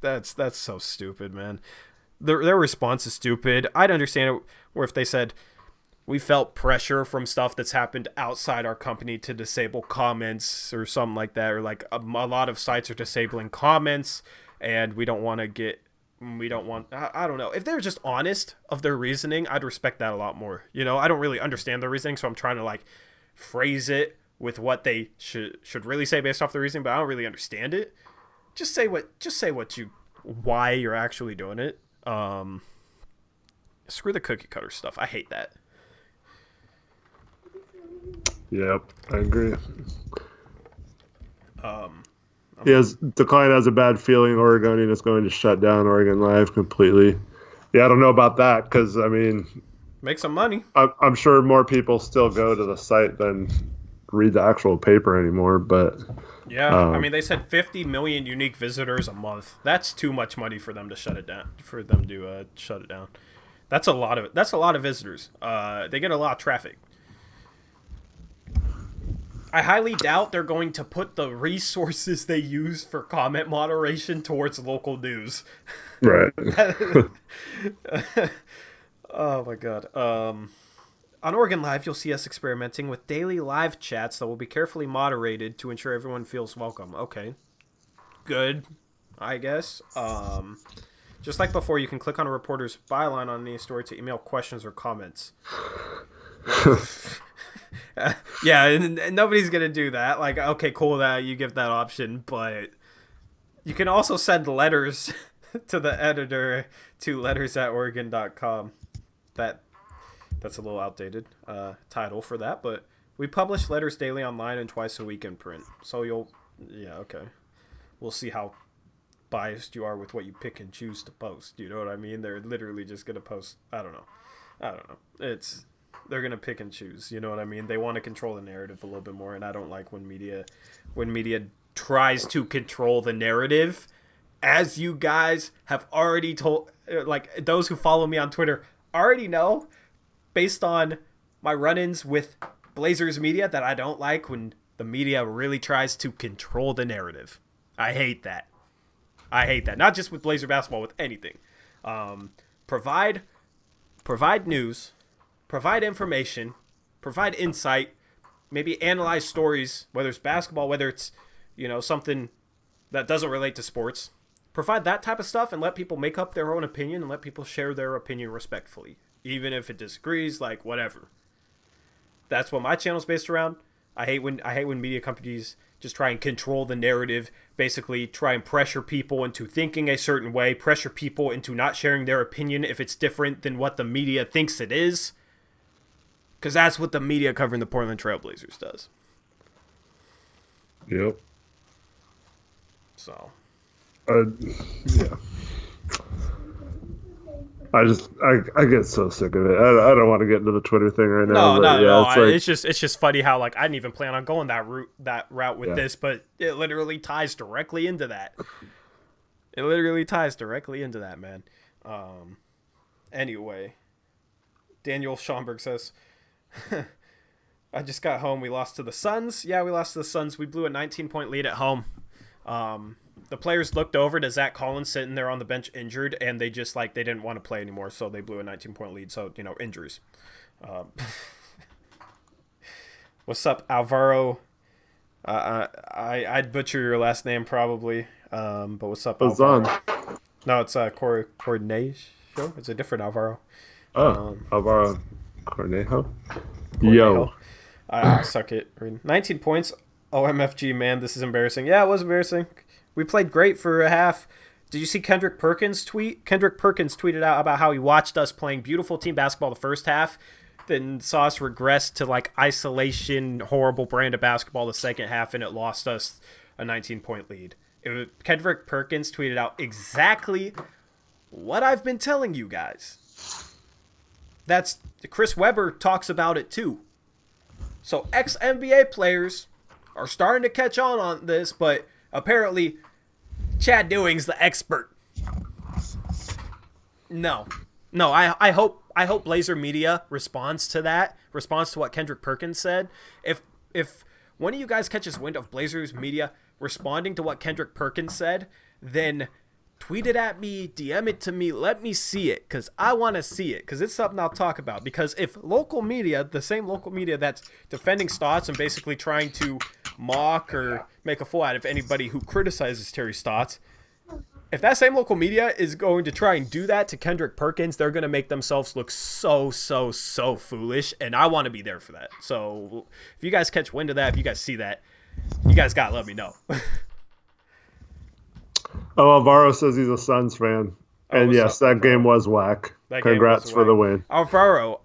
that's so stupid, man. Their response is stupid. I'd understand it where if they said we felt pressure from stuff that's happened outside our company to disable comments or something like that, or like a lot of sites are disabling comments and we don't want, I don't know. If they're just honest of their reasoning, I'd respect that a lot more. You know, I don't really understand their reasoning, so I'm trying to like phrase it with what they should really say based off the reasoning, but I don't really understand it. Just say why you're actually doing it. Screw the cookie cutter stuff. I hate that. Yep, I agree. The client has a bad feeling Oregonian is going to shut down Oregon Live completely. Yeah, I don't know about that because, I mean... Make some money. I'm sure more people still go to the site than read the actual paper anymore, but... Yeah, I mean, they said 50 million unique visitors a month. That's too much money for them to shut it down. Shut it down. That's a lot of visitors. They get a lot of traffic. I highly doubt they're going to put the resources they use for comment moderation towards local news. Right. Oh my god. On Oregon Live, you'll see us experimenting with daily live chats that will be carefully moderated to ensure everyone feels welcome. Okay. Good, I guess. Just like before, you can click on a reporter's byline on any story to email questions or comments. Yeah, and nobody's going to do that. Like, okay, cool that you give that option, but you can also send letters to the editor to letters@oregon.com. That's a little outdated title for that, but we publish letters daily online and twice a week in print. So okay. We'll see how biased you are with what you pick and choose to post. You know what I mean? They're literally just going to post, I don't know. They're going to pick and choose. You know what I mean? They want to control the narrative a little bit more, and I don't like when media tries to control the narrative. As you guys have already told, like those who follow me on Twitter already know, based on my run-ins with Blazers media, that I don't like when the media really tries to control the narrative. I hate that. Not just with Blazer basketball, with anything. Provide news, provide information, provide insight, maybe analyze stories, whether it's basketball, whether it's, something that doesn't relate to sports. Provide that type of stuff and let people make up their own opinion and let people share their opinion respectfully. Even if it disagrees, like whatever. That's what my channel's based around. I hate when media companies just try and control the narrative, basically try and pressure people into thinking a certain way, pressure people into not sharing their opinion if it's different than what the media thinks it is. Because that's what the media covering the Portland Trail Blazers does. Yep. So. Yeah. I get so sick of it. I don't want to get into the Twitter thing right now. No. It's just funny how like I didn't even plan on going that route with this, but it literally ties directly into that. Man. Anyway, Daniel Schomburg says, I just got home. We lost to the Suns. Yeah, we lost to the Suns. We blew a 19-point lead at home. The players looked over to Zach Collins sitting there on the bench injured, and they just they didn't want to play anymore, so they blew a 19-point lead. So, injuries. What's up, Alvaro? I'd butcher your last name probably, but what's up, Alvaro? No, it's Cornejo. It's a different Alvaro. Alvaro Cornejo? Yo. I suck it. 19 points. OMFG, man, this is embarrassing. Yeah, it was embarrassing. We played great for a half. Did you see Kendrick Perkins' tweet? Kendrick Perkins tweeted out about how he watched us playing beautiful team basketball the first half, then saw us regress to isolation, horrible brand of basketball the second half, and it lost us a 19-point lead. Kendrick Perkins tweeted out exactly what I've been telling you guys. That's Chris Webber talks about it too. So ex-NBA players are starting to catch on this, but apparently Chad Ewing's the expert. No, No, I hope Blazer Media responds to what Kendrick Perkins said. If one of you guys catches wind of Blazers Media responding to what Kendrick Perkins said, then tweet it at me, DM it to me, let me see it, because I want to see it, because it's something I'll talk about. Because if local media, the same local media that's defending Stotts and basically trying to mock or make a fool out of anybody who criticizes Terry Stotts, if that same local media is going to try and do that to Kendrick Perkins, they're going to make themselves look so foolish, and I want to be there for that. So if you guys catch wind of that, if you guys see that, you guys got to let me know. Oh, Alvaro says he's a Suns fan. And yes, that game was whack. Congrats for the win. Alvaro,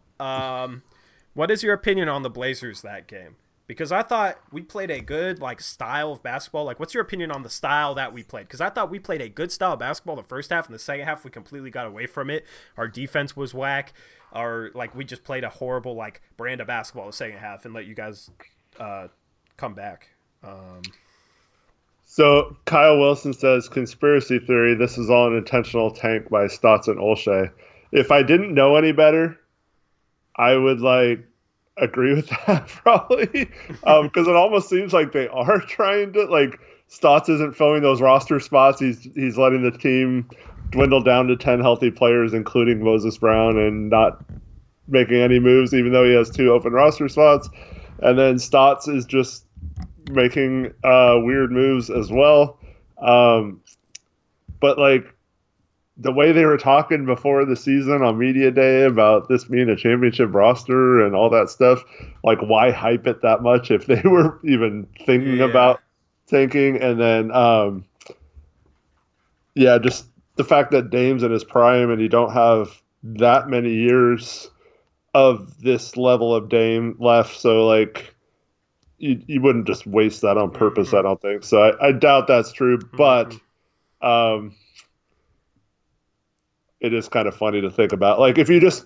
what is your opinion on the Blazers that game? Because I thought we played a good style of basketball. What's your opinion on the style that we played? Because I thought we played a good style of basketball the first half, and the second half we completely got away from it. Our defense was whack. We just played a horrible brand of basketball the second half and let you guys come back. So Kyle Wilson says, conspiracy theory, this is all an intentional tank by Stotts and Olshey. If I didn't know any better, I would agree with that probably. Because it almost seems like they are trying to, Stotts isn't filling those roster spots. He's letting the team dwindle down to 10 healthy players, including Moses Brown, and not making any moves, even though he has 2 open roster spots. And then Stotts is just making weird moves as well. But the way they were talking before the season on media day about this being a championship roster and all that stuff, why hype it that much if they were even thinking about tanking? And then just the fact that Dame's in his prime and you don't have that many years of this level of Dame left, so you wouldn't just waste that on purpose, I don't think. So I doubt that's true, but it is kind of funny to think about. If you just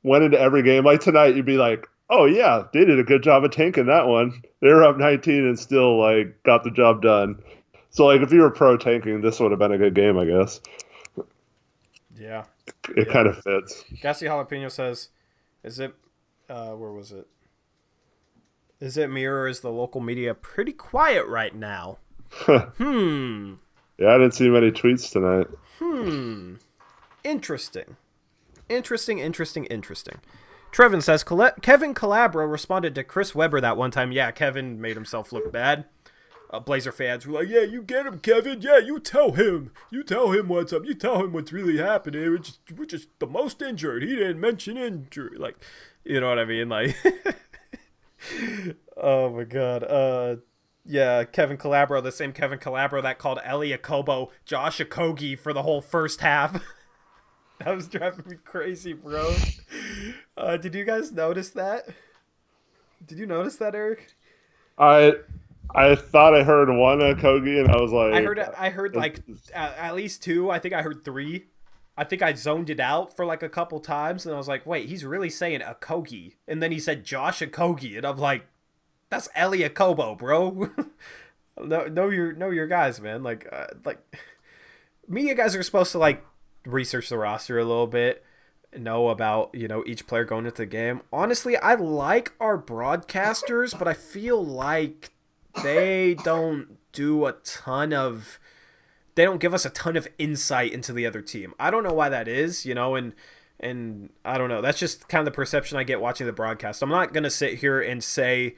went into every game tonight, you'd be like, oh yeah, they did a good job of tanking that one. They were up 19 and still got the job done. So if you were pro tanking, this would have been a good game, I guess. Yeah. It kind of fits. Gassy Jalapeno says, is it where was it? Is it me or is the local media pretty quiet right now? Yeah, I didn't see many tweets tonight. Interesting. Trevin says, Kevin Calabro responded to Chris Webber that one time. Yeah, Kevin made himself look bad. Blazer fans were like, yeah, you get him, Kevin. Yeah, you tell him. You tell him what's up. You tell him what's really happening. We're just the most injured. He didn't mention injury. You know what I mean? Oh my God. Yeah, Kevin Calabro, the same Kevin Calabro that called Eli Akobo Josh Okogie for the whole first half. That was driving me crazy, bro. Did you guys notice that? Did you notice that, Eric? I thought I heard one Okogie, and I was like... I heard at least 2. I think I heard 3. I think I zoned it out for a couple times, and I was like, wait, he's really saying Okogie. And then he said Josh Okogie, and I'm like, that's Eli Akobo, bro. know your guys, man. Media guys are supposed to research the roster a little bit, know about each player going into the game. Honestly, I like our broadcasters, but I feel like they don't do they don't give us a ton of insight into the other team. I don't know why that is, and I don't know. That's just kind of the perception I get watching the broadcast. I'm not going to sit here and say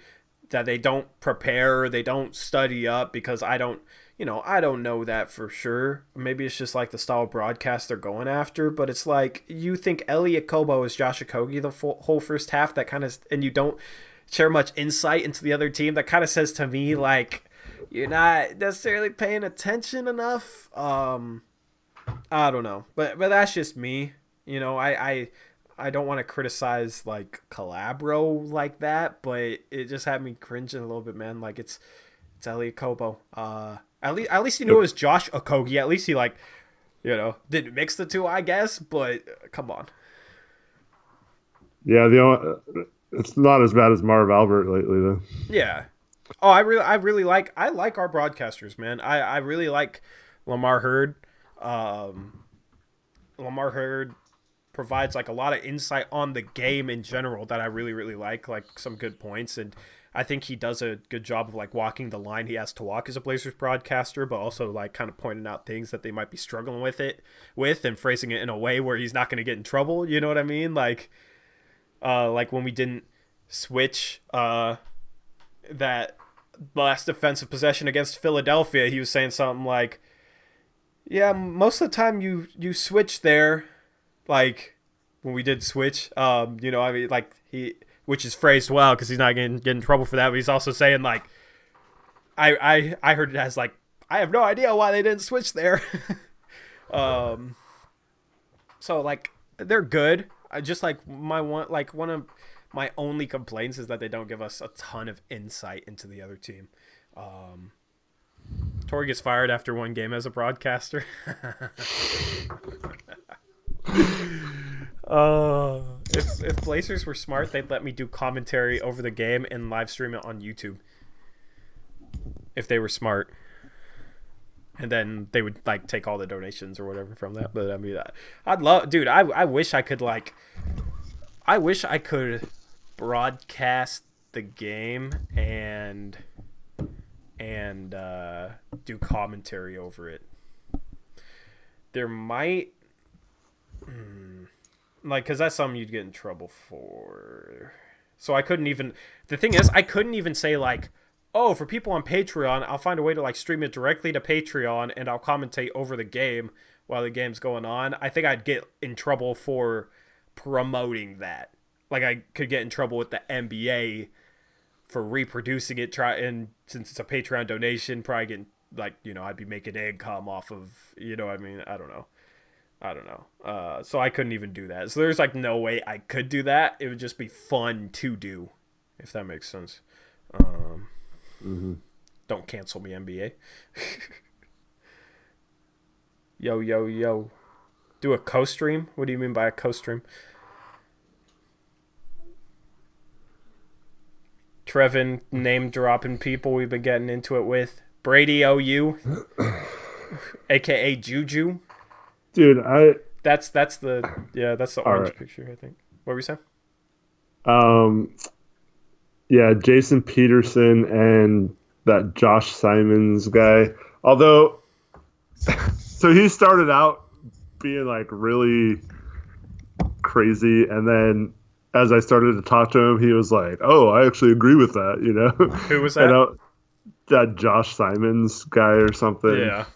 that they don't prepare, they don't study up, because I don't know that for sure. Maybe it's just the style of broadcast they're going after, but it's you think Eli Akobo is Josh Okogie the whole first half, that kind of, and you don't share much insight into the other team. That kind of says to me you're not necessarily paying attention enough. I don't know, but that's just me. I don't want to criticize Calabro like that, but it just had me cringing a little bit, man. It's Eli Akobo. At least he knew it was Josh Okogie. At least he didn't mix the two, I guess. But come on. Yeah, it's not as bad as Marv Albert lately, though. Yeah. Oh, I really like our broadcasters, man. I really like Lamar Hurd. Lamar Hurd provides like a lot of insight on the game in general that I really, really like some good points. And I think he does a good job of like walking the line he has to walk as a Blazers broadcaster, but also like kind of pointing out things that they might be struggling with and phrasing it in a way where he's not going to get in trouble. You know what I mean? Like when we didn't switch that last defensive possession against Philadelphia, he was saying something like, yeah, most of the time you switch there, like when we did switch, I mean, like which is phrased well because he's not getting in trouble for that, but he's also saying like, I heard it as like, I have no idea why they didn't switch there. So like they're good. I just like one of my only complaints is that they don't give us a ton of insight into the other team. Tori gets fired after one game as a broadcaster. If Blazers were smart, they'd let me do commentary over the game and live stream it on YouTube. If they were smart. And then they would like take all the donations or whatever from that. But I mean, I'd love, dude. I wish I could broadcast the game and do commentary over it. There might, like, because that's something you'd get in trouble for. So I couldn't even. The thing is, I couldn't even say like, oh, for people on Patreon, I'll find a way to like stream it directly to Patreon and I'll commentate over the game while the game's going on. I think I'd get in trouble for promoting that. Like I could get in trouble with the NBA for reproducing it. And since it's a Patreon donation, probably getting like, I'd be making income off of, I mean, I don't know. So I couldn't even do that. So there's like no way I could do that. It would just be fun to do, if that makes sense. Don't cancel me, NBA. Yo. Do a co-stream? What do you mean by a co-stream? Trevin name dropping people we've been getting into it with. Brady OU, aka Juju. Dude, that's the orange right. Picture, I think. What were you saying? Yeah, Jason Peterson and that Josh Simons guy. Although, so he started out being like really crazy, and then as I started to talk to him, he was like, "Oh, I actually agree with that." Who was that? That Josh Simons guy or something. Yeah.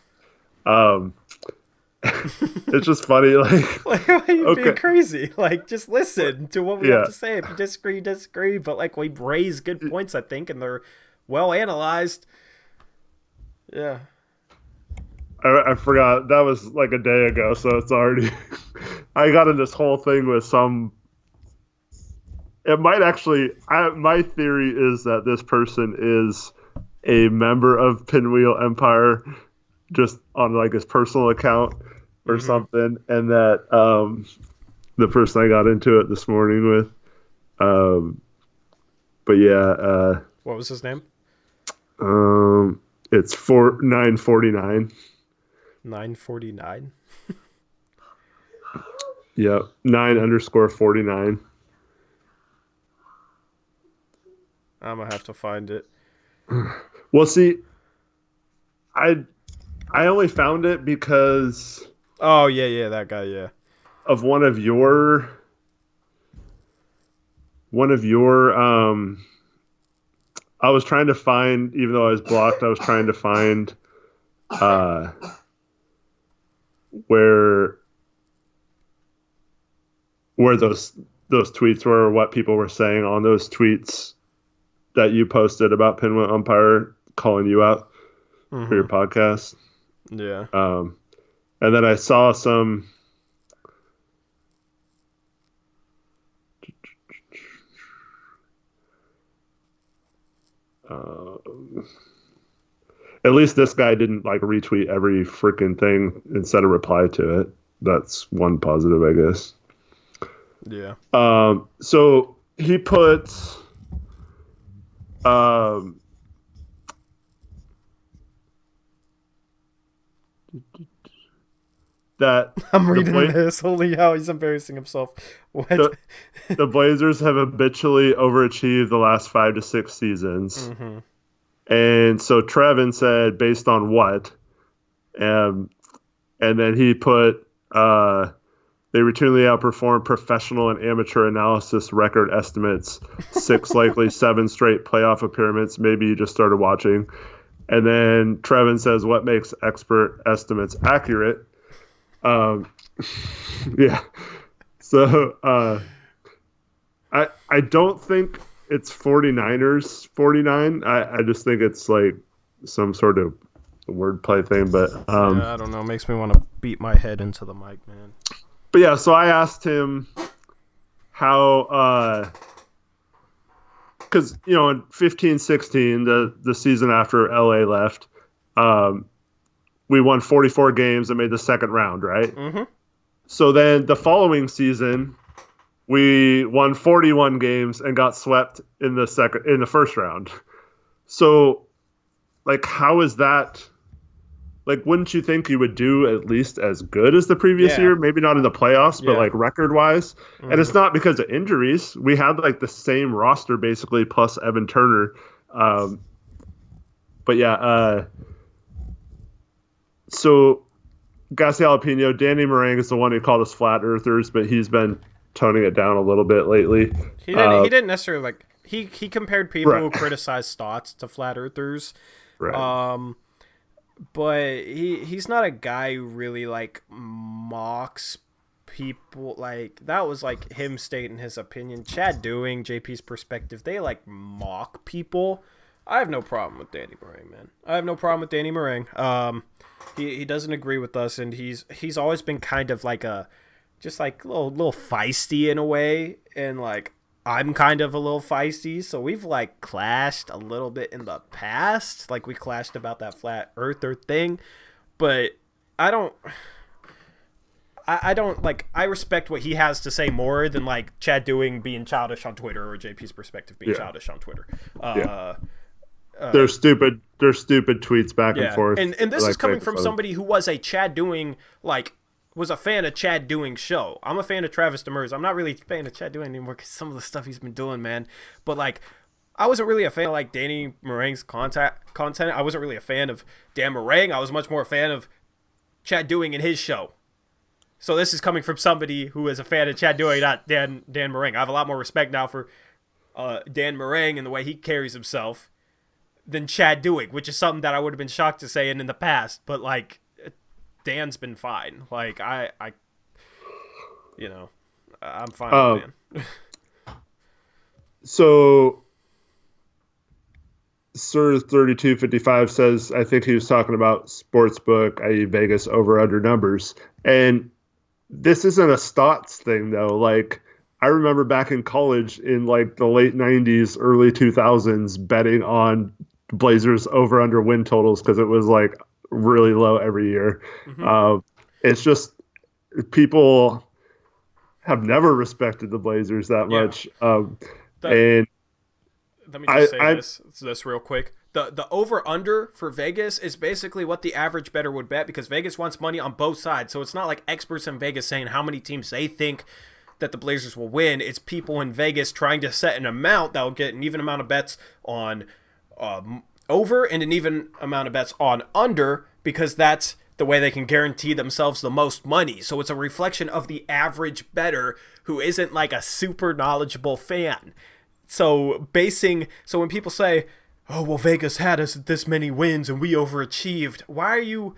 It's just funny, like why are you being crazy? Like, just listen to what we have to say. If you disagree, you disagree. But like, we raise good points, I think, and they're well analyzed. Yeah. I forgot that was like a day ago, so it's already. I got in this whole thing with some. It might actually. My theory is that this person is a member of Pinwheel Empire, just on like his personal account or something, and that the person I got into it this morning with. But yeah. What was his name? It's 949. 949. Yep, 9_49. I'm gonna have to find it. Well, see, I only found it because. Oh yeah, that guy, yeah. Of one of your. I was trying to find, even though I was blocked, I was trying to find, where those tweets were, or what people were saying on those tweets that you posted about Pinwheel Umpire calling you out for your podcast. Yeah. And then I saw some. At least this guy didn't like retweet every freaking thing instead of reply to it. That's one positive, I guess. Yeah. So he put that I'm reading this. Holy hell, he's embarrassing himself. What? The Blazers have habitually overachieved the last 5 to 6 seasons. Mm-hmm. And so Trevin said, based on what? And then he put, they routinely outperform professional and amateur analysis record estimates, 6 likely 7 straight playoff appearances. Maybe you just started watching. And then Trevin says, what makes expert estimates accurate? Yeah. So I don't think it's 49ers 49. I just think it's like some sort of wordplay thing. But yeah, I don't know. It makes me want to beat my head into the mic, man. But yeah, so I asked him how, because, you know, in 15-16, the season after LA left, we won 44 games and made the second round, right? Mm-hmm. So then the following season, we won 41 games and got swept in the first round. So, like, how is that? Like, wouldn't you think you would do at least as good as the previous year? Maybe not in the playoffs, but like record-wise. Mm-hmm. And it's not because of injuries. We had like the same roster basically, plus Evan Turner. But yeah, so Gas Jalapeno, Danny Meringue is the one who called us flat earthers, but he's been toning it down a little bit lately. He didn't necessarily like he compared people who criticize Stotts to flat earthers. Right. But he's not a guy who really like mocks people. Like that was like him stating his opinion. Chad Doing, JP's perspective, they like mock people. I have no problem with Danny Meringue, man. I have no problem with Danny Meringue. He doesn't agree with us, and he's always been kind of like just like a little feisty in a way, and like I'm kind of a little feisty, so we've like clashed a little bit in the past. Like we clashed about that flat earther thing, but I don't like, I respect what he has to say more than like Chad Doing being childish on Twitter or JP's perspective being childish on Twitter. They're stupid tweets back and forth. And this is coming from somebody who was a Chad Doing, like, was a fan of Chad Doing's show. I'm a fan of Travis Demers. I'm not really a fan of Chad Doing anymore because some of the stuff he's been doing, man. But, like, I wasn't really a fan of, like, Danny Meringue's content. I wasn't really a fan of Dan Meringue. I was much more a fan of Chad Doing and his show. So this is coming from somebody who is a fan of Chad Doing, not Dan Meringue. I have a lot more respect now for Dan Meringue and the way he carries himself than Chad Doing, which is something that I would have been shocked to say in the past. But, like, Dan's been fine. Like, I you know, I'm fine with Dan. So, Sir 3255 says, I think he was talking about sportsbook, i.e. Vegas over-under numbers. And this isn't a Stotts thing, though. Like, I remember back in college in, like, the late 90s, early 2000s, betting on Blazers over-under win totals because it was, like, really low every year. Mm-hmm. It's just people have never respected the Blazers that much. And let me just say this real quick. The over-under for Vegas is basically what the average bettor would bet because Vegas wants money on both sides. So it's not like experts in Vegas saying how many teams they think that the Blazers will win. It's people in Vegas trying to set an amount that will get an even amount of bets on over and an even amount of bets on under because that's the way they can guarantee themselves the most money. So it's a reflection of the average bettor who isn't like a super knowledgeable fan. So when people say, oh, well, Vegas had us at this many wins and we overachieved. Why are you...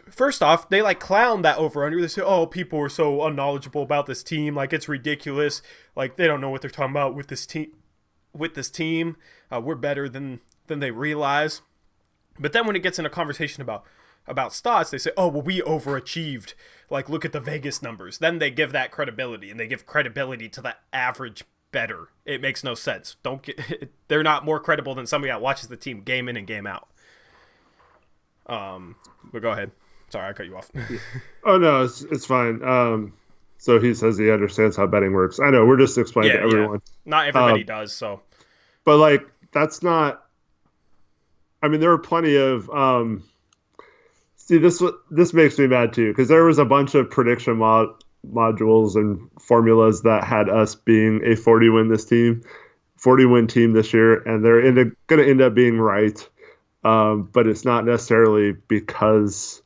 First off, they like clown that over-under. They say, oh, people are so unknowledgeable about this team. Like, it's ridiculous. Like, they don't know what they're talking about with this team. We're better than they realize. But then when it gets in a conversation about Stotts, they say, oh, well, we overachieved. Like, look at the Vegas numbers. Then they give that credibility, and they give credibility to the average bettor. It makes no sense. They're not more credible than somebody that watches the team game in and game out. But go ahead. Sorry, I cut you off. Oh, no, it's fine. So he says he understands how betting works. I know, we're just explaining to everyone. Yeah. Not everybody does, so. But, like, that's not... I mean, there are plenty of See, this makes me mad too, because there was a bunch of prediction modules and formulas that had us being a 40 win team this year, and they're going to end up being right. But it's not necessarily because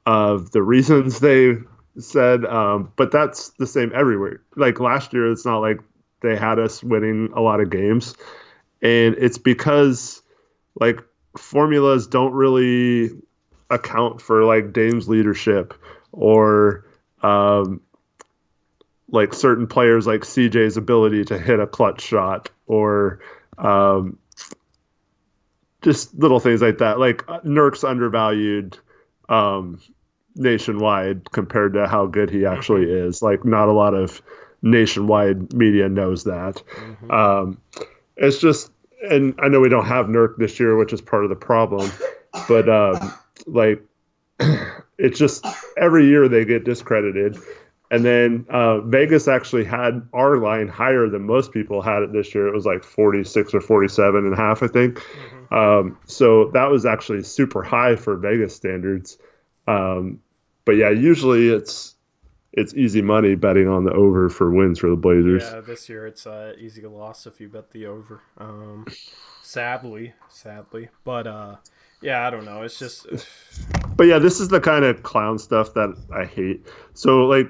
of the reasons they said. But that's the same everywhere. Like last year, it's not like they had us winning a lot of games, and it's because like formulas don't really account for like Dame's leadership or like certain players like CJ's ability to hit a clutch shot or just little things like that. Like Nurk's undervalued nationwide compared to how good he actually is. Like not a lot of nationwide media knows that. It's just, and I know we don't have Nurk this year, which is part of the problem, but like it's just every year they get discredited. And then Vegas actually had our line higher than most people had it this year. It was like 46 or 47 and a half, I think. So that was actually super high for Vegas standards. But yeah, usually it's easy money betting on the over for wins for the Blazers. Yeah, this year it's easy loss if you bet the over. Sadly. But yeah, I don't know. It's just. But yeah, this is the kind of clown stuff that I hate. So like,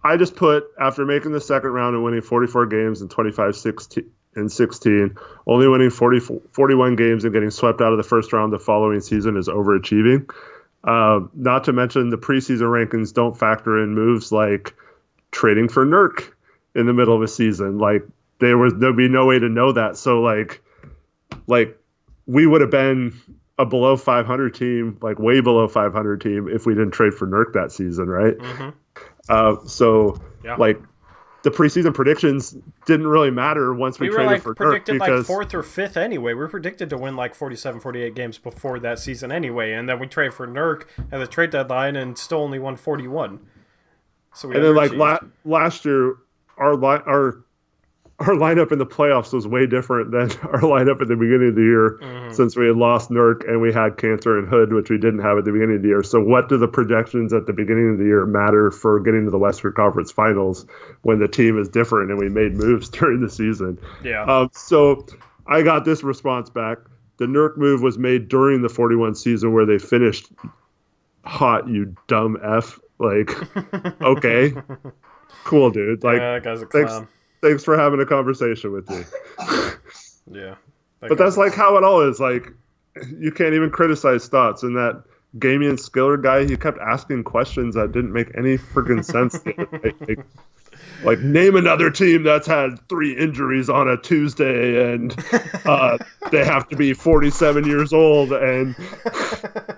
I just put after making the second round and winning 44 games in 25-16 and 16, only winning 41 games and getting swept out of the first round the following season is overachieving. Not to mention the preseason rankings don't factor in moves like trading for Nurk in the middle of a season. Like there'd be no way to know that. So like we would have been a below 500 team, like way below 500 team if we didn't trade for Nurk that season, right? So yeah. Like the preseason predictions didn't really matter once we traded like for predicted Nurk because like 4th or 5th anyway. We were predicted to win like 47, 48 games before that season anyway, and then we traded for Nurk at the trade deadline and still only won 41. So we and then like last year, our lineup in the playoffs was way different than our lineup at the beginning of the year since we had lost Nurk and we had Cantor and Hood, which we didn't have at the beginning of the year. So what do the projections at the beginning of the year matter for getting to the Western Conference Finals when the team is different and we made moves during the season? Yeah. So I got this response back. The Nurk move was made during the 41 season where they finished hot, you dumb F. Like, okay, cool, dude. Like, that guy's a clown. Thanks for having a conversation with me. Yeah. But that's like how it all is. Like, you can't even criticize Stotts. And that Damian Skiller guy, he kept asking questions that didn't make any freaking sense. Like, name another team that's had 3 injuries on a Tuesday and they have to be 47 years old and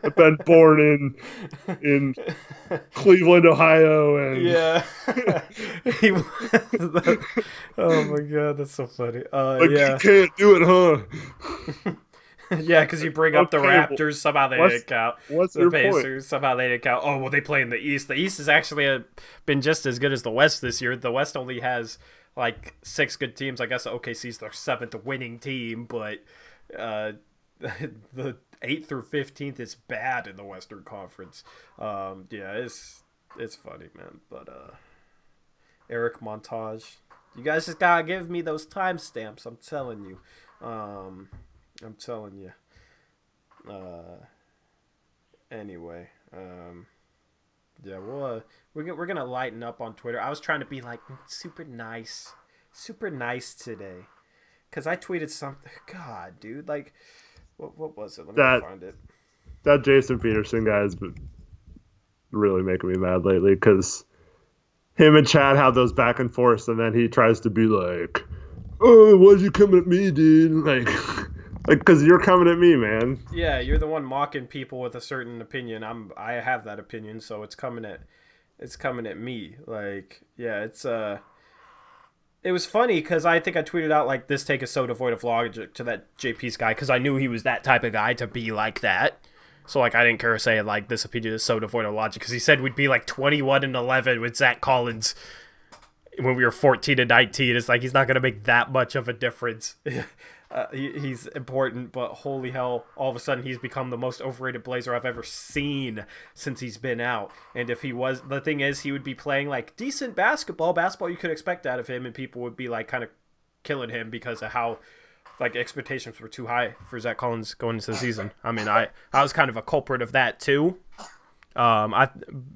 have been born in Cleveland, Ohio. And yeah. Oh my God, that's so funny. like, yeah. you can't do it, huh? Yeah, because you bring up the Raptors, somehow they didn't count. What's the your Pacers, point? somehow they didn't count. Oh, well, they play in the East. The East has actually been just as good as the West this year. The West only has like 6 good teams. I guess OKC's their 7th winning team, but the 8th through 15th is bad in the Western Conference. Yeah, it's funny, man. But Eric Montage, you guys just gotta give me those timestamps. I'm telling you. Anyway, yeah, we're gonna lighten up on Twitter. I was trying to be like super nice today, cause I tweeted something. God, dude, like, what was it? Let me find it. That Jason Peterson guy has been really making me mad lately, cause him and Chad have those back and forths, and then he tries to be like, "Oh, why'd you come at me, dude?" Like, because you're coming at me, man. Yeah, you're the one mocking people with a certain opinion. I have that opinion, so it's coming at me. Like, yeah, it was funny because I think I tweeted out like, "This take is so devoid of logic" to that JP's guy, because I knew he was that type of guy to be like that. So like, I didn't care to say like, "This opinion is so devoid of logic," because he said we'd be like 21-11 with Zach Collins when we were 14-19. It's like he's not gonna make that much of a difference. He's important, but holy hell, all of a sudden he's become the most overrated Blazer I've ever seen since he's been out. And if he was, the thing is, he would be playing like decent basketball you could expect out of him, and people would be like kind of killing him because of how like expectations were too high for Zach Collins going into the season. I mean, I was kind of a culprit of that too. But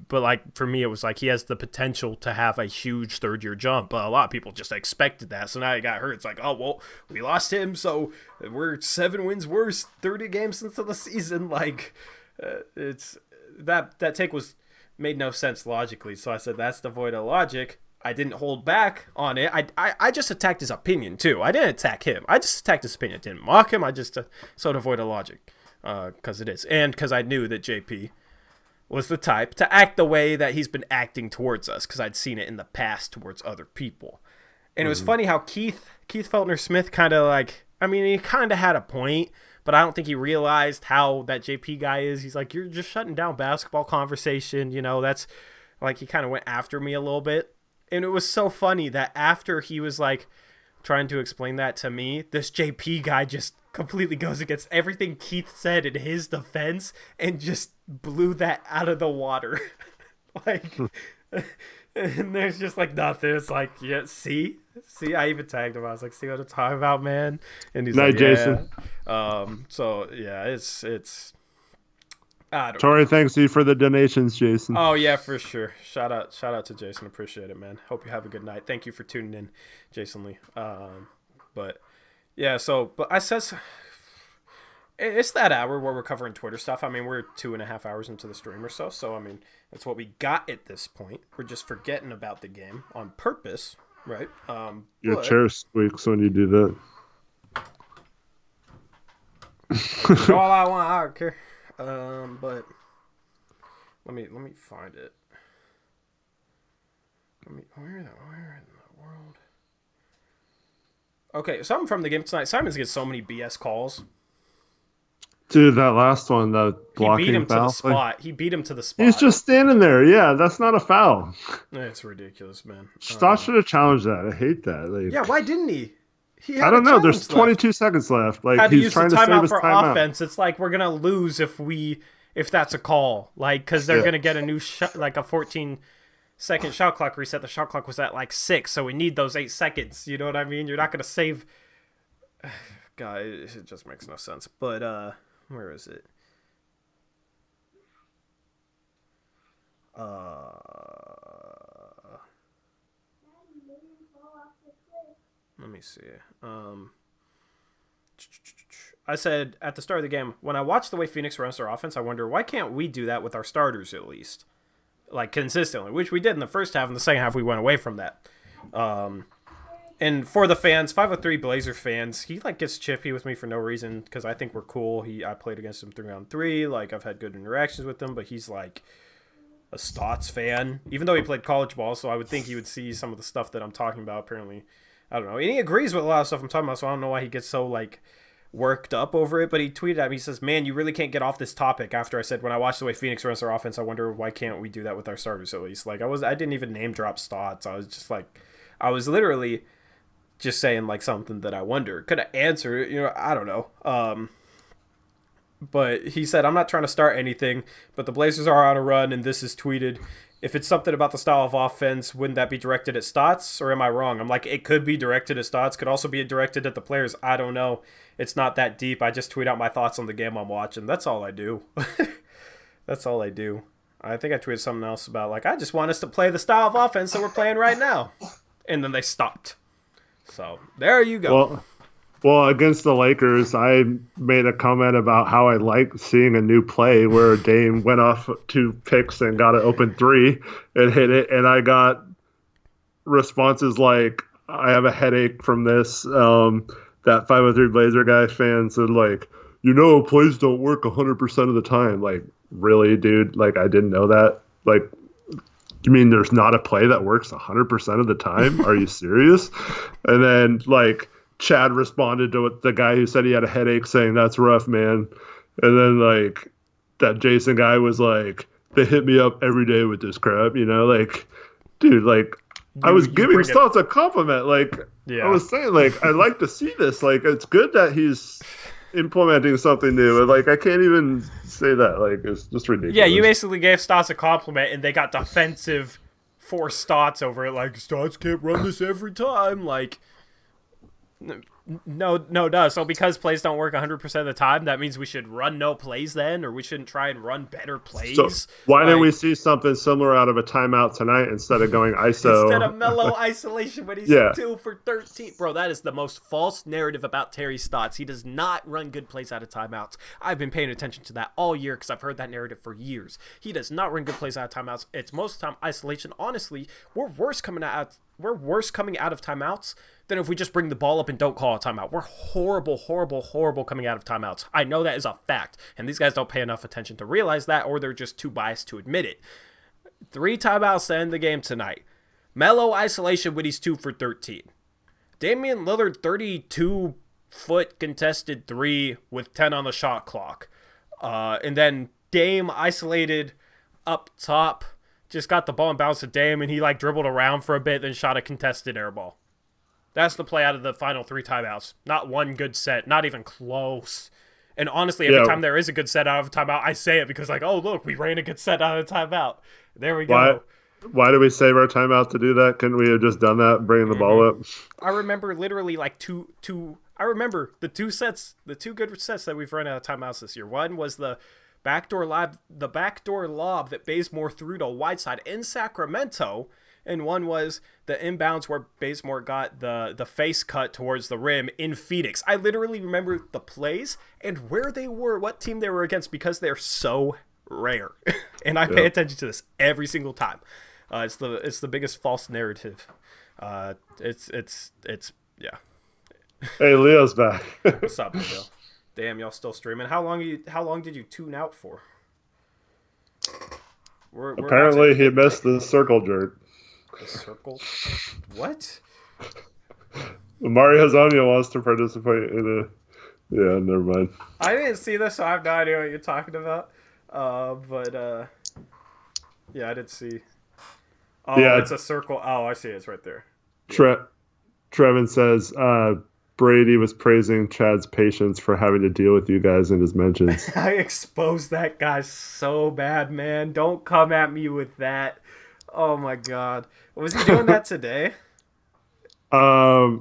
like for me, it was like he has the potential to have a huge third-year jump, but a lot of people just expected that. So now he got hurt. It's like, oh well, we lost him, so we're 7 wins worse, 30 games into the season. Like, it's that take made no sense logically. So I said that's devoid of logic. I didn't hold back on it. I just attacked his opinion too. I didn't attack him. I just attacked his opinion. I didn't mock him. I just so devoid of logic, because it is, and because I knew that JP was the type to act the way that he's been acting towards us, because I'd seen it in the past towards other people. And it was funny how Keith Feltner-Smith kind of like, I mean, he kind of had a point, but I don't think he realized how that JP guy is. He's like, you're just shutting down basketball conversation. You know, that's like, he kind of went after me a little bit. And it was so funny that after he was like trying to explain that to me, this JP guy just completely goes against everything Keith said in his defense and just blew that out of the water. Like, and there's just like nothing. It's like, yeah, see, I even tagged him. I was like, see what I'm talking about, man? And he's like, Jason. Yeah. So yeah, it's I don't Tori, know. thanks you for the donations, Jason. Oh yeah, for sure. Shout out to Jason. Appreciate it, man. Hope you have a good night. Thank you for tuning in, Jason Lee. But yeah, but I says it's that hour where we're covering Twitter stuff. I mean, we're 2.5 hours into the stream or so. So I mean, that's what we got at this point. We're just forgetting about the game on purpose, right? Your chair squeaks when you do that. All I want, I don't care. But let me find it. Where in the world? Okay, something from the game tonight. Simons gets so many BS calls. Dude, that last one, the blocking He beat him foul, to the spot. He beat him to the spot. He's just standing there. Yeah, that's not a foul. It's ridiculous, man. Stotts should have challenged that. I hate that. Like, yeah, why didn't he? I don't know. There's 22 seconds left. Like, had to he's use trying the to save timeout his for timeout. offense. It's like we're gonna lose if that's a call. Like, because they're gonna get a new shot, like a 14-second shot clock reset. The shot clock was at like 6, so we need those 8 seconds. You know what I mean? You're not gonna save. God, it just makes no sense. But where is it? Let me see. I said at the start of the game, when I watch the way Phoenix runs their offense, I wonder, why can't we do that with our starters at least? Like, consistently, which we did in the first half. In the second half, we went away from that. And for the fans, 503 Blazer fans, he like gets chippy with me for no reason because I think we're cool. I played against him 3-on-3. Like, I've had good interactions with him, but he's like a Stotts fan, even though he played college ball. So I would think he would see some of the stuff that I'm talking about. Apparently, I don't know. And he agrees with a lot of stuff I'm talking about. So I don't know why he gets so like worked up over it. But he tweeted at me. He says, "Man, you really can't get off this topic." After I said, when I watch the way Phoenix runs their offense, I wonder why can't we do that with our starters at least. Like, I didn't even name drop Stotts. I was just like, I was literally just saying like something that I wonder. Could have answered, I don't know. But he said, I'm not trying to start anything, but the Blazers are on a run, and this is tweeted. If it's something about the style of offense, wouldn't that be directed at Stotts, or am I wrong? I'm like, it could be directed at Stotts, could also be directed at the players. I don't know. It's not that deep. I just tweet out my thoughts on the game I'm watching. That's all I do. That's all I do. I think I tweeted something else about, like, I just want us to play the style of offense that we're playing right now. And then they stopped. So, there you go. Well, against the Lakers, I made a comment about how I like seeing a new play where Dame went off 2 picks and got an open 3 and hit it. And I got responses like, I have a headache from this. That 503 Blazer guy fan said, like, plays don't work 100% of the time. Like, really, dude? Like, I didn't know that. Like, you mean there's not a play that works 100% of the time? Are you serious? And then, like, Chad responded to the guy who said he had a headache saying, that's rough, man. And then, like, that Jason guy was like, they hit me up every day with this crap, like, dude, like, I was you giving bring it. Stotts a compliment. Like, Yeah. I was saying, like, I'd like to see this. Like, it's good that he's implementing something new. Like, I can't even say that. Like, it's just ridiculous. Yeah, you basically gave Stotts a compliment, and they got defensive for Stotts over it. Like, Stotts can't run this every time. Like, no. So because plays don't work 100% of the time, that means we should run no plays then, or we shouldn't try and run better plays. So why didn't we see something similar out of a timeout tonight instead of going ISO? Instead of mellow isolation when he's 2 for 13. Bro, that is the most false narrative about Terry Stotts. He does not run good plays out of timeouts. I've been paying attention to that all year because I've heard that narrative for years. He does not run good plays out of timeouts. It's most of the time isolation. Honestly, we're worse coming out of timeouts than if we just bring the ball up and don't call a timeout. We're horrible coming out of timeouts. I know that is a fact, and these guys don't pay enough attention to realize that, or they're just too biased to admit it. 3 timeouts to end the game tonight. Mellow isolation when he's 2 for 13. Damian Lillard, 32-foot contested 3 with 10 on the shot clock. And then Dame isolated up top. Just got the ball and bounced to Dame, and he like dribbled around for a bit, then shot a contested air ball. That's the play out of the final 3 timeouts. Not one good set, not even close. And honestly, every time there is a good set out of a timeout, I say it because like, oh look, we ran a good set out of a timeout. There we go. Why do we save our timeout to do that? Couldn't we have just done that, bringing the ball up? I remember literally like two. I remember the 2 good sets that we've run out of timeouts this year. One was the backdoor lob that Bazemore threw to Whiteside in Sacramento, and one was the inbounds where Bazemore got the face cut towards the rim in Phoenix. I literally remember the plays and where they were, what team they were against, because they're so rare. And I pay attention to this every single time. It's the biggest false narrative. It's yeah. Hey, Leo's back. What's up, Leo? Damn, y'all still streaming. How long did you tune out for? Apparently he missed the circle jerk. The circle? What? Mario Hezonja wants to participate in a... Yeah, never mind. I didn't see this, so I have no idea what you're talking about. Yeah, I did see. Oh, yeah. It's a circle. Oh, I see. It's right there. Trevin says, Brady was praising Chad's patience for having to deal with you guys in his mentions. I exposed that guy so bad, man. Don't come at me with that. Oh my god. Was he doing that today? I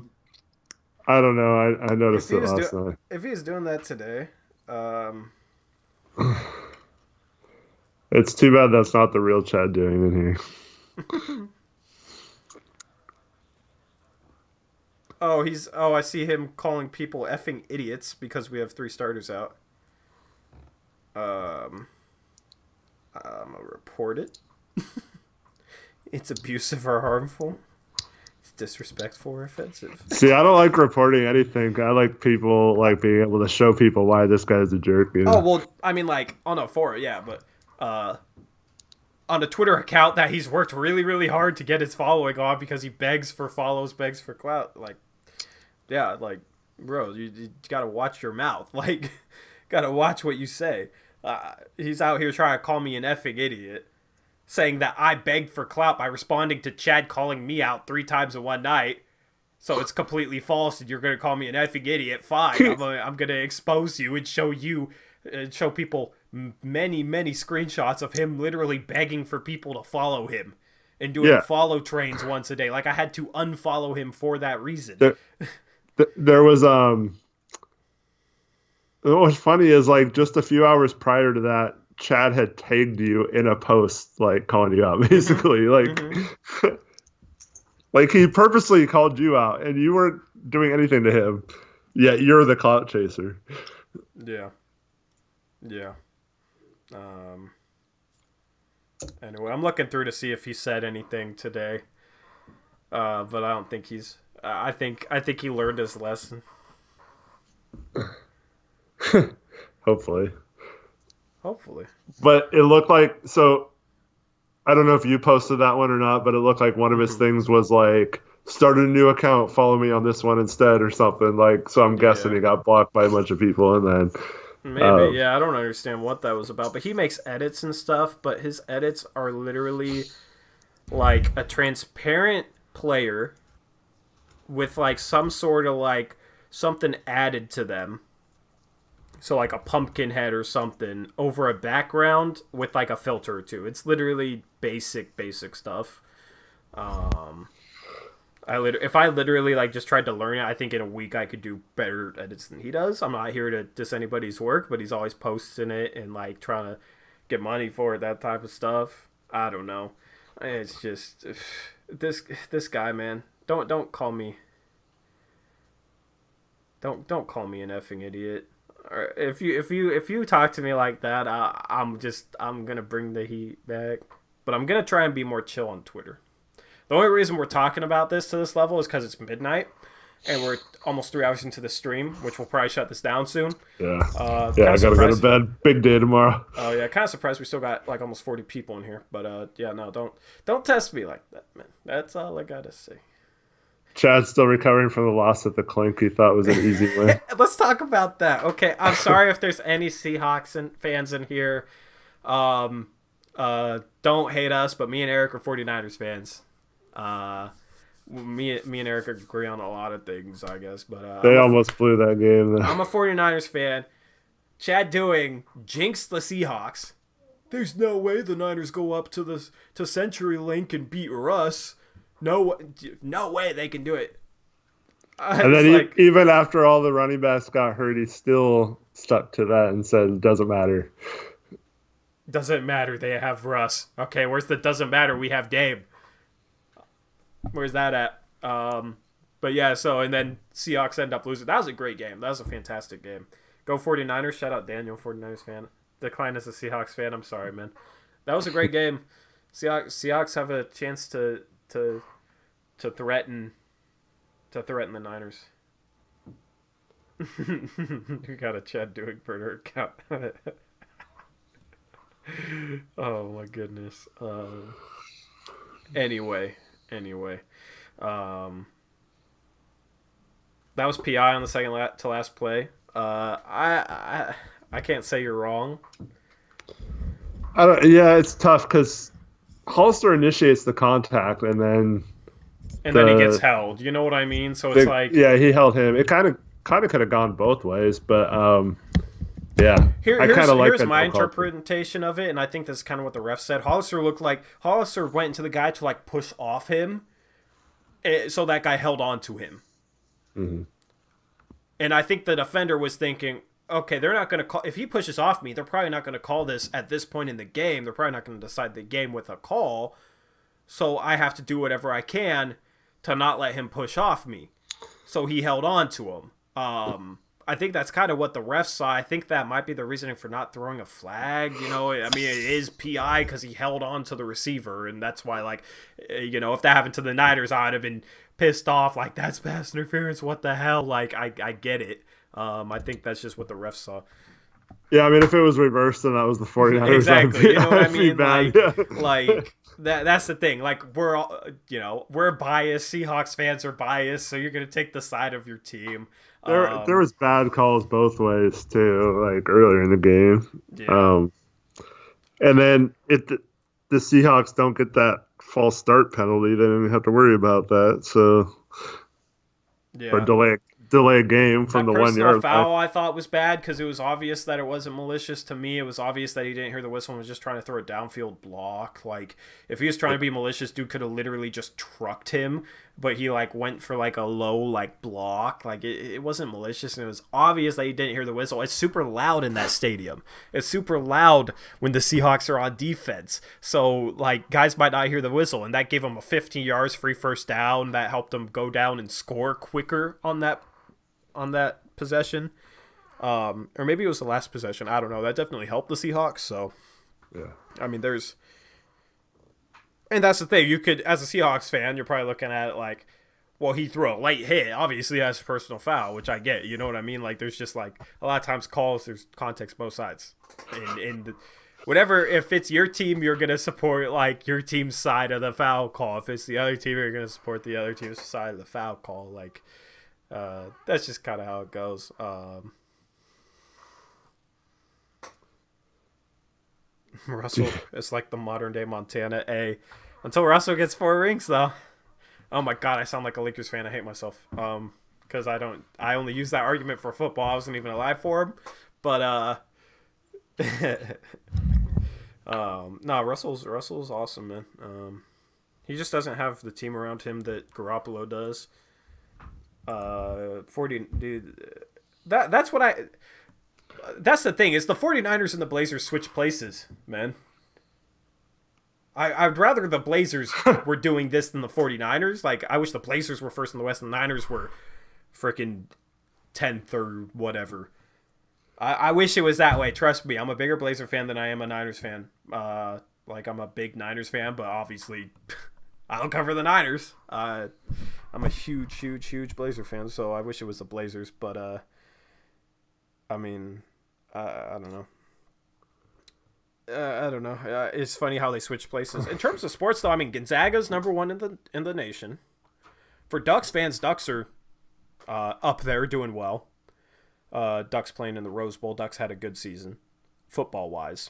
don't know. I noticed it last night. If he's doing that today, it's too bad that's not the real Chad doing it here. I see him calling people effing idiots because we have 3 starters out. I'm gonna report it. It's abusive or harmful. It's disrespectful or offensive. See, I don't like reporting anything. I like people like being able to show people why this guy's a jerk. You know? Oh well, I mean, like on a forum, yeah, but on a Twitter account that he's worked really, really hard to get his following on because he begs for follows, begs for clout. Like, yeah, like, bro, you gotta watch your mouth. Like, gotta watch what you say. He's out here trying to call me an effing idiot, saying that I begged for clout by responding to Chad calling me out 3 times in one night. So it's completely false, and you're gonna call me an effing idiot. Fine, I'm gonna expose you and show people many screenshots of him literally begging for people to follow him and doing follow trains once a day. Like I had to unfollow him for that reason. There was what's funny is like just a few hours prior to that, Chad had tagged you in a post like calling you out basically. Mm-hmm. Like he purposely called you out and you weren't doing anything to him, yet you're the clout chaser. Yeah. Anyway, I'm looking through to see if he said anything today, but I don't think he's. I think he learned his lesson. Hopefully. But it looked like so. I don't know if you posted that one or not, but it looked like one of his things was like start a new account, follow me on this one instead, or something like. So I'm guessing he got blocked by a bunch of people, and then. Maybe, I don't understand what that was about. But he makes edits and stuff, but his edits are literally like a transparent player with like some sort of like something added to them. So like a pumpkin head or something over a background with like a filter or two. It's literally basic stuff. If I literally like just tried to learn it, I think in a week I could do better edits than he does. I'm not here to diss anybody's work, but he's always posting it and like trying to get money for it, that type of stuff. I don't know. It's just this guy, man. Don't call me. Don't call me an effing idiot. Or if you talk to me like that, I'm gonna bring the heat back. But I'm gonna try and be more chill on Twitter. The only reason we're talking about this to this level is because it's midnight, and we're almost 3 hours into the stream, which will probably shut this down soon. Yeah. I gotta go to bed. Big day tomorrow. Oh yeah, kind of surprised we still got like almost 40 people in here. But yeah, no, don't test me like that, man. That's all I gotta say. Chad's still recovering from the loss at the Clink. He thought was an easy win. Let's talk about that. Okay, I'm sorry if there's any Seahawks fans in here. Don't hate us, but me and Eric are 49ers fans. Me and Eric agree on a lot of things, I guess. But they almost blew that game. Though. I'm a 49ers fan. Chad Doing jinxed the Seahawks. There's no way the Niners go up to CenturyLink and beat Russ. No way they can do it. And then even after all the running backs got hurt, he still stuck to that and said it doesn't matter. Doesn't matter. They have Russ. Okay, where's the doesn't matter? We have Dame. Where's that at? But yeah, and then Seahawks end up losing. That was a great game. That was a fantastic game. Go 49ers. Shout out Daniel, 49ers fan. Decline as a Seahawks fan. I'm sorry, man. That was a great game. Seahawks have a chance to threaten the Niners. We got a Chad Doing Burner account. Oh my goodness. Anyway. That was PI on the second to last play. I can't say you're wrong. Yeah, it's tough because Hollister initiates the contact and then he gets held. You know what I mean? So it's like he held him. It kind of could have gone both ways, but yeah. Here's my interpretation of it, and I think this is kind of what the ref said. Hollister went into the guy to like push off him, so that guy held on to him. Mm-hmm. And I think the defender was thinking, okay, they're not going to call. If he pushes off me, they're probably not going to call this at this point in the game. They're probably not going to decide the game with a call. So I have to do whatever I can to not let him push off me. So he held on to him. I think that's kind of what the refs saw. I think that might be the reasoning for not throwing a flag. You know, I mean, it is PI because he held on to the receiver, and that's why, like, you know, if that happened to the Niners, I'd have been pissed off. Like, that's pass interference. What the hell? Like, I get it. I think that's just what the refs saw. Yeah, I mean, if it was reversed, then that was the 49ers. Exactly. You know what I mean? Like that's the thing. Like, we're all, you know, we're biased. Seahawks fans are biased, so you're going to take the side of your team. There was bad calls both ways too, like earlier in the game. Yeah. And then the Seahawks don't get that false start penalty, they don't even have to worry about that. So or delay a game from the 1 yard foul line. I thought was bad because it was obvious that it wasn't malicious. To me, it was obvious that he didn't hear the whistle and was just trying to throw a downfield block. Like, if he was trying to be malicious, dude could have literally just trucked him, but he like went for like a low like block. Like, it wasn't malicious, and it was obvious that he didn't hear the whistle. It's super loud in that stadium. It's super loud when the Seahawks are on defense. So like, guys might not hear the whistle, and that gave them a 15 yards free first down. That helped them go down and score quicker on that possession, or maybe it was the last possession. I don't know. That definitely helped the Seahawks. So, yeah. I mean, and that's the thing. You could, as a Seahawks fan, you're probably looking at it like, well, he threw a late hit. Obviously, that's a personal foul, which I get. You know what I mean? Like, there's just like a lot of times calls. There's context both sides, and whatever. If it's your team, you're gonna support like your team's side of the foul call. If it's the other team, you're gonna support the other team's side of the foul call. Like. That's just kind of how it goes. Russell is like the modern day Montana. Until Russell gets 4 rings, though. Oh my god, I sound like a Lakers fan. I hate myself. Because I only use that argument for football. I wasn't even alive for him. But no, Russell's awesome, man. He just doesn't have the team around him that Garoppolo does. 40 dude. That's what I. That's the thing. Is the 49ers and the Blazers switch places, man. I'd rather the Blazers were doing this than the 49ers. Like, I wish the Blazers were first in the West and the Niners were freaking 10th or whatever. I wish it was that way. Trust me, I'm a bigger Blazer fan than I am a Niners fan. Like, I'm a big Niners fan, but obviously I don't cover the Niners. I'm a huge Blazer fan, so I wish it was the Blazers. But, I mean, I don't know. I don't know. It's funny how they switch places. In terms of sports, though, I mean, Gonzaga's number one in the nation. For Ducks fans, Ducks are up there doing well. Ducks playing in the Rose Bowl. Ducks had a good season, football-wise.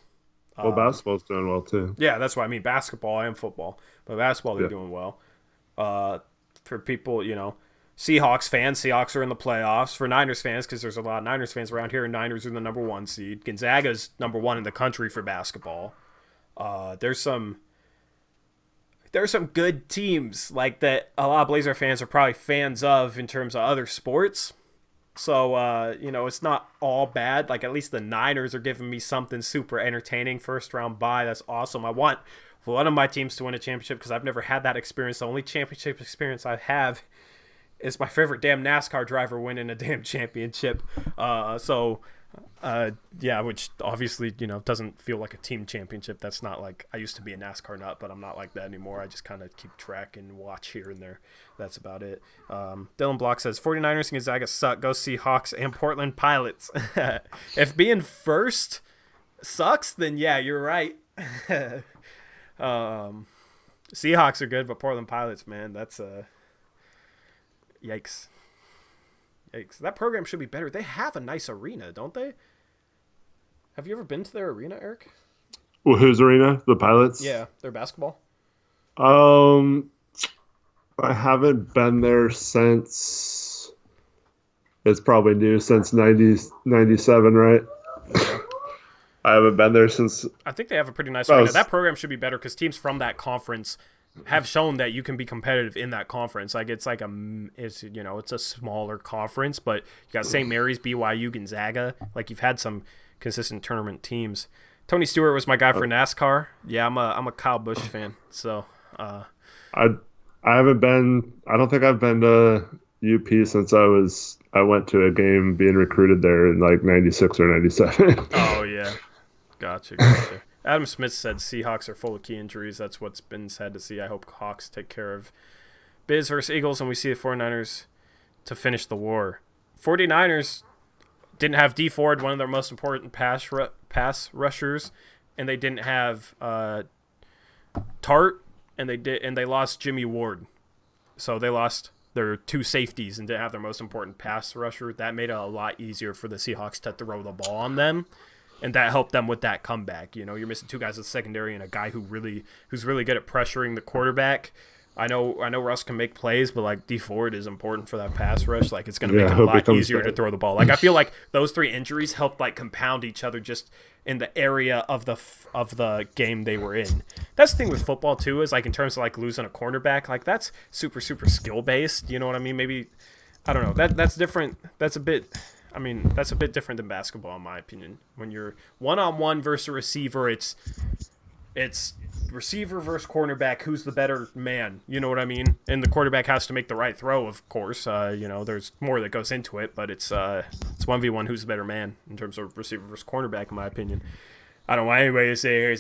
Well, basketball's doing well, too. Yeah, that's what I mean. Basketball and football. But basketball, they're doing well. For people, Seahawks fans, Seahawks are in the playoffs. For Niners fans, because there's a lot of Niners fans around here, and Niners are the number one seed. Gonzaga's number one in the country for basketball. There's some good teams like that a lot of Blazer fans are probably fans of in terms of other sports. So, it's not all bad. Like, at least the Niners are giving me something super entertaining. First round bye. That's awesome. I want one of my teams to win a championship because I've never had that experience. The only championship experience I have is my favorite damn NASCAR driver winning a damn championship. Which obviously, doesn't feel like a team championship. That's not like, I used to be a NASCAR nut, but I'm not like that anymore. I just kind of keep track and watch here and there. That's about it. Dylan Block says, 49ers and Gonzaga suck. Go Seahawks and Portland Pilots. If being first sucks, then yeah, you're right. Seahawks are good, but Portland Pilots, man, that's yikes. That program should be better. They have a nice arena, don't they? Have you ever been to their arena, Eric? Well, whose arena? The Pilots? Yeah, their basketball. I haven't been there since. It's probably new since 97, right? Yeah. I haven't been there since. I think they have a pretty nice arena. That program should be better because teams from that conference have shown that you can be competitive in that conference. Like, it's like it's a smaller conference, but you got St. Mary's, BYU, Gonzaga. Like, you've had some consistent tournament teams. Tony Stewart was my guy for NASCAR. Yeah, I'm a Kyle Busch fan. So, I haven't been. I don't think I've been to UP since I went to a game being recruited there in like 96 or 97. Oh yeah, gotcha. Adam Smith said Seahawks are full of key injuries. That's what's been sad to see. I hope Hawks take care of Biz versus Eagles, and we see the 49ers to finish the war. 49ers didn't have D Ford, one of their most important pass rushers, and they didn't have Tart, and they lost Jimmy Ward. So they lost their two safeties and didn't have their most important pass rusher. That made it a lot easier for the Seahawks to throw the ball on them. And that helped them with that comeback. You're missing two guys at secondary and a guy who's really good at pressuring the quarterback. I know Russ can make plays, but like D Ford is important for that pass rush. Like, it's going to make it a lot easier to throw the ball. Like, I feel like those three injuries helped like compound each other just in the area of the game they were in. That's the thing with football too, is like in terms of like losing a cornerback, like that's super skill based. You know what I mean? Maybe, I don't know. That's different. That's a bit different than basketball, in my opinion. When you're one-on-one versus a receiver, it's receiver versus cornerback. Who's the better man? You know what I mean? And the quarterback has to make the right throw, of course. There's more that goes into it, but it's 1v1 who's the better man in terms of receiver versus cornerback, in my opinion. I don't want anybody to say,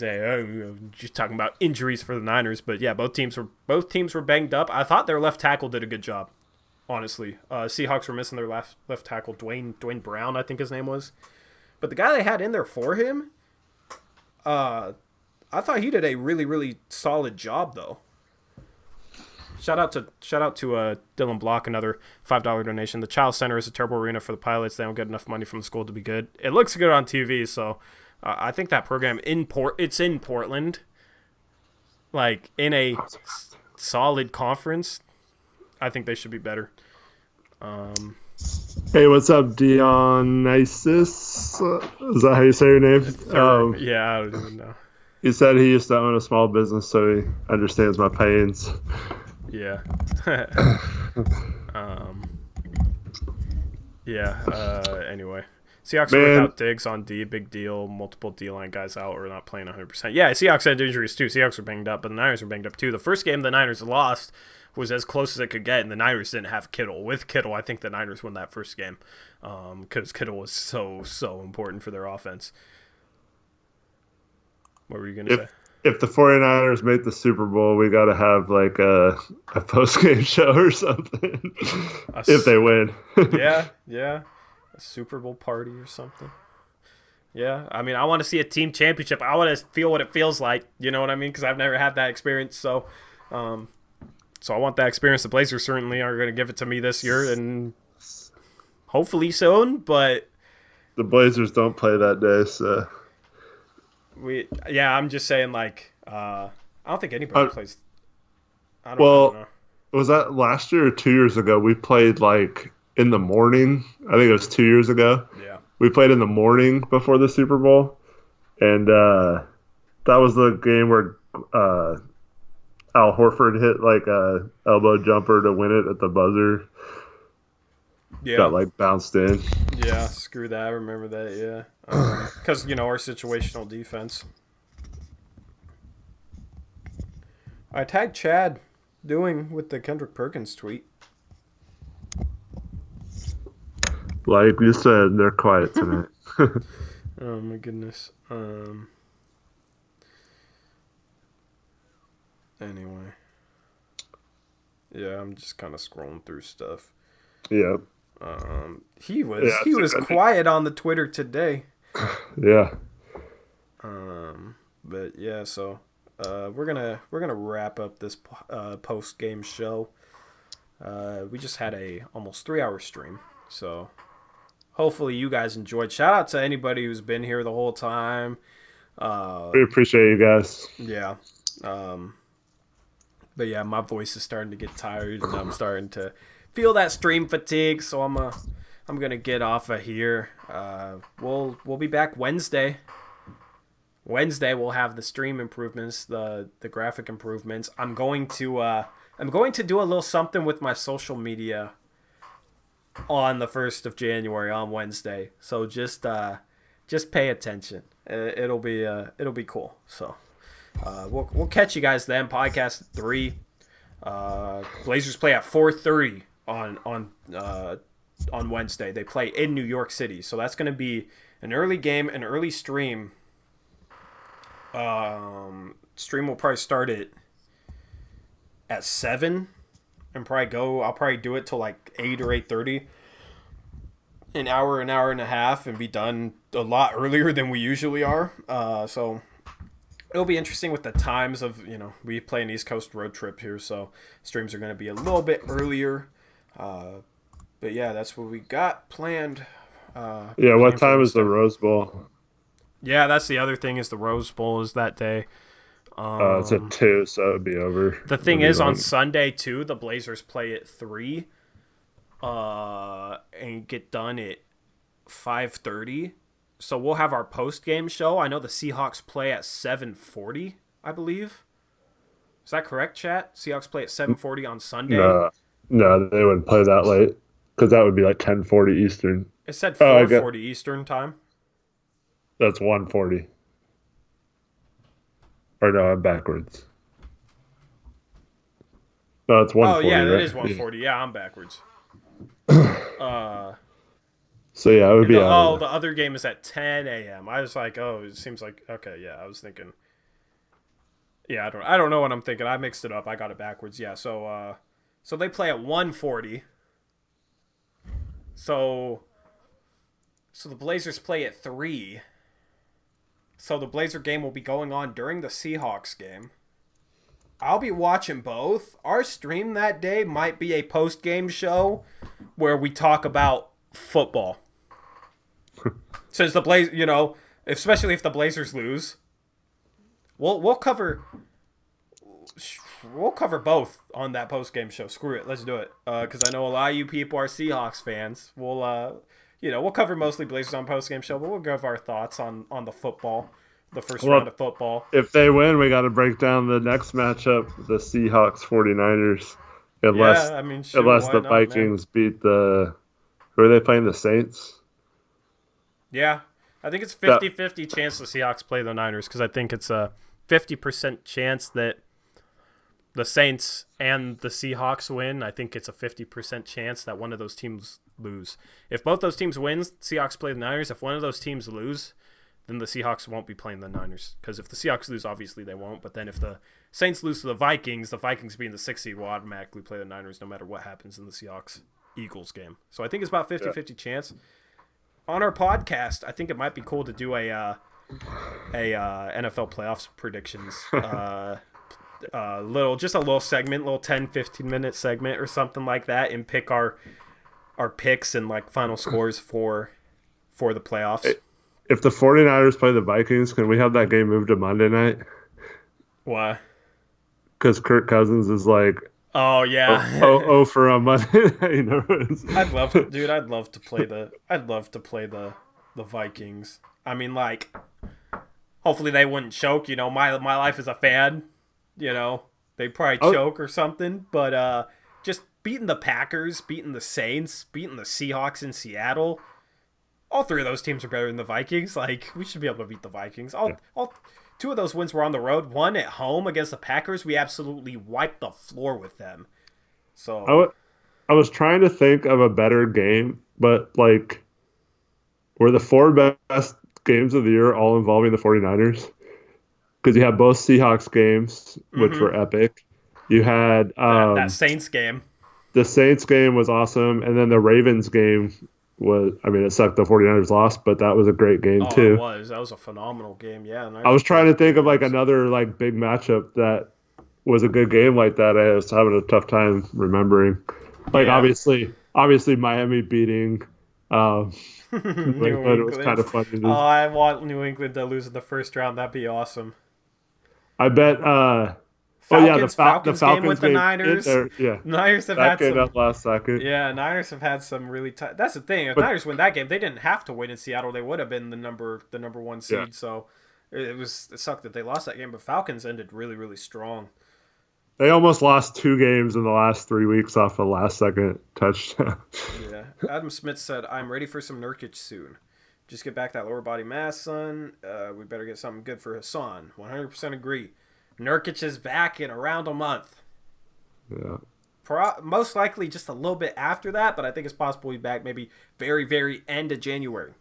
just talking about injuries for the Niners, but yeah, both teams were banged up. I thought their left tackle did a good job. Honestly, Seahawks were missing their left tackle, Dwayne Brown, I think his name was. But the guy they had in there for him, I thought he did a really, really solid job, though. Shout out to Dylan Block, another $5 donation. The Child Center is a terrible arena for the Pilots. They don't get enough money from the school to be good. It looks good on TV, so I think that program it's in Portland, like in a solid conference. I think they should be better. Hey, what's up, Dionysus? Is that how you say your name? Yeah, I don't even know. He said he used to own a small business, so he understands my pains. Yeah. Anyway. Seahawks are without Diggs on D, big deal. Multiple D-line guys out or not playing 100%. Yeah, Seahawks had injuries too. Seahawks are banged up, but the Niners are banged up too. The first game the Niners lost was as close as it could get, and the Niners didn't have Kittle. With Kittle, I think the Niners won that first game because Kittle was so important for their offense. What were you going to say? If the 49ers make the Super Bowl, we got to have like a post-game show or something. If they win. Yeah. A Super Bowl party or something. Yeah, I mean, I want to see a team championship. I want to feel what it feels like. You know what I mean? Because I've never had that experience. So I want that experience. The Blazers certainly are going to give it to me this year, and hopefully soon. But the Blazers don't play that day, so I'm just saying, like, I don't think anybody plays. I don't know. Was that last year or 2 years ago? We played like in the morning. I think it was 2 years ago. Yeah. We played in the morning before the Super Bowl, and that was the game where Al Horford hit like a elbow jumper to win it at the buzzer. Yeah. Got like bounced in. Yeah, screw that. I remember that, yeah. Because, our situational defense. I tagged Chad doing with the Kendrick Perkins tweet. Like you said, they're quiet tonight. Oh my goodness. Anyway. Yeah, I'm just kind of scrolling through stuff. Yeah. He was quiet on the Twitter today. Yeah. But yeah, so we're gonna wrap up this post game show. We just had a almost 3-hour stream, so hopefully you guys enjoyed. Shout out to anybody who's been here the whole time. We appreciate you guys. Yeah. But yeah, my voice is starting to get tired, and I'm starting to feel that stream fatigue. So I'm gonna get off of here. We'll be back Wednesday. Wednesday we'll have the stream improvements, the graphic improvements. I'm going to do a little something with my social media on the 1st of January on Wednesday. So just pay attention. It'll be cool. So we'll catch you guys then. Podcast 3. Blazers play at 4:30 on Wednesday. They play in New York City, so that's going to be an early game, an early stream. Stream will probably start at 7 and I'll probably do it till like 8 or 8:30. An hour and a half, and be done a lot earlier than we usually are. So it'll be interesting with the times of, we play an East Coast road trip here, so streams are going to be a little bit earlier. But yeah, that's what we got planned. What time is the Rose Bowl? Yeah, that's the other thing, is the Rose Bowl is that day. It's at 2, so it would be over. The thing is, on Sunday, too, the Blazers play at 3 and get done at 5:30. So we'll have our post-game show. I know the Seahawks play at 7:40, I believe. Is that correct, chat? Seahawks play at 7:40 on Sunday? No, they wouldn't play that late, because that would be like 10:40 Eastern. It said 4:40 Eastern time. That's 1:40. Or no, I'm backwards. No, it's 1:40. Oh, yeah, right? that is 1:40. Yeah, I'm backwards. So yeah, it would be. The other game is at 10 a.m. I was like, it seems like, okay, yeah. I was thinking. Yeah, I don't know what I'm thinking. I mixed it up. I got it backwards. Yeah, so they play at 1:40. So the Blazers play at 3. So the Blazer game will be going on during the Seahawks game. I'll be watching both. Our stream that day might be a post-game show where we talk about football. Since the Blazers, especially if the Blazers lose, we'll cover. we'll cover both on that post-game show. Screw it. Let's do it. Because I know a lot of you people are Seahawks fans. We'll cover mostly Blazers on post-game show, but we'll give our thoughts on the football, the first round of football. If they win, we got to break down the next matchup, the Seahawks 49ers. Unless the Vikings beat the... Who are they playing? The Saints? Yeah. I think it's 50-50 chance the Seahawks play the Niners because I think it's a 50% chance that the Saints and the Seahawks win. I think it's a 50% chance that one of those teams lose. If both those teams win, Seahawks play the Niners. If one of those teams lose, then the Seahawks won't be playing the Niners. Because if the Seahawks lose, obviously they won't. But then if the Saints lose to the Vikings being the 6th seed will automatically play the Niners no matter what happens in the Seahawks-Eagles game. So I think it's about 50-50 chance. On our podcast, I think it might be cool to do a NFL playoffs predictions. A little segment, little 10-15 minute segment or something like that, and pick our picks and like final scores for the playoffs. If the 49ers play the Vikings, can we have that game moved to Monday night? Why? Because Kirk Cousins is like, oh yeah, oh for a Monday night. I'd love to play the Vikings. I mean, like, hopefully they wouldn't choke. My life as a fan. They'd probably choke or something. But just beating the Packers, beating the Saints, beating the Seahawks in Seattle. All three of those teams are better than the Vikings. Like, we should be able to beat the Vikings. All two of those wins were on the road. One at home against the Packers. We absolutely wiped the floor with them. So I was trying to think of a better game, but like, were the 4 best games of the year all involving the 49ers? Because you had both Seahawks games, which were epic. You had that Saints game. The Saints game was awesome, and then the Ravens game was, I mean, it sucked the 49ers lost, but that was a great game too. It was. That was a phenomenal game, yeah. I was trying to think of like another like big matchup that was a good game like that. I was having a tough time remembering. Like obviously Miami beating New England was kind of funny. I want New England to lose in the first round. That'd be awesome. I bet Falcons the game with the Niners. Niners have had some up last second. Yeah, Niners have had some really tough. That's the thing. If Niners win that game, they didn't have to win in Seattle. They would have been the number 1 seed. Yeah. So it sucked that they lost that game. But Falcons ended really, really strong. They almost lost 2 games in the last 3 weeks off a last-second touchdown. Yeah. Adam Smith said, "I'm ready for some Nurkic soon. Just get back that lower body mass, son. We better get something good for Hassan. 100% agree. Nurkic is back in around a month. Yeah. Most likely just a little bit after that, but I think it's possible he's back maybe very, very end of January.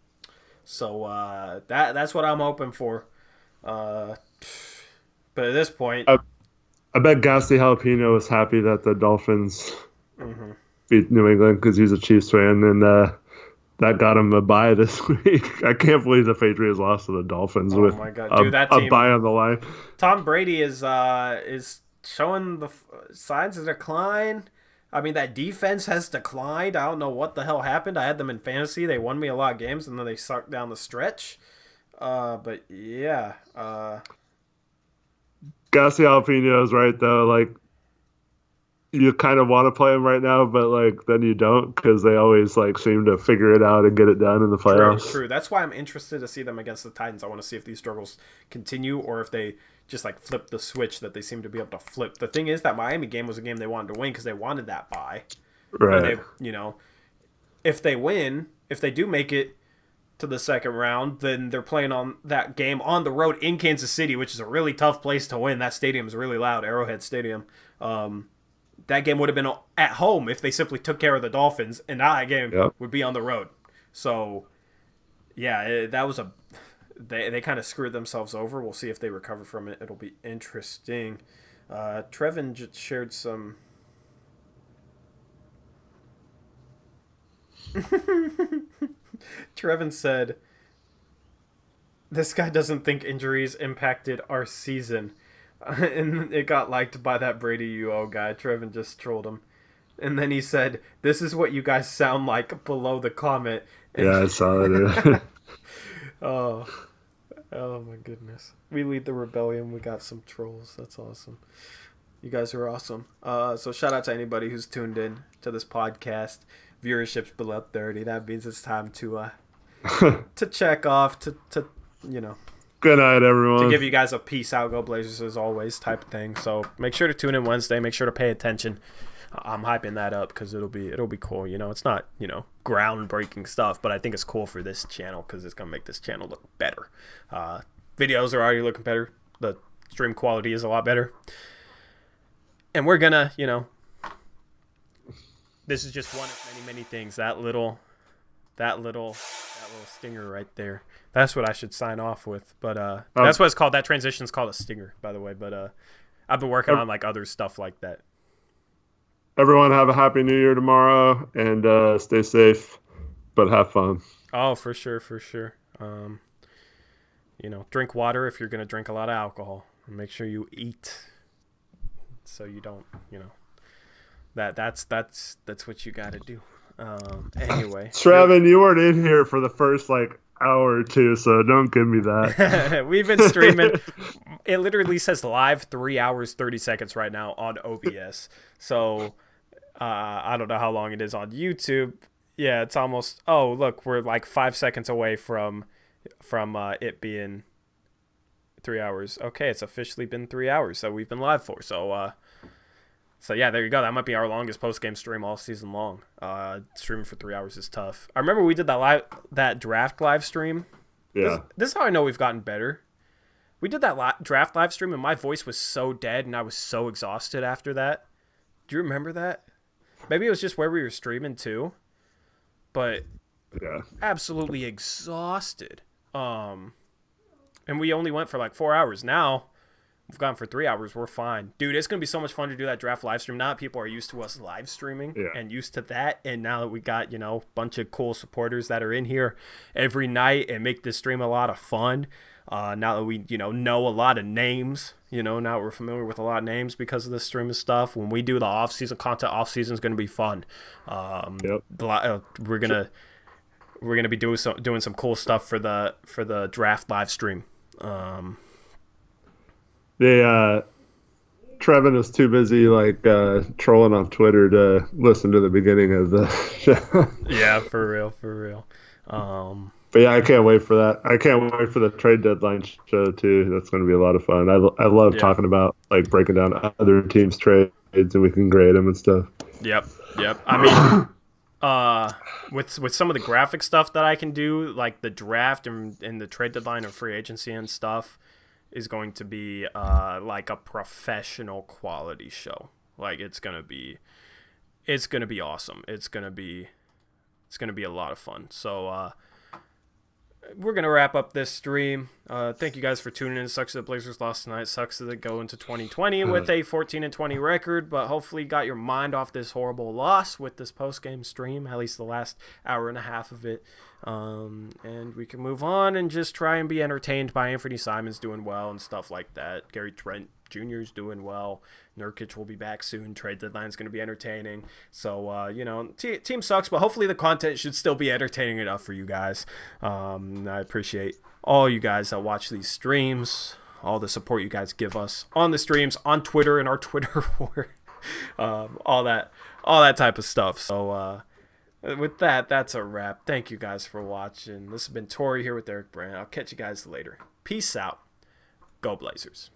So that's what I'm hoping for. But at this point... I bet Gasly Jalapeno was happy that the Dolphins beat New England because he's a Chiefs fan, and that got him a bye this week. I can't believe the Patriots lost to the Dolphins with my God. Dude, that team, a bye on the line. Tom Brady is showing the signs of decline. I mean, that defense has declined. I don't know what the hell happened. I had them in fantasy. They won me a lot of games, and then they sucked down the stretch. But, yeah. Gasly Jalapeno is right, though. Like, you kind of want to play them right now, but like then you don't because they always like seem to figure it out and get it done in the playoffs. True. That's why I'm interested to see them against the Titans. I want to see if these struggles continue or if they just like flip the switch that they seem to be able to flip. The thing is that Miami game was a game they wanted to win because they wanted that bye. Right. And if they win, if they do make it to the second round, then they're playing on that game on the road in Kansas City, which is a really tough place to win. That stadium is really loud, Arrowhead Stadium. That game would have been at home if they simply took care of the Dolphins, and now that game would be on the road. So, yeah, that was they kind of screwed themselves over. We'll see if they recover from it. It'll be interesting. Trevin just shared some... Trevin said, "This guy doesn't think injuries impacted our season." And it got liked by that Brady UO guy. Trevin just trolled him. And then he said, "This is what you guys sound like," below the comment. And I saw it. Oh my goodness. We lead the rebellion. We got some trolls. That's awesome. You guys are awesome. So shout out to anybody who's tuned in to this podcast. Viewership's below 30. That means it's time to check off, to you know, good night, everyone. to give you guys a peace out, go Blazers as always type of thing. So make sure to tune in Wednesday. Make sure to pay attention. I'm hyping that up because it'll be cool. You know, it's not, you know, groundbreaking stuff, but I think it's cool for this channel because it's gonna make this channel look better. Videos are already looking better. The stream quality is a lot better, and we're gonna, you know, this is just one of many things. That little stinger right there. That's what I should sign off with. But that's what it's called. That transition's called a stinger, by the way. But I've been working on like other stuff like that. Everyone have a happy New Year tomorrow, and stay safe, but have fun. Oh, for sure. You know, drink water if you're gonna drink a lot of alcohol, and make sure you eat, so you don't, you know, that's what you got to do. Anyway, Traven, you weren't in here for the first like hour or two, so don't give me that. We've been streaming. It literally says live 3 hours 30 seconds right now on OBS. So I don't know how long it is on YouTube. Yeah, it's almost. Oh, look, we're like 5 seconds away from it being 3 hours. Okay, it's officially been 3 hours, so we've been live for. So yeah, there you go. That might be our longest post-game stream all season long. Streaming for 3 hours is tough. I remember we did that draft live stream. Yeah. This is how I know we've gotten better. We did that draft live stream, and my voice was so dead, and I was so exhausted after that. Do you remember that? Maybe it was just where we were streaming too, but yeah, absolutely exhausted. And we only went for like 4 hours. Now we've gone for 3 hours. We're fine. Dude, it's going to be so much fun to do that draft live stream. Now that people are used to us live streaming and used to that. And now that we got, you know, a bunch of cool supporters that are in here every night and make this stream a lot of fun. Now that we, you know a lot of names, you know, now we're familiar with a lot of names because of this stream and stuff. When we do the off-season content, off-season is going to be fun. We're gonna be doing some cool stuff for the draft live stream. Trevin is too busy like trolling on Twitter to listen to the beginning of the show. Yeah, for real. But yeah, I can't wait for that. I can't wait for the trade deadline show too. That's going to be a lot of fun. I love talking about like breaking down other teams' trades and we can grade them and stuff. Yep. I mean, with some of the graphic stuff that I can do, like the draft and the trade deadline and free agency and stuff, is going to be like a professional quality show. Like it's gonna be awesome. It's gonna be a lot of fun. So we're gonna wrap up this stream. Thank you guys for tuning in. Sucks that the Blazers lost tonight. Sucks that they go into 2020 with a 14-20 record, but hopefully you got your mind off this horrible loss with this post-game stream, at least the last hour and a half of it. And we can move on and just try and be entertained by Anthony Simons doing well and stuff like that. Gary Trent Jr. is doing well. Nurkic will be back soon. Trade deadline is going to be entertaining. So, team sucks, but hopefully the content should still be entertaining enough for you guys. I appreciate all you guys that watch these streams, all the support you guys give us on the streams, on Twitter and our Twitter board, all that type of stuff. So, with that, that's a wrap. Thank you guys for watching. This has been Tori here with Eric Brandt. I'll catch you guys later. Peace out. Go Blazers.